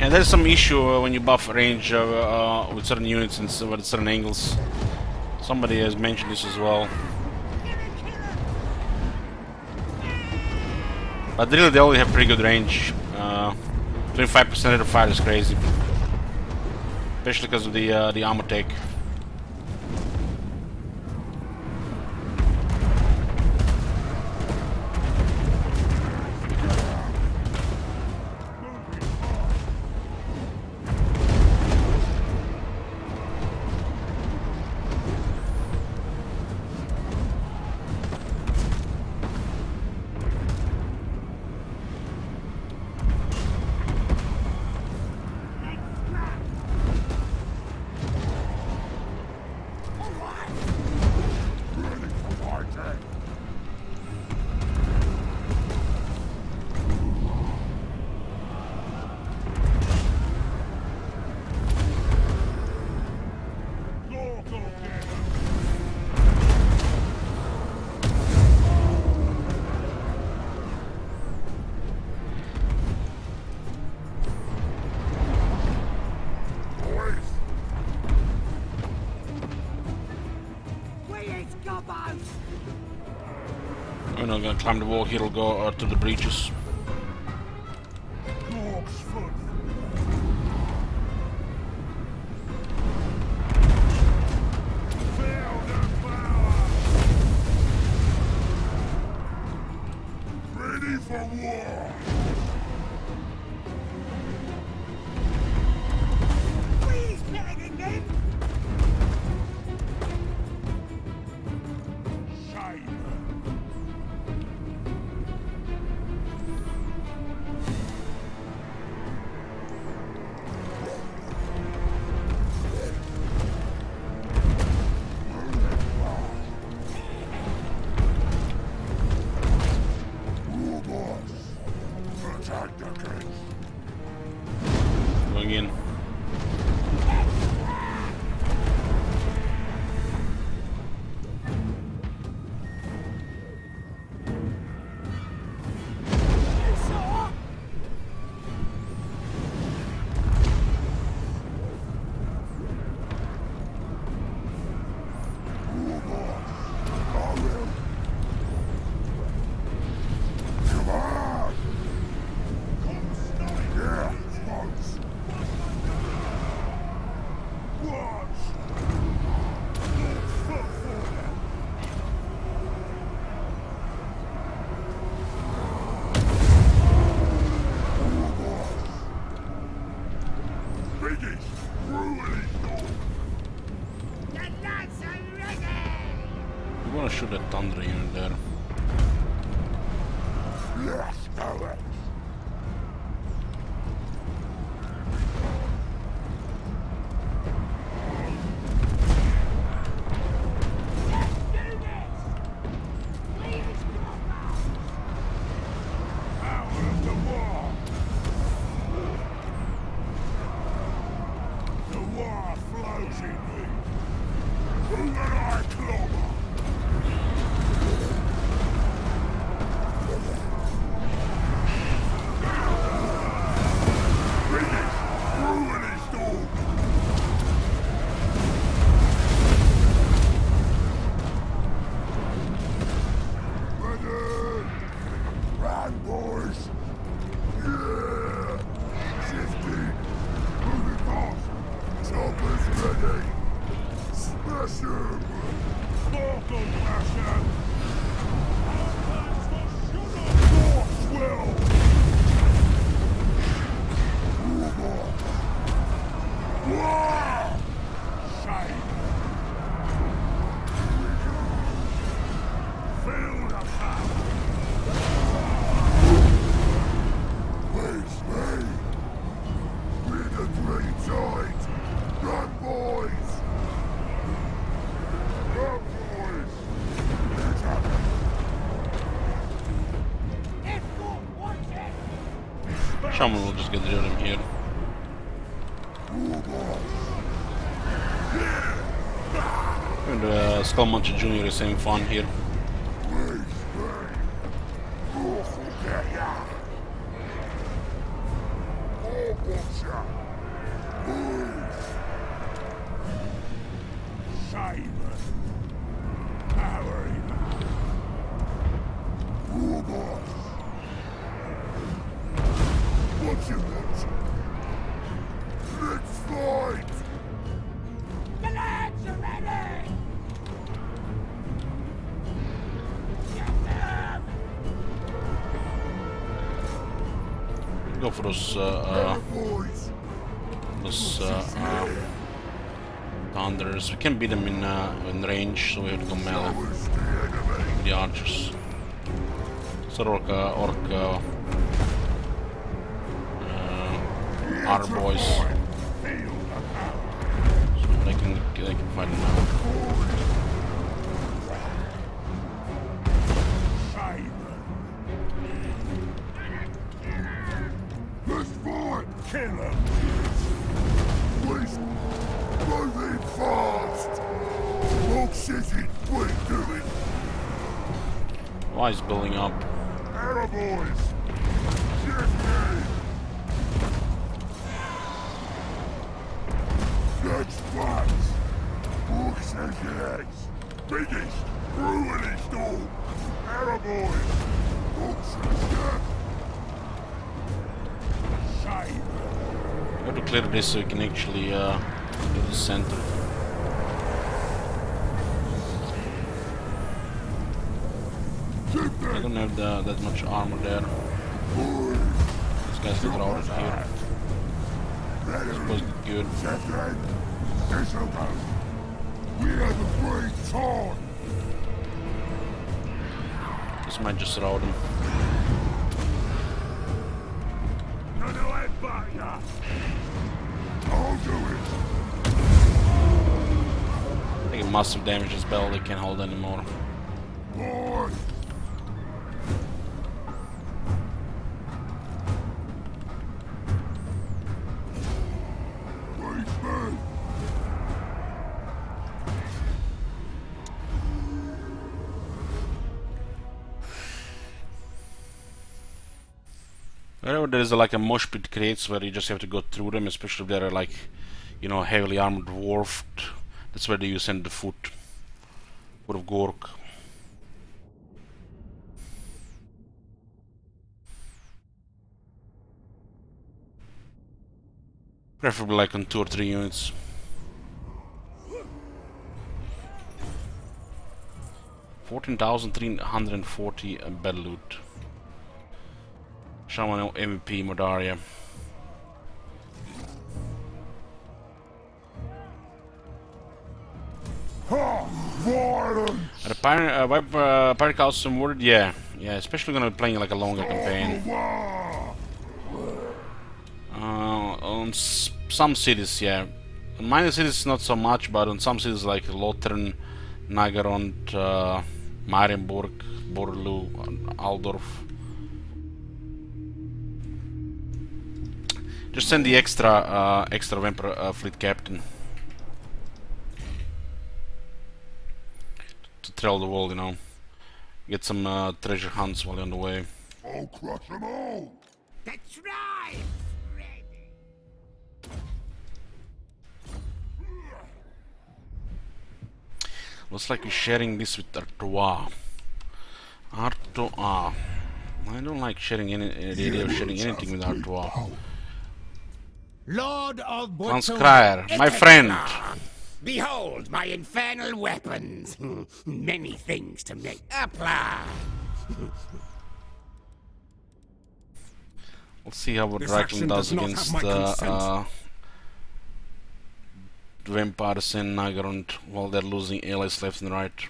And there's some issue when you buff range with certain units and at certain angles. Somebody has mentioned this as well. But really they only have pretty good range. 25% rate of fire is crazy. Especially because of the armor tech. We're not gonna climb the wall, he'll go to the breaches. gonna shoot that thunder unit there. Let's go it. Ardboyz! Yeah! Shifting! Moving fast! Choppers ready! Smash him! Mortal smash him! Force will! Wow! Shame! Feel the power! Face me! We're the green tide! Ardboyz! Ardboyz! It's happening! Shaman will just get rid of him here. And Skullmuncher Jr. is having fun here. What you want? Let's fight! The lads are ready! Go for those Boys! thunders. We can beat them in range, so we have to go melee Where's the enemy? with the archers. So Ardboyz, so they can fight them now. Let's fight! Kill him! Please, move in fast! Walk shitty, we're doing! Why is building up? Ardboyz! Shift me! Let's fight! Walk shitty! Biggest, cruelest all! Ardboyz! Walk shitty! We have to clear this so we can actually go to the center. I don't have that much armor there. These guys get routed here. Supposed to be good. This'll go. We have a great time. This might just rout him. Gonna headbutt ya. I'll do it. Taking massive damage as well, they can't hold anymore. Boy. Please move. Wherever there is like a mosh pit creates where you just have to go through them, especially if they're like, you know, heavily armored dwarfed. That's where you send the foot of Gork. Preferably like on 2 or 3 units. $14,340 bed loot. Shaman MVP Modaria. Violence! Are the pirate custom word? Yeah, especially gonna be playing like a longer campaign. On some cities, yeah. On minor cities, not so much, but on some cities like Lothern, Nagarond, Marienburg, Borlu, Aldorf. Just send the extra vampire fleet captain to travel the world, you know. Get some treasure hunts while you're on the way. I'll crush them all! That's right! Ready. Looks like we're sharing this with Ardboyz. Ardboyz. I don't like sharing the idea of sharing anything with Ardboyz. Lord of Transcrier, my friend. Behold my infernal weapons. Many things to make apply. Let's see how what This Dragon action does does not against have my consent. vampires in Nagarond while they're losing allies left and right.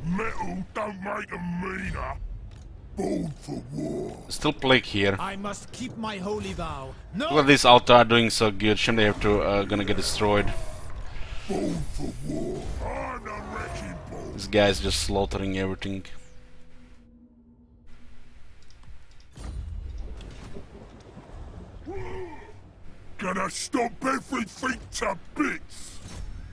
Metal don't make them meaner. Born for war. Still plague here. I must keep my holy vow. No! Look at this altar doing so good. Shouldn't they have to gonna get destroyed? Born for war. I'm the wrecking ball. This guy's just slaughtering everything. Gonna stomp everything to bits.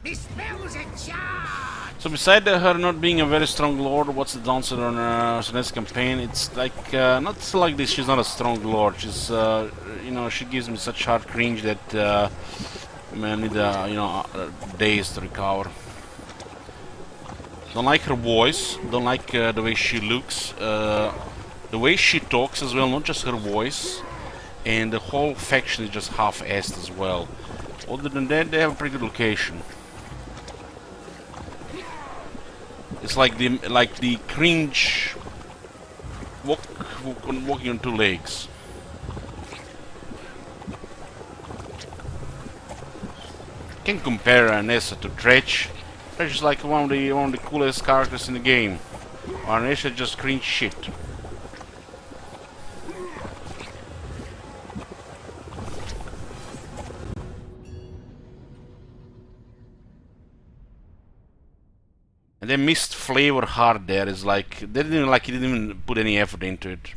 This spell's a charge. So beside her not being a very strong lord, what's the downside on her next campaign? It's like not like this. She's not a strong lord. She's you know, she gives me such hard cringe that man, I need you know, days to recover. Don't like her voice. Don't like the way she looks. The way she talks as well, not just her voice. And the whole faction is just half-assed as well. Other than that, they have a pretty good location. It's like the cringe walking on two legs. Can compare Nessa to Dredge. Dredge is like one of the coolest characters in the game. While Nessa just cringe shit. And they missed flavor hard there. It's like they didn't even put any effort into it.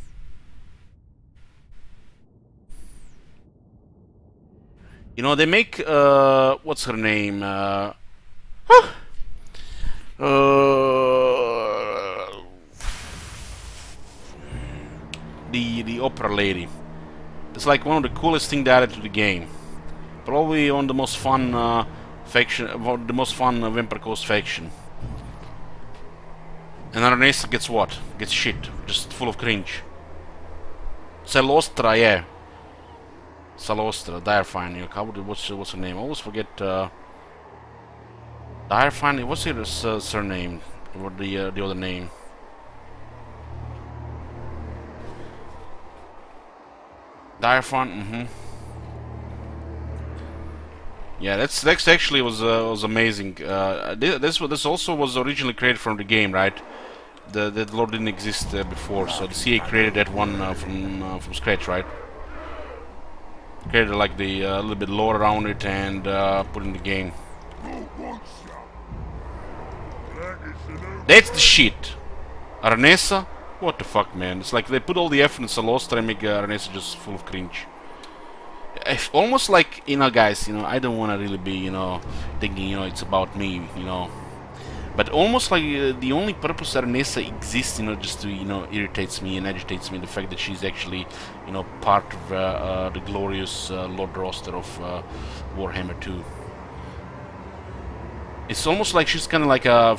You know, they make what's her name? The opera lady. It's like one of the coolest things they added to the game. Probably on the most fun faction, the most fun Vampire Coast faction. And Arnesa gets what? Gets shit. Just full of cringe. Celostra, yeah. Celostra, Direfine. What's her name? I always forget. Direfine. What's her surname? Or the other name? Direfine. Yeah, that's actually was amazing. This also was originally created from the game, right? That lore didn't exist before, so the CA created that one from scratch, right? Created like the little bit lore around it and put in the game. That's the shit. Arnesa, what the fuck, man? It's like they put all the effort in Celostra and make Arnesa just full of cringe. Almost like, you know, guys, you know, I don't want to really be, you know, thinking, you know, it's about me, you know. But almost like the only purpose that Arnesa exists, you know, just to, you know, irritates me and agitates me, the fact that she's actually, you know, part of the glorious Lord roster of Warhammer 2. It's almost like she's kind of like a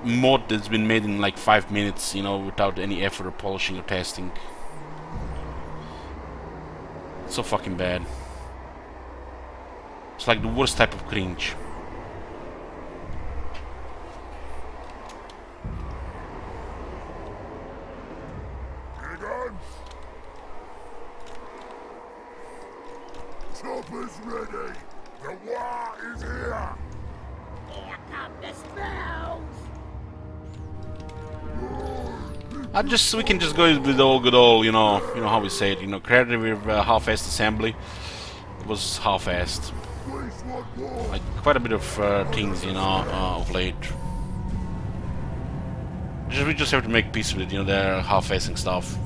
mod that's been made in like 5 minutes, you know, without any effort of polishing or testing. It's so fucking bad. It's like the worst type of cringe. Chopper's ready. The We can just go with the old good old, you know how we say it, you know, creative with half-assed assembly. It was half-assed. Like quite a bit of things, you know, of late. We just have to make peace with it, you know, they're half-assing stuff.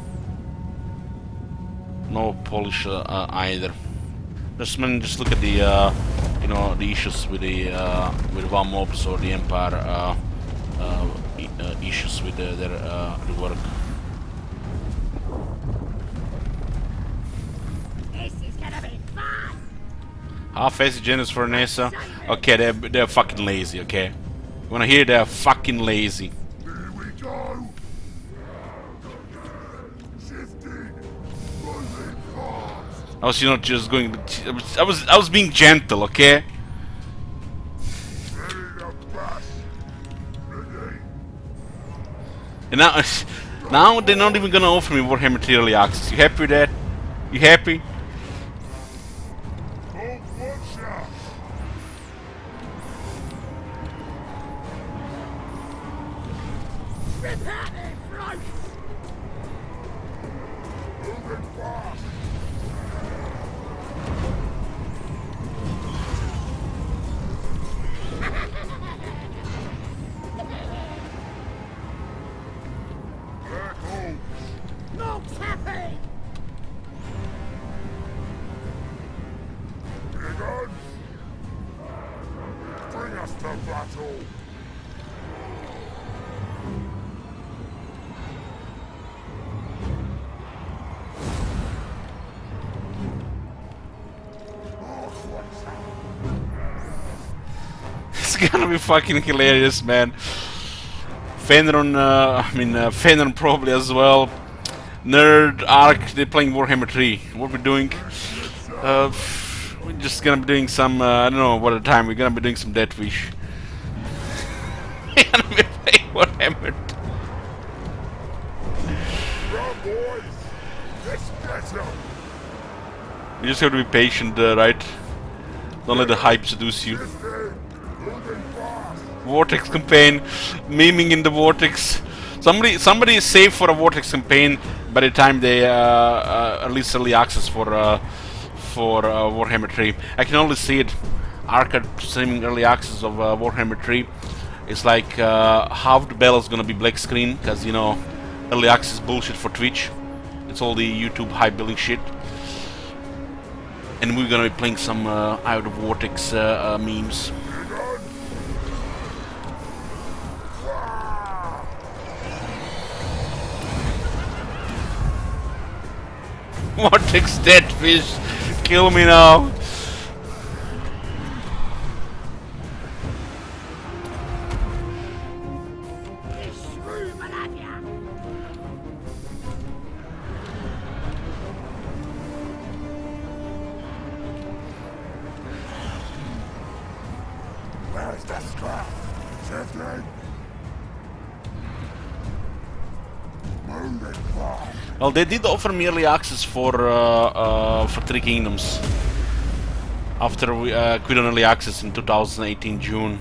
No polish either. Just look at the, you know, the issues with the One Mobs or the Empire issues with their rework. This is gonna be fun! Half-assed gens for NASA. Okay, they're fucking lazy. Okay, you wanna hear? They're fucking lazy. Here we go. Shifting. Moving fast. I was, you know, just going. I was being gentle. Okay. Ready to bash. Ready. And now they're not even gonna offer me Warhammer 3 Early Access. You happy with that? You happy? Oh, watch out. Prepare the front! Moving fast. Black holes. No tapping! Big guns. Bring us to battle. It's gonna be fucking hilarious, man. Fenron, Fenron probably as well. Nerd, Ark, they're playing Warhammer 3. What we're doing? We're just gonna be doing some, I don't know what the time, we're gonna be doing some Death Wish. We're gonna be playing Warhammer 3. Run, boys. Let's get 'em. You just have to be patient, right? Don't let the hype seduce you. Shifting. Moving fast. Vortex campaign, memeing in the Vortex. Somebody is safe for a Vortex campaign by the time they release early access for Warhammer 3. I can only see it. Arcade streaming early access of Warhammer 3. It's like half the battle is gonna be black screen because, you know, early access bullshit for Twitch. It's all the YouTube hype building shit. And we're gonna be playing some out of Vortex memes. Big guns. Wah! Vortex dead fish, kill me now. This shrew will have ya! Where's the scrap? Shifting. Moving fast. Well, they did offer me early access for Three Kingdoms after we quit on early access in 2018 June.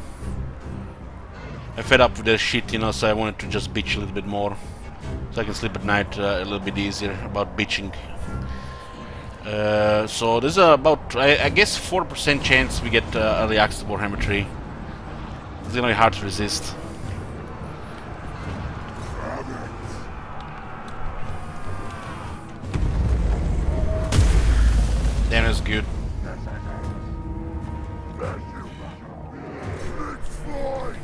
I fed up with their shit, you know, so I wanted to just bitch a little bit more, so I can sleep at night a little bit easier about bitching. So there's about, I guess, 4% chance we get early access to Warhammer 3. It's gonna be hard to resist. Damn, that's good. Let's fly.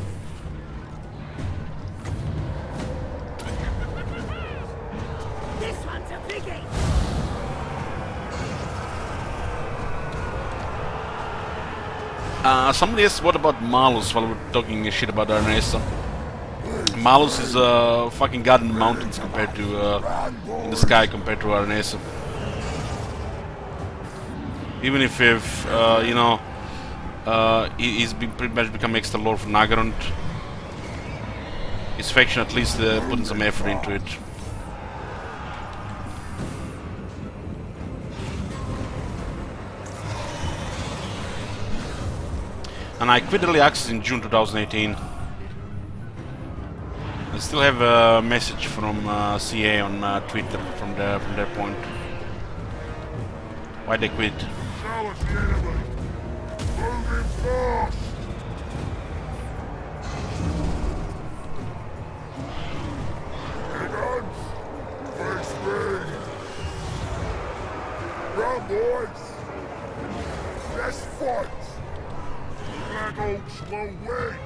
This one's a biggie! Somebody asked what about Malus while we're talking shit about Arnesa. Malus is a fucking god in the mountains compared to in the sky compared to Arnesa. Even if you know, he's been pretty much become extra lord for Nagarond. His faction at least putting some effort into it. And I quit early access in June 2018. I still have a message from CA on Twitter from their point. Why they quit? Show us the enemy. Moving fast. Here guns. Big speed. Run, boys. Let's fight. Black Oaks won't wait.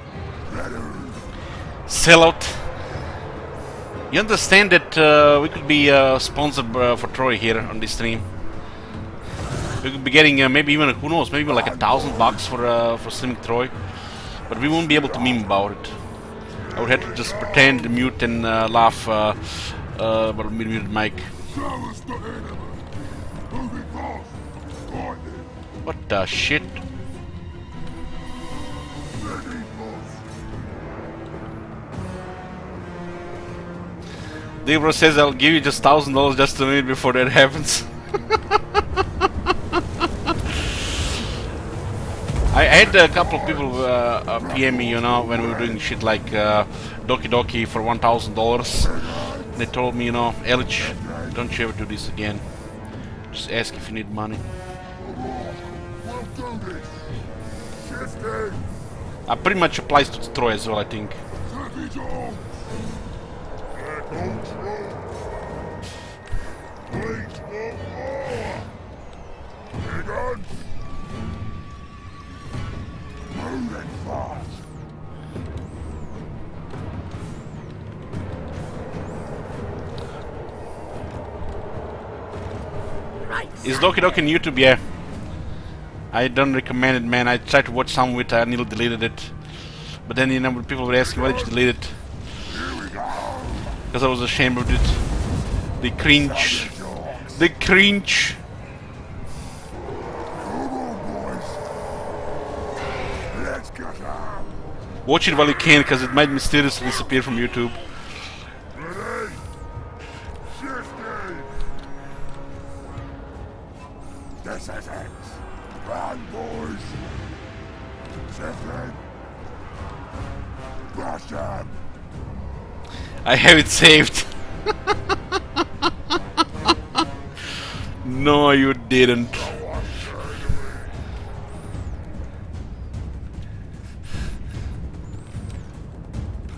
Better. Sellout. You understand that we could be sponsored for Troy here on this stream. We could be getting maybe even, who knows, maybe like $1,000 for streaming Troy, but we won't be able to meme about it. I would have to just pretend, mute, and laugh about a muted mic. Show us the enemy. Moving fast. Lightning. What the shit? Ready, boss. Debra says I'll give you just $1,000 just a minute before that happens. I had a couple of people PM me, you know, when we were doing shit like Doki Doki for $1,000. They told me, you know, Elich, don't you ever do this again. Just ask if you need money. We'll do this. Shifting. Pretty much applies to Troy as well, I think. Savage arms. Black Oaks roll. Please want more. Here guns. Moving fast. Right. Is Doki Doki on YouTube? Yeah. I don't recommend it, man. I tried to watch some of it, I nearly deleted it. But then, you know, people were asking, why did you delete it? Because I was ashamed of it. The cringe. The cringe. Come on, boys. Let's get out. Watch it while you can, because it might mysteriously disappear from YouTube. Ready. Shifting. This is it. Run, boys. Shifting. Crush them. I have it saved. No, you didn't.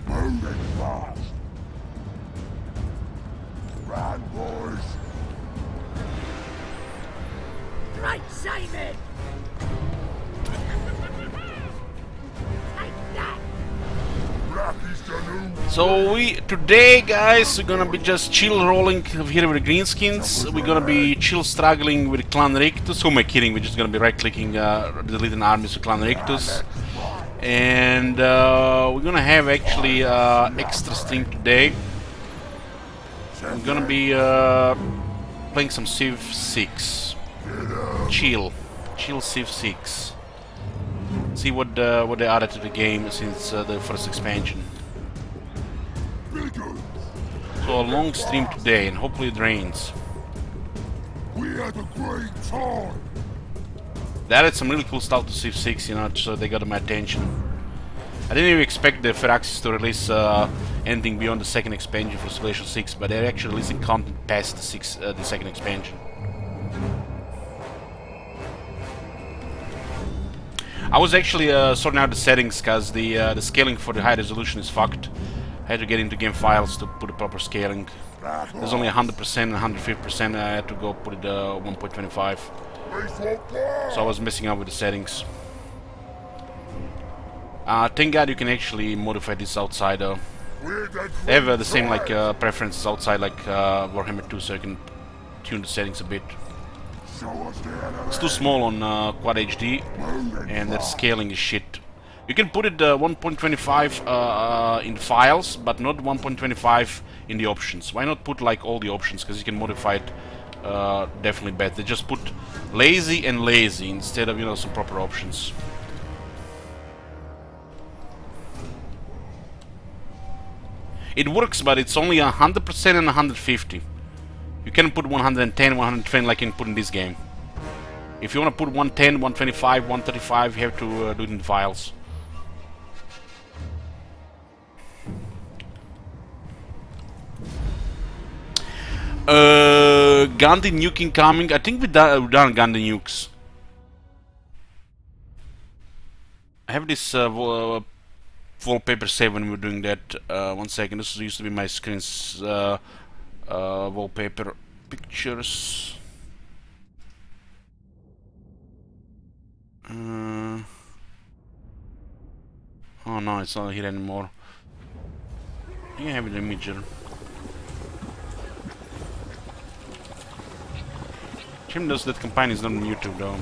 Moving fast. Run, boys. Right, Simon. Take that. Rocky's the new. So today, guys, we're gonna be just chill rolling here with the greenskins. We're gonna be chill struggling with Clan Rictus. Who am I kidding? We're just gonna be right-clicking, deleting armies of Clan Rictus. And we're gonna have actually extra stream today. We're gonna be playing some Civ 6. Chill Civ 6. See what they added to the game since the first expansion. Bigger. So a long stream today, and hopefully it rains. We had a great time. They added some really cool stuff to Civ 6, you know, so they got my attention. I didn't even expect the Firaxis to release anything beyond the second expansion for Civilization 6, but they're actually releasing content past the second expansion. I was actually sorting out the settings because the scaling for the high resolution is fucked. I had to get into game files to put the proper scaling. There's only 100% and 150%. I had to go put it 1.25. So I was messing up with the settings. Thank God you can actually modify this outside though. They have the same like preferences outside like Warhammer 2, so you can tune the settings a bit. It's too small on Quad HD, and the scaling is shit. You can put it 1.25 in the files, but not 1.25 in the options. Why not put like all the options? Because you can modify it definitely better. They just put lazy and lazy instead of, you know, some proper options. It works, but it's only 100% and 150. You can put 110, 120 like you can put in this game. If you want to put 110, 125, 135, you have to do it in the files. Gandhi nuke incoming. I think we've done Gandhi nukes. I have this wallpaper save when we were doing that. 1 second. This used to be my screen's wallpaper pictures. Oh no, it's not here anymore. I think I have an imager. Shame does that campaign is not on YouTube though.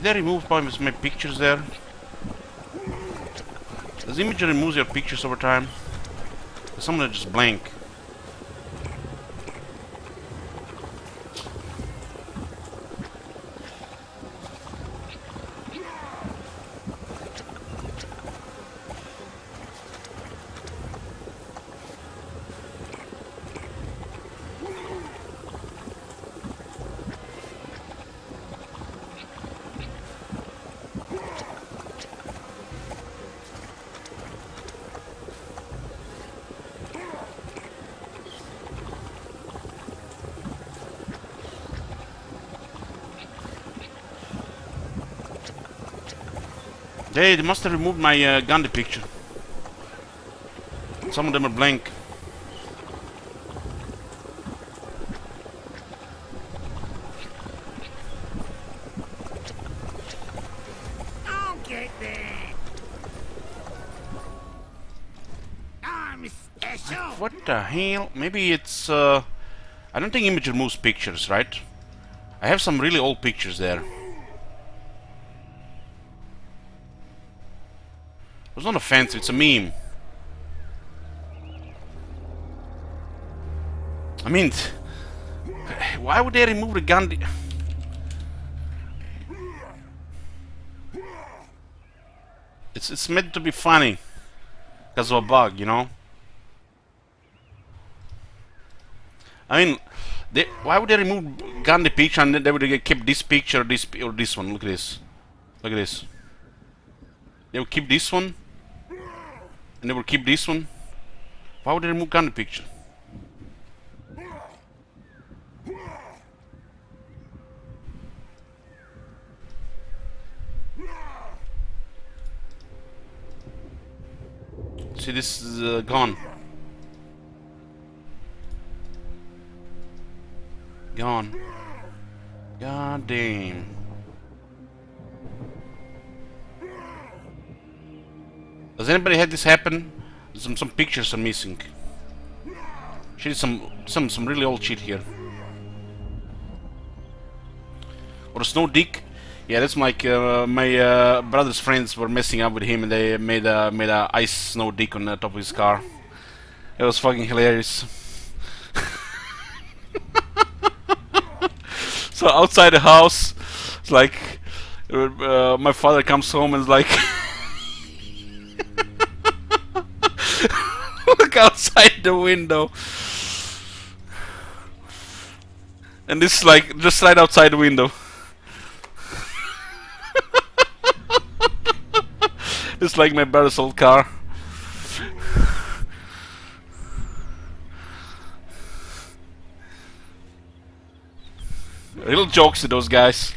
Did I remove my pictures there? Does Imager remove your pictures over time? Some of them just blank. They must have removed my Gandhi picture. Some of them are blank. Don't get there. I'm special. What the hell? Maybe it's I don't think Image removes pictures, right? I have some really old pictures there. It's not offensive, it's a meme. I mean, why would they remove the Gandhi? It's meant to be funny because of a bug, you know. I mean, why would they remove Gandhi picture and then they would have kept this picture, or this one? Look at this. Look at this. They would keep this one, and they would keep this one. Why would they remove Gandhi picture? See, this is gone. Gone. God damn. Does anybody had this happen? Some pictures are missing. Shit, some really old shit here. Or a snow dick. Yeah, that's like my brother's friends were messing up with him, and they made a ice snow dick on the top of his car. It was fucking hilarious. So outside the house, it's like my father comes home and is like, look outside the window, and this is like just right outside the window. It's like my brother's old car. Real jokes to those guys.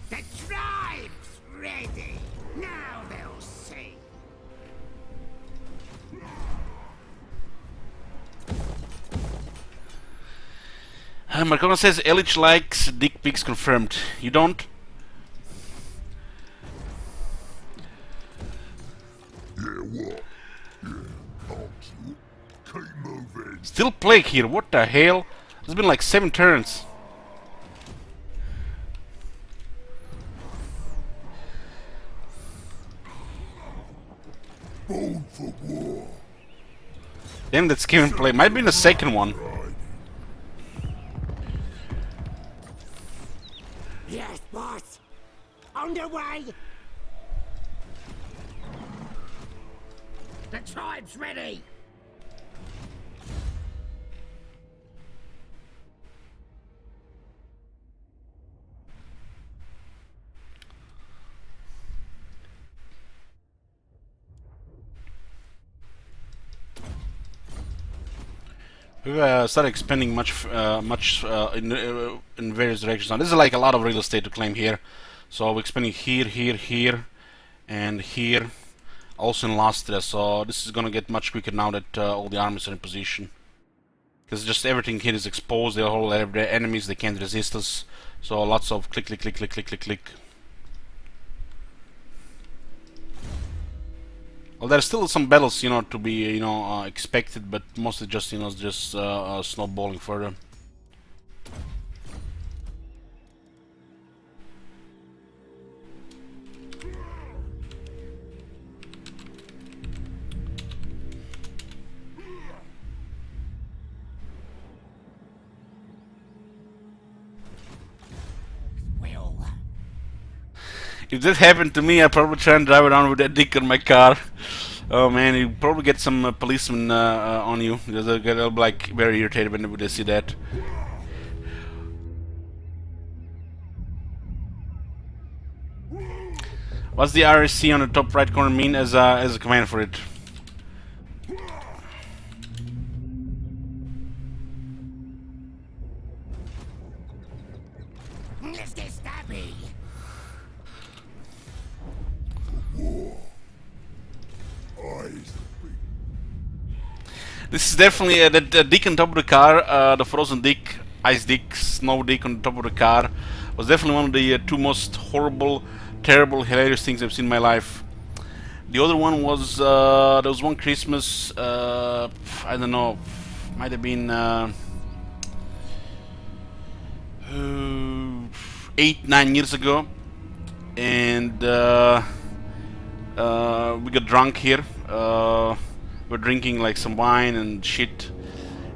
The tribe's ready. Now they'll see. Marcona says Elich likes dick pics confirmed. You don't? Yeah, what? Yeah, answer. Keep moving. Still plague here, what the hell? It's been like 7 turns. Born for war. Damn, that scheme play might be the second one. Yes, found a way. The tribe's ready. We've started expanding much in various directions. Now this is like a lot of real estate to claim here, so we're expanding here, here, here, and here, also in Lastria. So this is gonna get much quicker now that all the armies are in position, because just everything here is exposed. They all have their enemies; they can't resist us. So lots of click, click, click, click, click, click, click. Well, there's still some battles, you know, to be, you know, expected, but mostly just, you know, just snowballing further. If that happened to me, I'd probably try and drive around with that dick on my car. Oh man, you probably get some policemen on you. They'll get like very irritated when they see that. What's the RSC on the top right corner mean as a command for it? Mr. Stabby. This is definitely the dick on top of the car, the frozen dick, ice dick, snow dick on the top of the car was definitely one of the two most horrible, terrible, hilarious things I've seen in my life. The other one was there was one Christmas, I don't know, might have been 8-9 years ago, and we got drunk here. We're drinking like some wine and shit,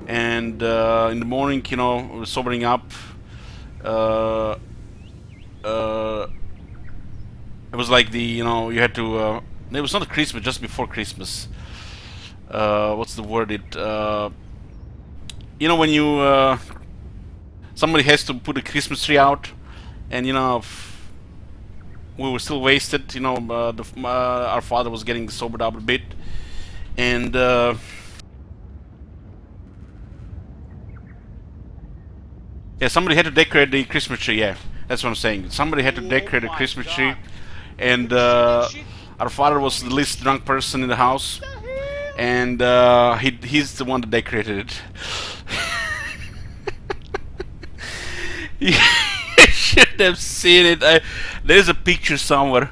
and in the morning, you know, we're sobering up. It was like the, you know, you had to. It was not Christmas, just before Christmas. What's the word? You know, when you somebody has to put a Christmas tree out, and you know, we were still wasted. You know, our father was getting sobered up a bit. And yeah, somebody had to decorate the Christmas tree. Yeah, that's what I'm saying. Somebody had to decorate the Christmas tree, and our father was the least drunk person in the house, and he's the one that decorated it. You should have seen it. There's a picture somewhere.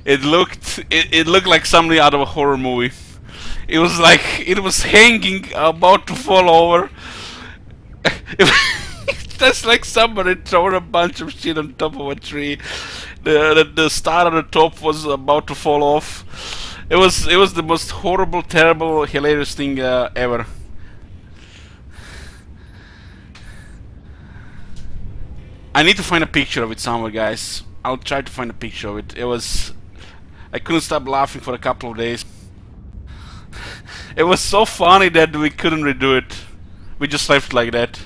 It looked like something out of a horror movie. It was like it was hanging, about to fall over. That's like somebody thrown a bunch of shit on top of a tree. The star on the top was about to fall off. It was the most horrible, terrible, hilarious thing ever. I need to find a picture of it somewhere, guys. I'll try to find a picture of it. I couldn't stop laughing for a couple of days. It was so funny that we couldn't redo it. We just left it like that.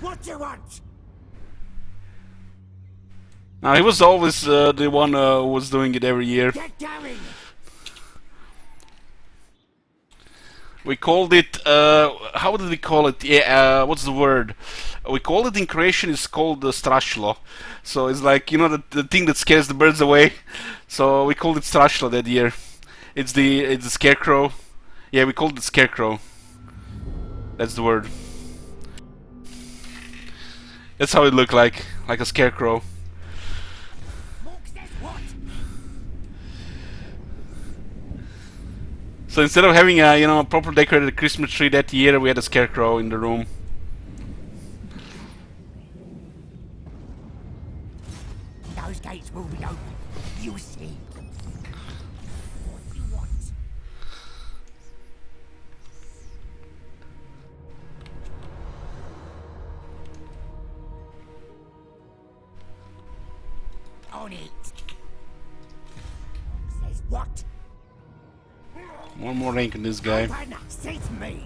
What do you want? Now he was always the one who was doing it every year. Get going. We called it. How did we call it? Yeah. What's the word? We called it in Croatian. It's called strašlo. So it's like, you know, the thing that scares the birds away. So we called it strašlo that year. It's the scarecrow. Yeah, we called it scarecrow. That's the word. That's how it looked like a scarecrow. So instead of having a, you know, proper decorated Christmas tree that year, we had a scarecrow in the room. Those gates will be open. You see. What do you want? What? One more rank in this guy. Open, sit me.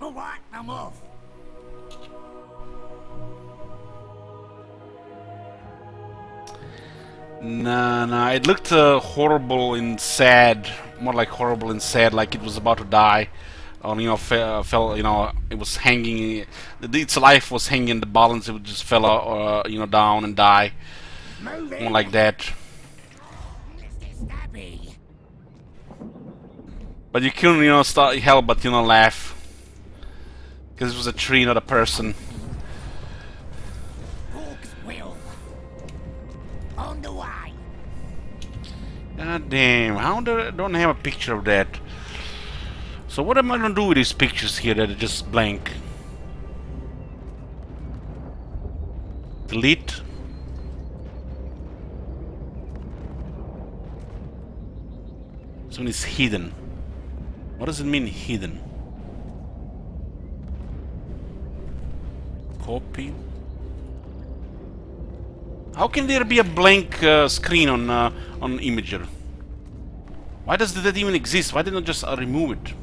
All right, I'm off. Nah, it looked horrible and sad. More like horrible and sad, like it was about to die. You know, fell. You know, it was hanging. Its life was hanging in the balance. It just fell, you know, down and die. Move More like that. Mr. Stabby. But you couldn't, you know, help but, you know, laugh. Because it was a tree, not a person. Hawk's will. On the way. God damn, how do I don't have a picture of that? So what am I gonna do with these pictures here that are just blank? Delete. So it's hidden. What does it mean, hidden? Copy. How can there be a blank screen on Imager? Why does that even exist? Why didn't I just remove it?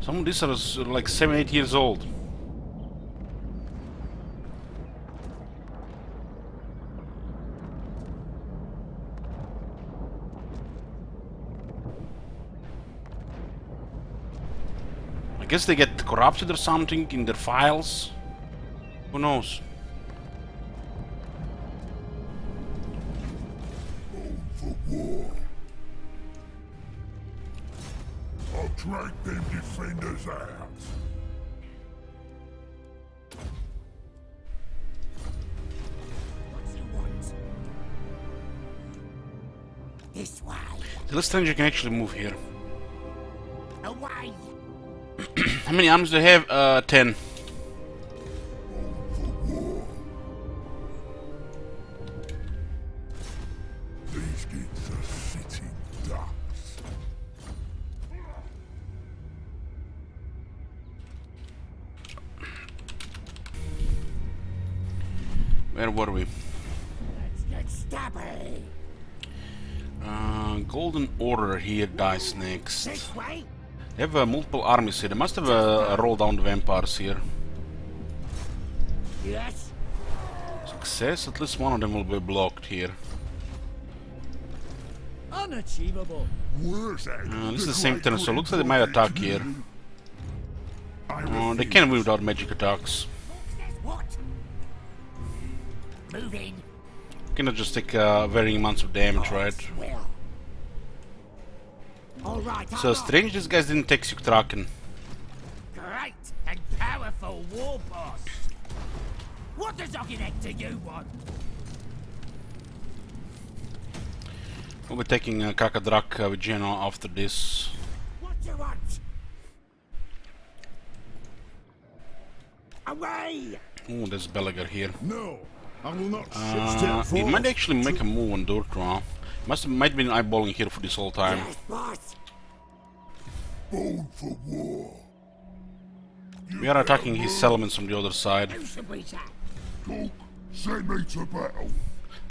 Some of these are like 7-8 years old. I guess they get corrupted or something in their files. Who knows? For war. I'll drag them defenders out. What you want? This way. The last stranger can actually move here. Away. How many arms do they have? 10. These kids are sitting ducks. Where were we? Let's get stabby. Golden Order here dies next. This way. They have multiple armies here. They must have rolled down the vampires here. Yes. Success. At least one of them will be blocked here. Unachievable. Where's that? This is the same turn, so it looks like they might attack here. They can move without magic attacks. What? Moving. Cannot just take varying amounts of damage, right? Will. All right. So I'm on. strange these guys didn't take Suktraken. Great and powerful war boss. What does Oginek do you want? We'll be taking Kakadrak with Geno after this. What do you want? Away! Oh, there's Belagar here. No, I will not step He might forth. actually make a move on Durtwa. Might have been eyeballing here for this whole time. Yes, boss. Born for war. We are attacking his settlements from the other side. Who should we attack? Cook, send me to battle.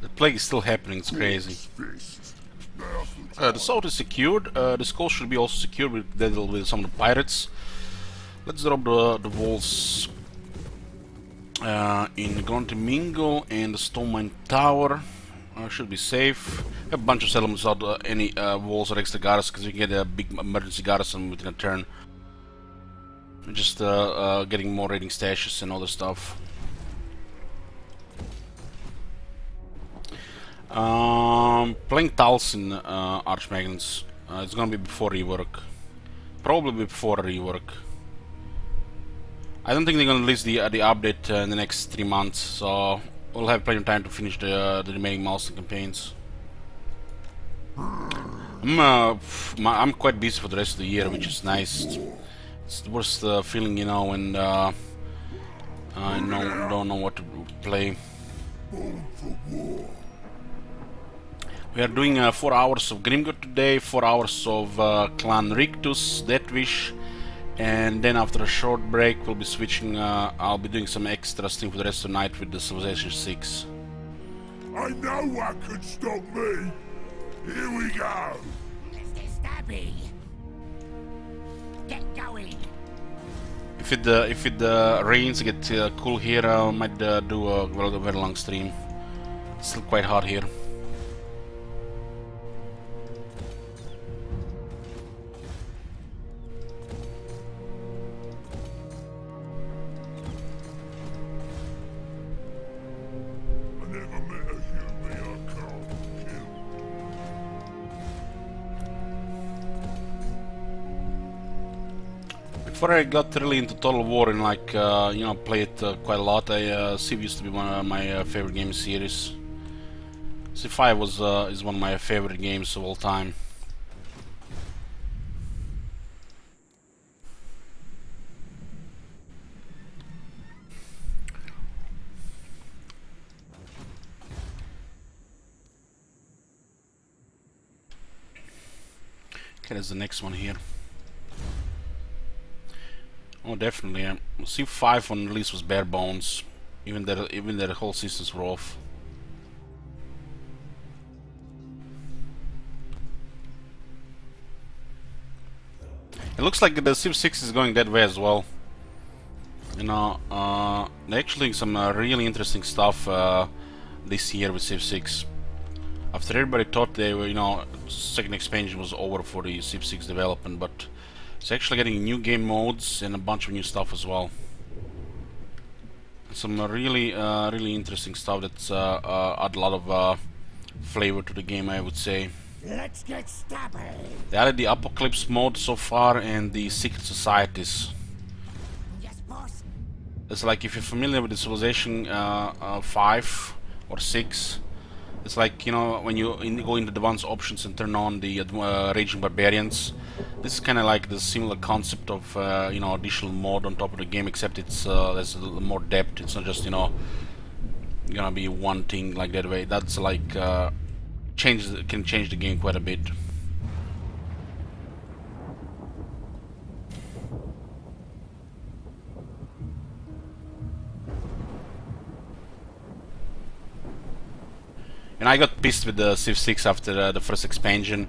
The plague is still happening, it's crazy. Fist. Now's The sword is secured. The skull should be also secured with some of the pirates. Let's drop the walls in Grontimingo and the Stone Mine Tower. Should be safe. A bunch of settlements without any walls or extra garrisons, because we can get a big emergency garrison within a turn. We're just getting more raiding stashes and other stuff. Playing Talsin Archmagnus. It's gonna be before rework. Probably before rework. I don't think they're gonna release the update in the next 3 months, so we'll have plenty of time to finish the remaining milestone campaigns. I'm quite busy for the rest of the year, which is nice. It's the worst feeling, you know, when I don't know what to play. We are doing 4 hours of Grimgor today, 4 hours of Clan Rictus, Deathwish, and then after a short break we'll be switching, I'll be doing some extra thing for the rest of the night with the Civilization 6. I know what could stop me. Here we go. Mr. Stabby. Get going. If it rains, get cool here, I might do a very long stream. It's still quite hot here. I never met a human I can't kill. Before I got really into Total War and like you know, play it quite a lot, Civ used to be one of my favorite game series. Civ 5 is one of my favorite games of all time. Okay, there's the next one here. Oh, definitely. Civ 5 on release was bare bones. Even their whole systems were off. It looks like the Civ 6 is going that way as well. You know, they're actually doing some really interesting stuff this year with Civ 6. After everybody thought they were, you know, second expansion was over for the Civ 6 development, but it's actually getting new game modes and a bunch of new stuff as well. Some really interesting stuff that's add a lot of flavor to the game, I would say. Let's get Stabby. They added the Apocalypse mode so far and the Secret Societies. Yes, boss. It's like, if you're familiar with the Civilization 5 or 6, it's like, you know, when you go into advanced options and turn on the Raging Barbarians. This is kind of like the similar concept of you know, additional mode on top of the game, except it's there's a little more depth. It's not just, you know, gonna be one thing like that way. That's like can change the game quite a bit. And I got pissed with the Civ 6 after the first expansion.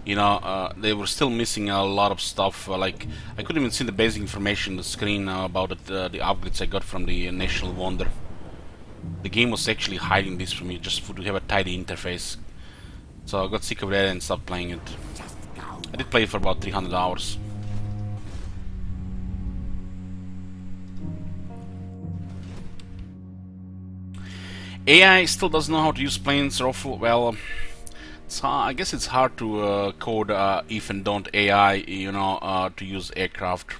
You know, they were still missing a lot of stuff. Like, I couldn't even see the basic information on the screen about the upgrades I got from the National Wonder. The game was actually hiding this from me just to have a tidy interface. So I got sick of that and stopped playing it. I did play it for about 300 hours. AI still doesn't know how to use planes awful well. I guess it's hard to code if and don't AI, you know, to use aircraft.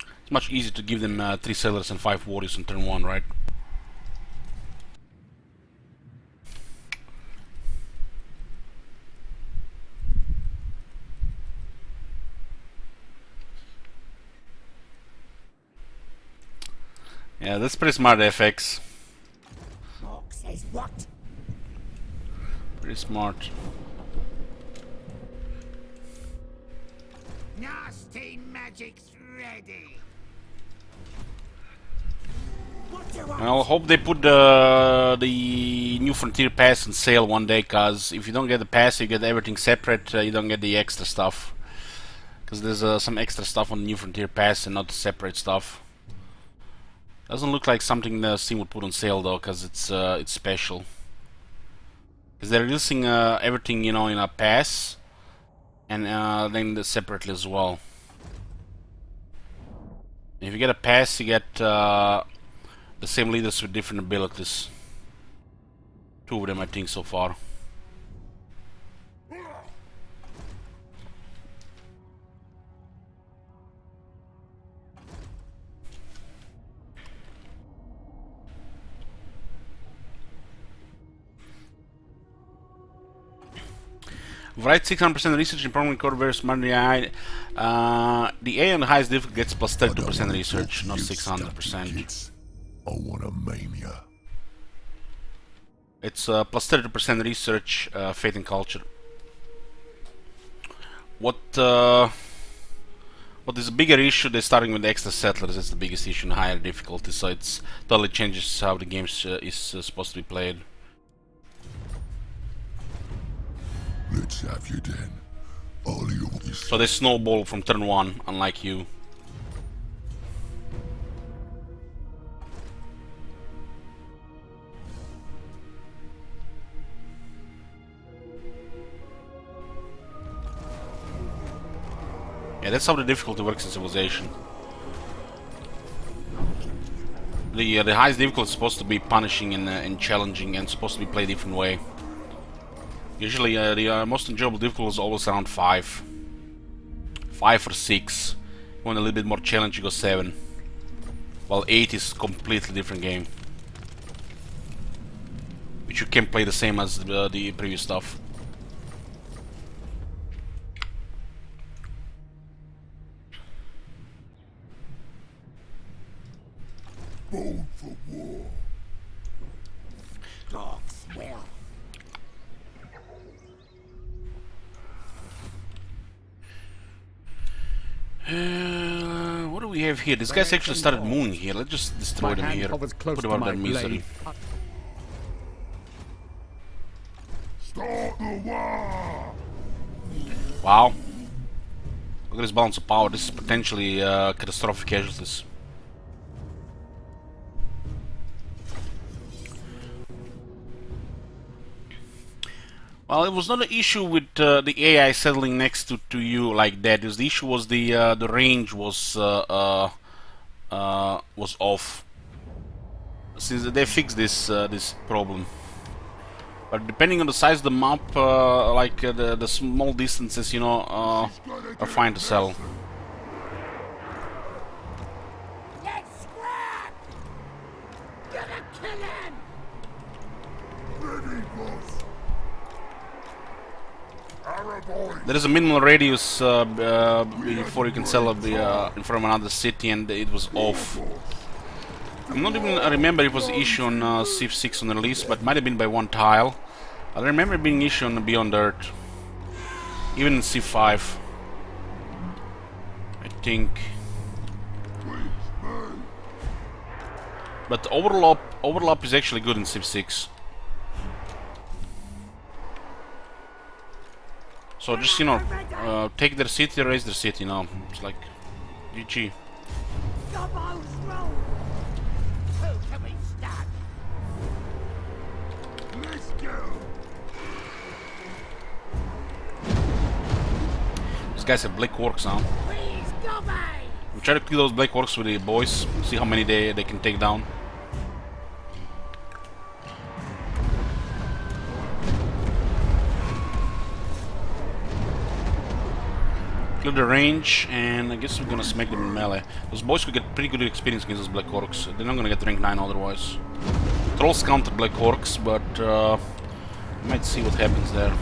It's much easier to give them 3 sailors and 5 warriors on turn 1, right? Yeah, that's pretty smart FX. Hawk says what? Pretty smart. Nasty magic's ready. What do you want? I'll hope they put the New Frontier Pass on sale one day, cause if you don't get the pass, you get everything separate. You don't get the extra stuff, cause there's some extra stuff on the New Frontier Pass and not the separate stuff. Doesn't look like something the Steam would put on sale though, cause it's special. Cause they're releasing everything, you know, in a pass, and then separately as well. If you get a pass, you get the same leaders with different abilities. Two of them, I think, so far. Right, 600% research in problem record versus Monday AI. The A on the highest difficulty gets plus 32% research, not 600%. I wanna maim ya. It's plus 32% research, faith and culture. What is a bigger issue? They're starting with the extra settlers. That's the biggest issue in higher difficulty. So it's totally changes how the game is supposed to be played. Let's have you then. All you is So they snowball from turn 1, unlike you. Yeah, that's how the difficulty works in Civilization. The highest difficulty is supposed to be punishing and challenging, and supposed to be played a different way. Usually the most enjoyable difficulty is always around 5. 5 or 6. You want a little bit more challenge, you go 7. While 8 is completely different game. Which you can play the same as the previous stuff. bold for war. Dogs will. What do we have here? This guy's actually started mooning here. Let's just destroy them here. hovers close Put to them out my of their misery. blade. Start the war! Wow. Look at this balance of power. This is potentially catastrophic casualties. Well, it was not an issue with the AI settling next to you like that. The issue was the range was off. Since they fixed this this problem. But depending on the size of the map, like the small distances, you know, are fine to sell. Let's scrap! Gonna kill him! Ready, boss! Ardboyz! There is a minimal radius before you can sell in front of another city, and it was off. I'm not even I remember it was issued on Civ 6 on the release, but might have been by one tile. I remember it being issued on Beyond Earth, even in Civ 5. I think. But overlap is actually good in Civ 6. So just, you know, take their city, raise their city, you know. It's like GG. Gobbo's roll! Who can we stop? Let's go! These guys have black orcs now. Please, Gobbo! We try to kill those black orcs with the boys. See how many they can take down. Clear the range, and I guess we're gonna smack them in melee. Those boys could get pretty good experience against those black orcs. They're not gonna get rank 9 otherwise. Trolls counter black orcs, but we might see what happens there.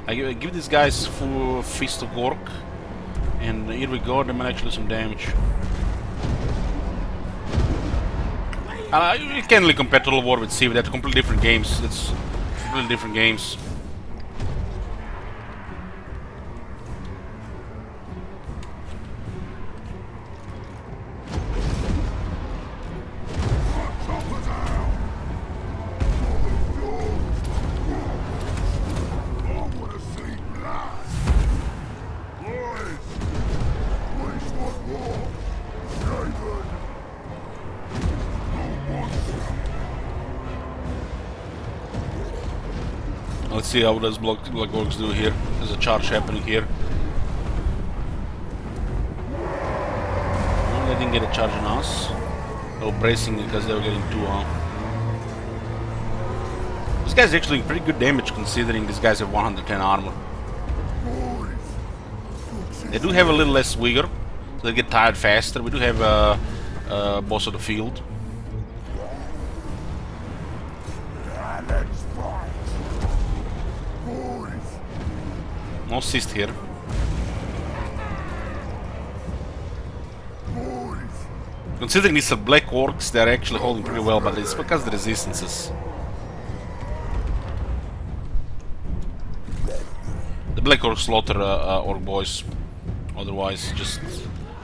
I give these guys full fist of orc, and here we go. They might actually do some damage. You can't really compare Total War with Civ. They're completely different games. It's completely different games. Let's see how those black orcs do here. There's a charge happening here. Well, they didn't get a charge on us. They were bracing because they were getting too This guy's actually doing pretty good damage considering these guys have 110 armor. They do have a little less vigor, so they get tired faster. We do have boss of the field. Let's fight. Boys, No assist here. boys, Considering these are black orcs, they're actually holding pretty well, but it's because of the resistances. The black orcs slaughter Ardboyz. Otherwise, just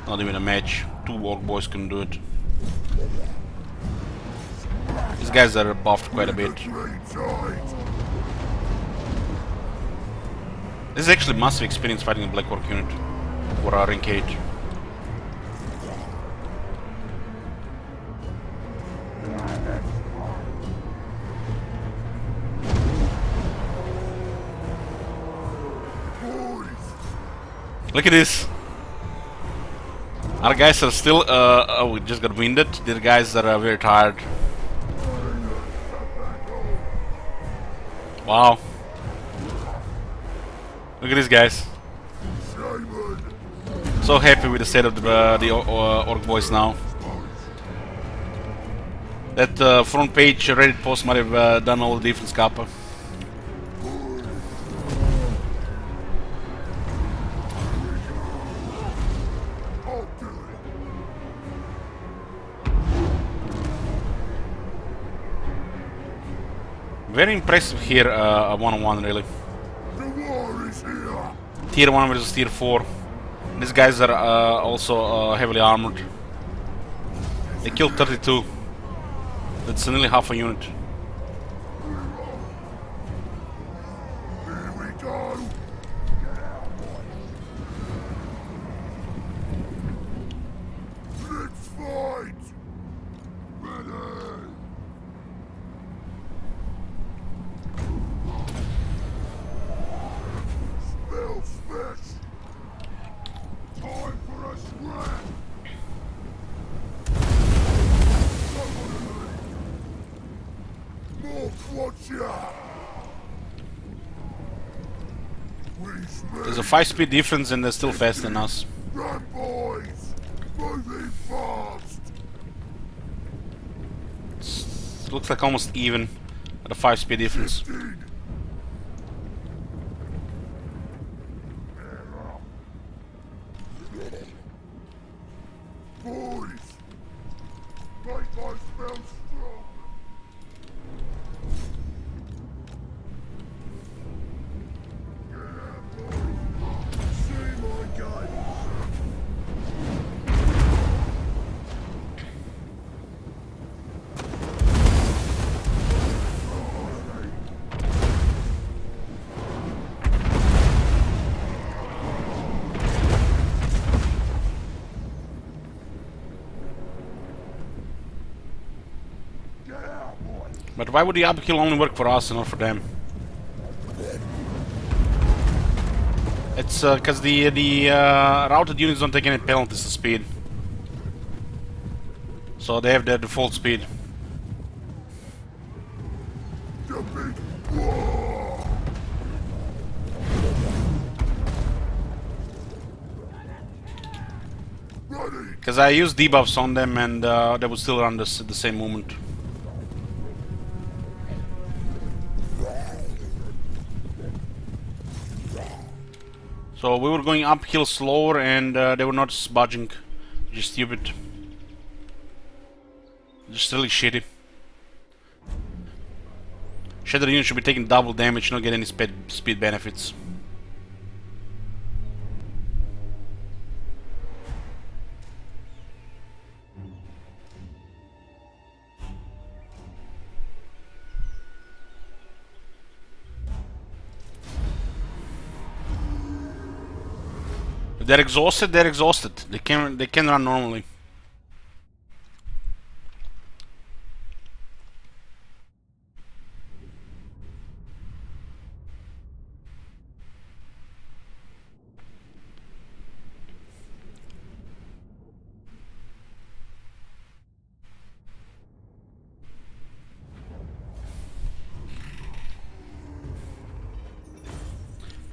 not even a match. 2 Ardboyz can do it. These guys are buffed quite a bit. play tight. This is actually massive experience fighting a black orc unit for our rank 8. Look at this. Our guys are still, oh, we just got winded. The guys are very tired. Wow. Look at these guys. So happy with the state of the Ardboyz now. That front page Reddit post might have done all the difference, Kappa. Very impressive here, one-on-one, really. The war is here. Tier 1 versus Tier 4. These guys are also heavily armored. They killed 32. That's nearly half a unit. Here we go. Let's fight. Ready. Spell smash. Time for a scrap. More watcher. We There's a smash. 5-speed difference and they're still faster than us. Run, boys. Moving fast. Looks like almost even at a 5-speed difference. Dude. Boys, make my spell strong. Yeah, boys. See my guidance. Get out, boys. But why would the upkill only work for us and not for them? It's because the routed units don't take any penalties to speed. So they have their default speed. The big war. Ready. Because I used debuffs on them and they would still run this at the same moment. So we were going uphill slower and they were not budging. Just stupid. Just really shitty. Shadow unit should be taking double damage, not get any speed benefits. If they're exhausted, they're exhausted. They can run normally.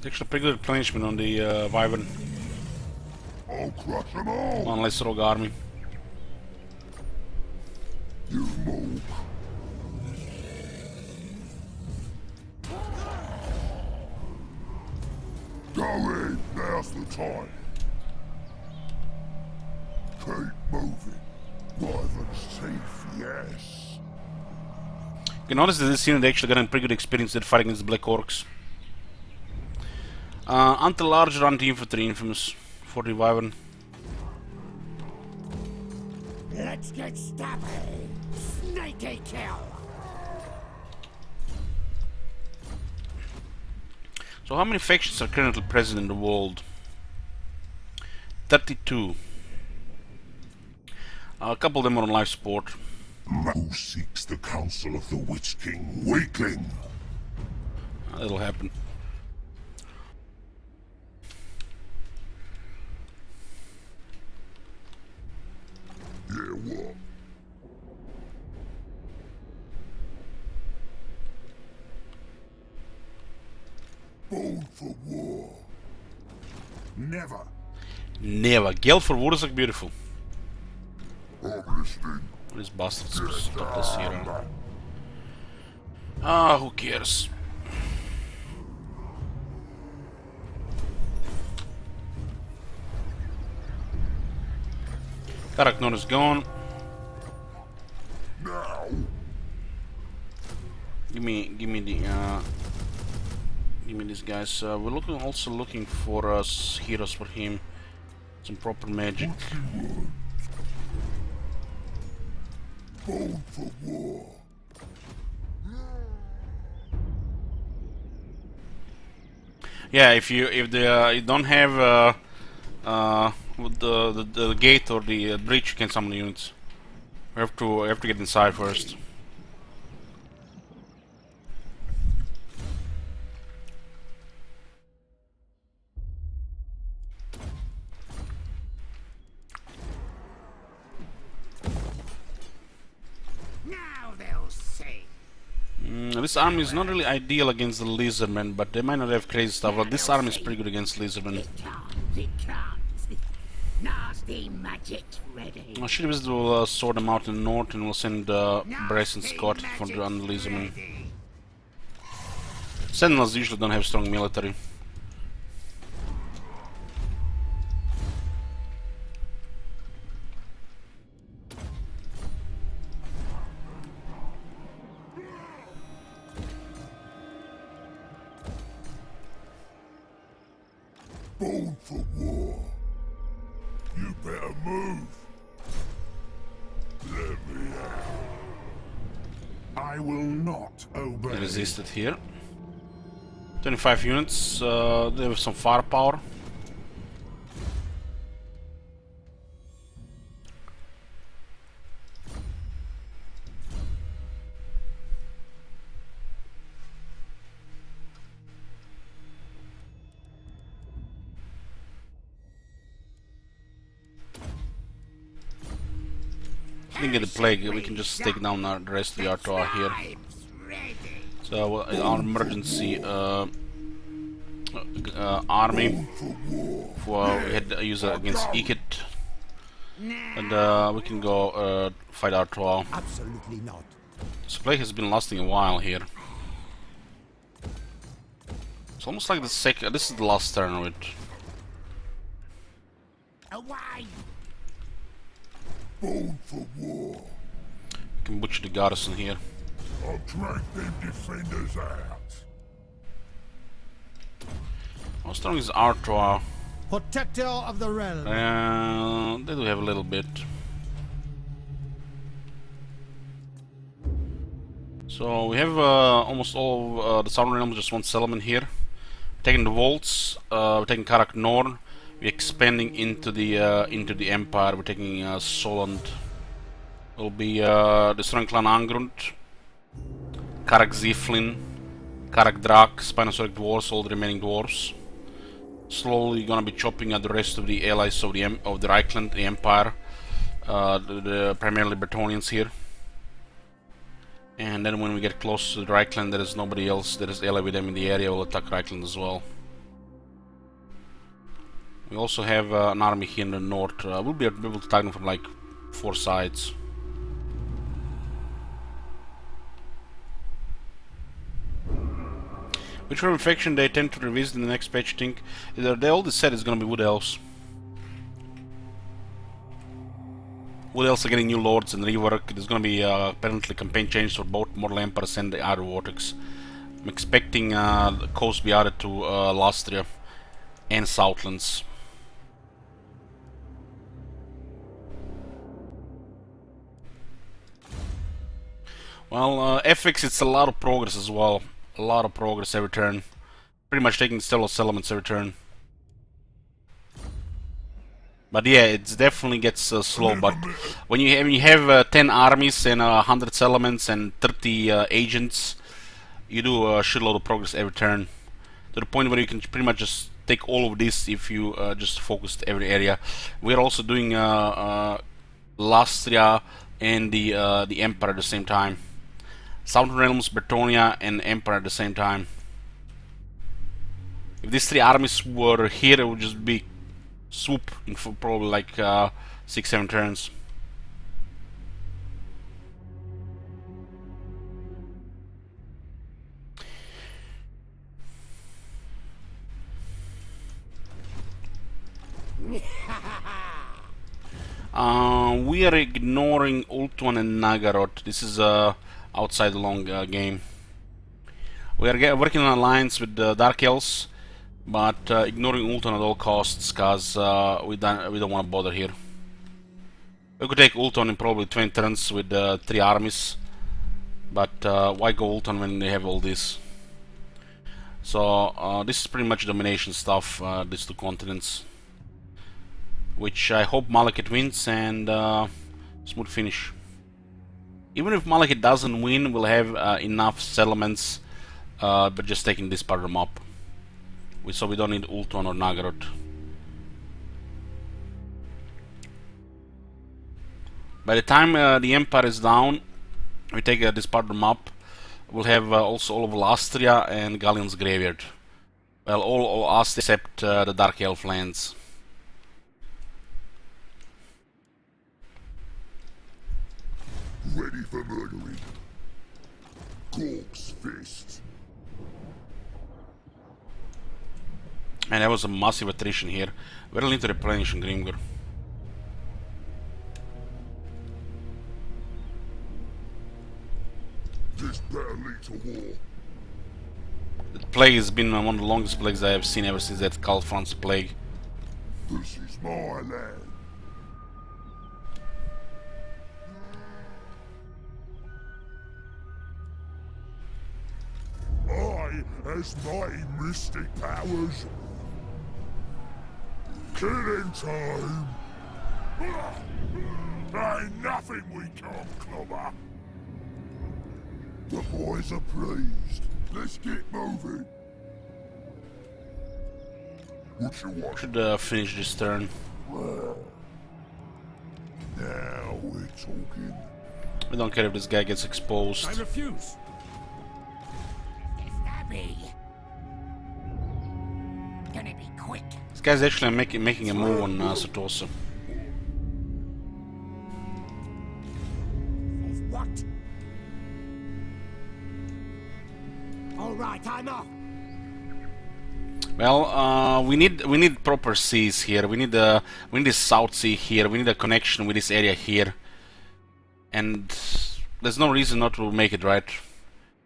Actually, pretty good replenishment on the Wyvern. I'll crush them all. One less rogue army. You move. Go in, now's the time. Keep moving. Wyvern's teeth, yes. You can notice that this unit actually got a pretty good experience at fighting against the Black Orcs. Anti-larger, anti-infantry, infamous for the Wyvern. Let's get snappy. Snaky kill. So how many factions are currently present in the world? 32. A couple of them are on life support. Who seeks the counsel of the Witch King? Weakling! That'll happen. Yeah, what? Born for war. Never. Never. Guild for War is like beautiful. I'm listening. These bastards will stop this here. Ah, who cares? Karaknon is gone. Now. Give me these guys. We're also looking for heroes for him. Some proper magic. Born for war. Yeah, if you don't have the gate or the breach, you can summon the units. We have to get inside first. Now they'll see. This army is not really ideal against the lizardmen, but they might not have crazy stuff. But this army is pretty good against lizardmen. It can't. Nasty magic's ready. I should visit will sort them out in the north, and we'll send Bryce and Scott for the lizardmen. Sentinels usually don't have strong military. Born for war. You better move. Let me out. I will not obey. Resisted here. 25 units. They have some firepower. We can get the plague, we can just take down the rest of the Artois here. So our emergency army for we had to use it against Ikit, and we can go fight Artois. Absolutely not. This plague has been lasting a while here. It's almost like the second. This is the last turn of it. Away. Born for war. We can butcher the garrison here. I'll drag them defenders out. How strong is Artois? Protector of the realm. They do have a little bit. So we have almost all of the Southern Realms, just one settlement here. We're taking the Volts, we're taking Karak Norn, we're expanding into the Empire, we're taking Solent. Will be destroying Clan Angrund, Karak Ziflin, Karak Drak, Spinosauric Dwarves, all the remaining dwarves. Slowly gonna be chopping at the rest of the allies of the Reichland, the Empire, primarily Bretonnians here. And then when we get close to the Reichland, there is nobody else that is allied with them in the area. We'll attack Reichland as well. We also have an army here in the north. We'll be able to attack them from like 4 sides. Which faction they tend to revisit in the next patch, I think. They already said it's gonna be Wood Elves. Wood Elves are getting new lords and rework. There's gonna be apparently campaign changes for both Mortal Emperors and the Outer Vortex. I'm expecting the coast to be added to Lastria and Southlands. Well, FX, it's a lot of progress as well. A lot of progress every turn. Pretty much taking Stellar Settlements every turn. But yeah, it definitely gets slow. But when you have 10 armies and 100 settlements and 30 agents, you do a shitload of progress every turn. To the point where you can pretty much just take all of this if you just focus every area. We're also doing Lastria and the Empire at the same time. Southern Realms, Bretonia, and Empire at the same time. If these 3 armies were here, it would just be swoop in for probably like 6-7 turns. We are ignoring Ultuan and Nagaroth. This is outside the long game. We are working on an alliance with the Dark Elves, but ignoring Ultuan at all costs, cause we don't want to bother here. We could take Ultuan in probably 20 turns with 3 armies, but why go Ultuan when they have all this? So this is pretty much domination stuff. These 2 continents, which I hope Malekith wins and smooth finish. Even if Malekith doesn't win, we'll have enough settlements, but just taking this part of the map. So we don't need Ultuan or Nagaroth. By the time the Empire is down, we take this part of the map. We'll have also all of Lastria and Galleon's Graveyard. Well, all Astria except the Dark Elf lands. Ready for murdering. Gork's fist. Man, that was a massive attrition here. We'll need to replenish in Grimgor. This better lead to war. The plague has been one of the longest plagues I have seen ever since that Karl Franz plague. This is my land. I, as mighty mystic powers. Killing time. Ain't nothing we can't clobber. The boys are pleased. Let's get moving. What you want? Should finish this turn. Now we're talking. We don't care if this guy gets exposed. I refuse. Stabby. Gonna be quick. This guy's actually making a move on Satosa. What? All right, I'm off. Well, we need proper seas here. We need this South Sea here. We need a connection with this area here, and there's no reason not to make it right.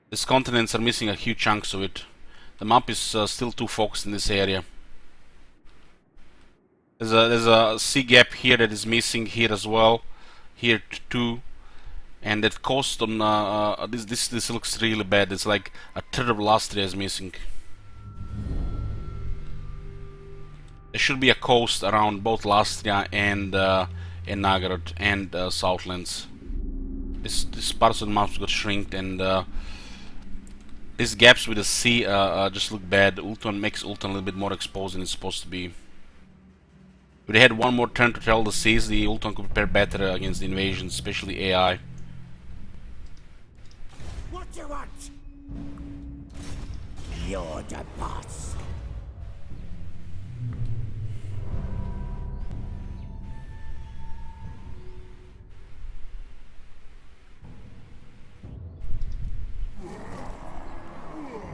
These continents are missing a huge chunks of it. The map is still too focused in this area. There's a sea gap here that is missing here as well, here too, and that coast on this looks really bad. It's like a third of Lastria is missing. There should be a coast around both Lastria and Nagaroth and Southlands. This parts of the map got shrinked, and these gaps with the sea just look bad. Ultuan makes Ultuan a little bit more exposed than it's supposed to be. If they had one more turn to tell the seas, the Ultuan could prepare better against the invasion, especially AI. What do you want? You're the boss.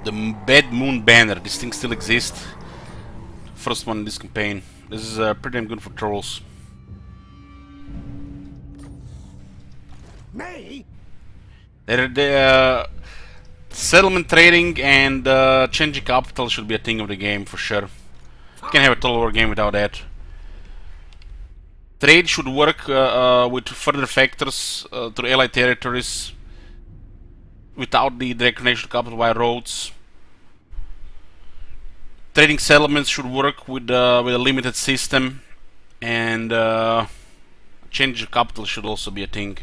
The Bad Moon Banner. This thing still exists. First one in this campaign. This is pretty damn good for trolls. Me? Settlement trading and changing capital should be a thing of the game for sure. You can't have a total war game without that. Trade should work with further factors through allied territories without the direct connection to capital via roads. Trading settlements should work with a limited system, and change of capital should also be a thing.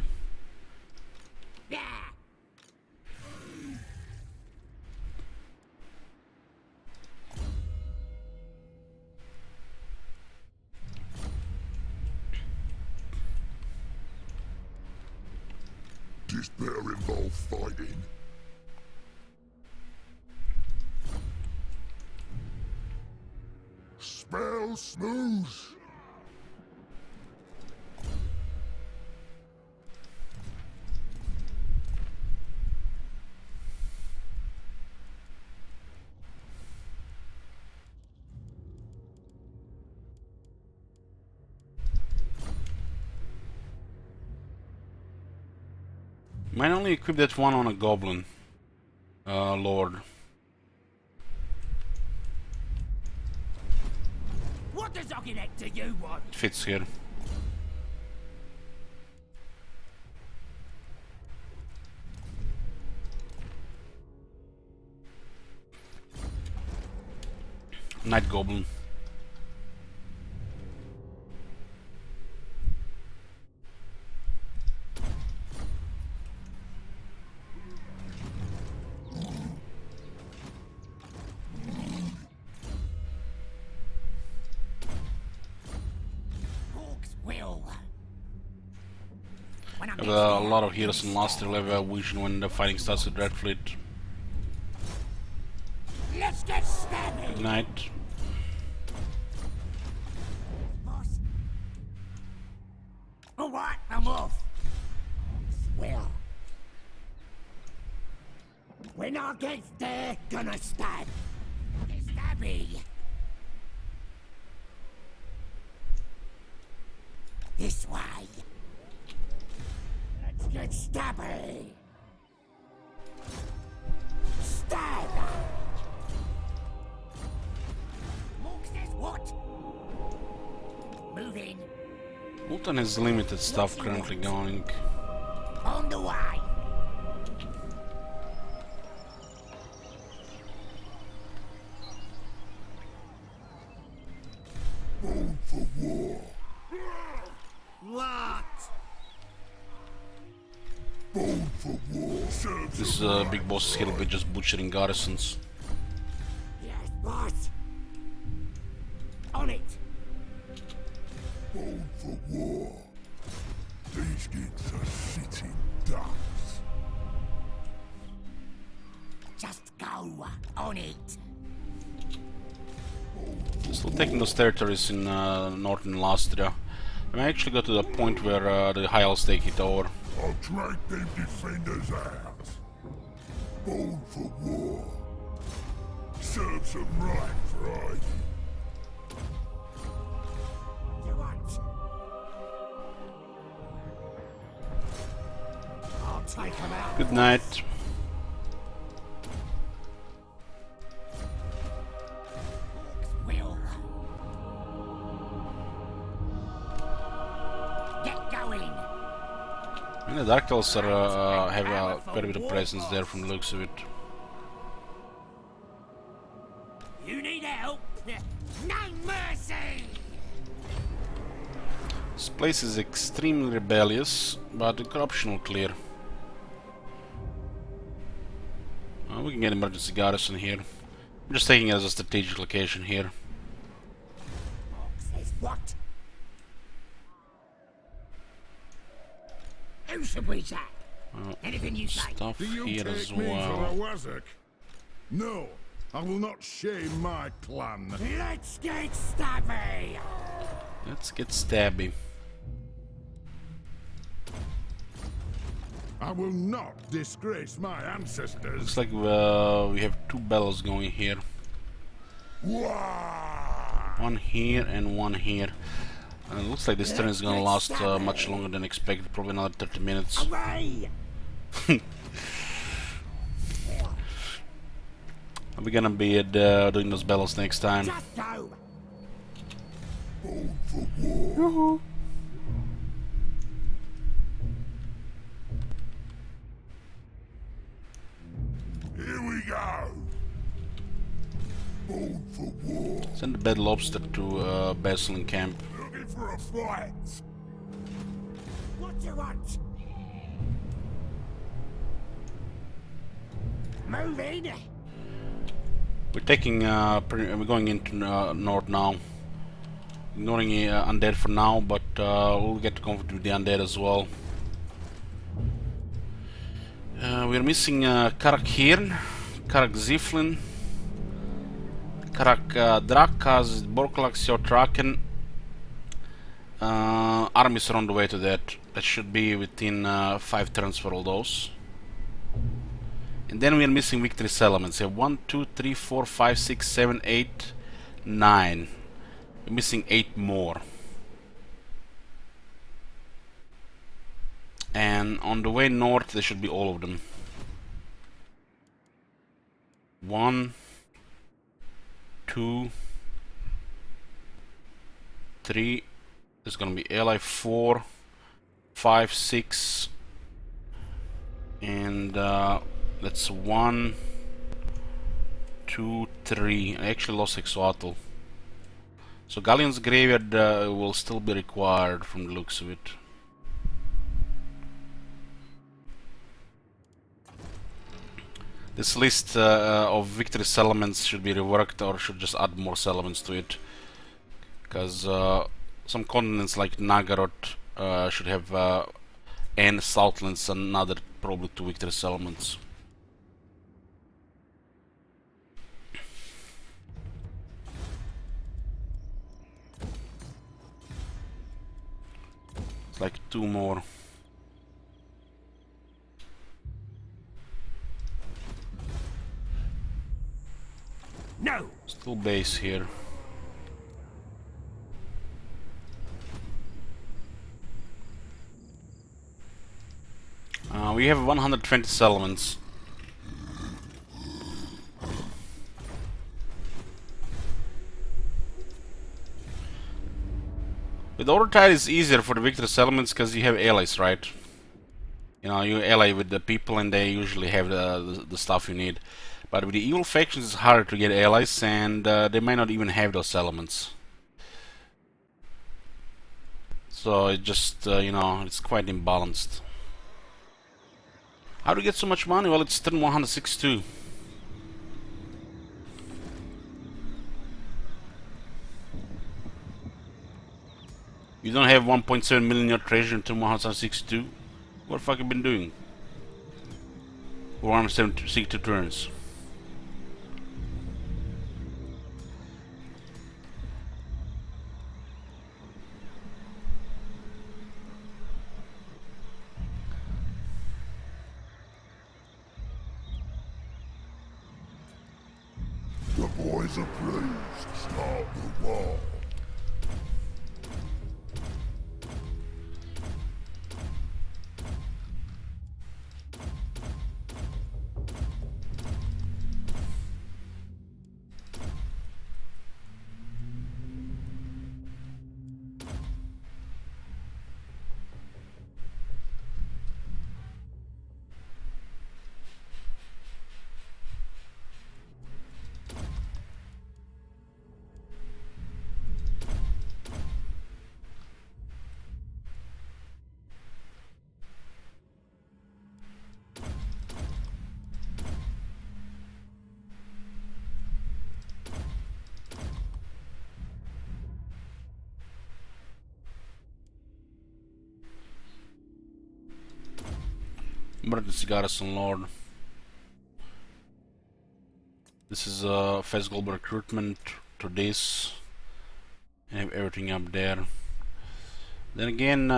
This better involve fighting. Smell smooth. Might only equip that one on a goblin lord. What does Ogginet do you want? It fits here. Night goblin. Have a lot of heroes in last level vision when the fighting starts with Red Fleet. Let's get stabbing. Good night. All right, I'm off. Well, when I get there, gonna stab. Stabby. This way. Let's get stabby. Stab. Mork says what? Moving. Ultan has limited stuff currently going. On the way. Born for war. What? Born for war. Serves This big boss is here by just butchering garrisons. Yes, boss. On it. born for war. These gigs are sitting ducks. Just go on it. Still taking those territories in northern Lastria. I actually got to the point where the High Elves take it over. I'll drag them defenders out. Born for war. Serves them right for ID. You want? I'll take them out. Good night. Will. Get going. And the Dark Elves are, have quite a bit of presence there from the looks of it. You need help? No mercy! This place is extremely rebellious, but the corruption will clear. We can get emergency garrison here. I'm just taking it as a strategic location here. Says what? Who should we attack? Anything you say. Stuff Do you here take as me for a well. wazzock? No, I will not shame my clan. Let's get stabby! Let's get stabby. I will not disgrace my ancestors. Looks like we have two battles going here. One here and one here. Looks like this turn is gonna last much longer than expected, probably another 30 minutes. We're gonna be doing those battles next time. Here we go. Born for war. Send the bed lobster to Basilin camp. Looking for a fight. What do you want? Moving. We're taking, we're going into north now. Ignoring undead for now, but we'll get to comfort with the undead as well. We're missing Karak Hirn, Karak Ziflin, Karak Drakas, Borklak, Siotraken. Armies are on the way to that. That should be within 5 turns for all those. And then we are missing victory settlements. 1, 2, 3, 4, 5, 6, 7, 8, 9. We're missing 8 more. And on the way north, there should be all of them. 1, 2, 3. There's gonna be ally 4, 5, 6, and that's 1, 2, 3. I actually lost Exoatl. So Galleon's Graveyard will still be required from the looks of it. This list of victory settlements should be reworked, or should just add more settlements to it. Because some continents like Nagarot should have and Southlands another probably 2 victory settlements. It's like 2 more. No. Still base here. We have 120 settlements. With Orotide it's easier for the victory settlements because you have allies, right? You know, you ally with the people and they usually have the stuff you need. But with the evil factions it's harder to get allies, and they might not even have those settlements. So it just, you know, it's quite imbalanced. How do you get so much money? Well, it's turn 162. You don't have 1.7 million in your treasure in turn 162? What the fuck have you been doing? 162 turns. The boys are pleased. Start the war. Emergency Garrison Lord. This is Fast Global Recruitment to this. I have everything up there. Then again,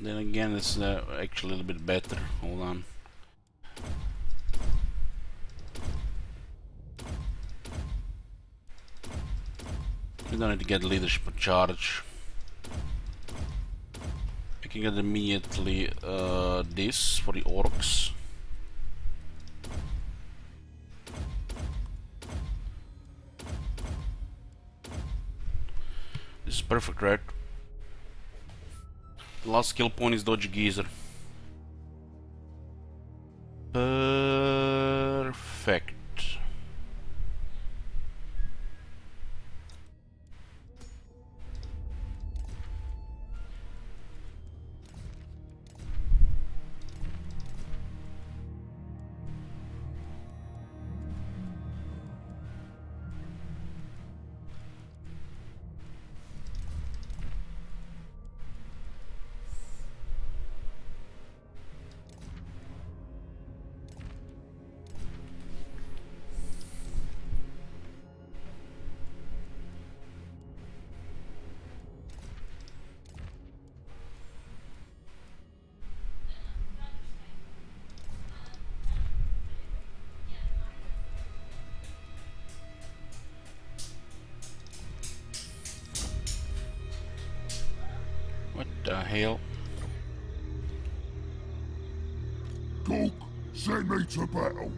Then again, it's actually a little bit better. Hold on. We don't need to get leadership in charge. We can get immediately this for the orcs. This is perfect, right? The last skill point is Dodge Geezer. Perfect. What the hell? Cook, send me to battle.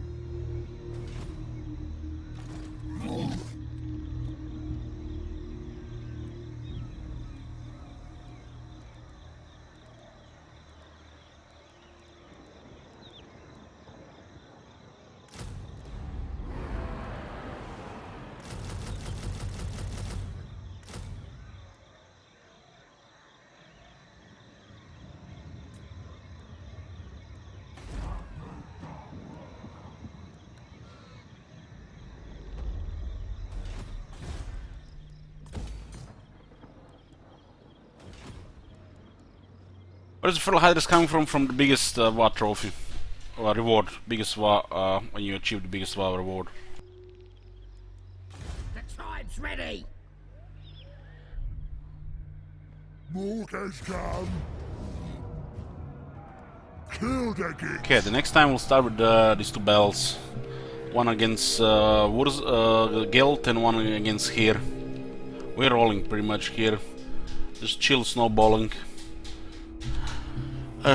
Where is the fertile hydras coming from? From the biggest war trophy. Or reward. Biggest war, when you achieve the biggest war reward. The tribe's ready. Mork has come. Kill the geeks. Okay, the next time we'll start with these two battles. One against Guild and one against here. We're rolling pretty much here. Just chill snowballing.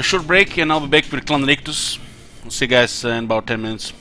Short break and I'll be back with Clan Rictus. I'll see you guys in about 10 minutes.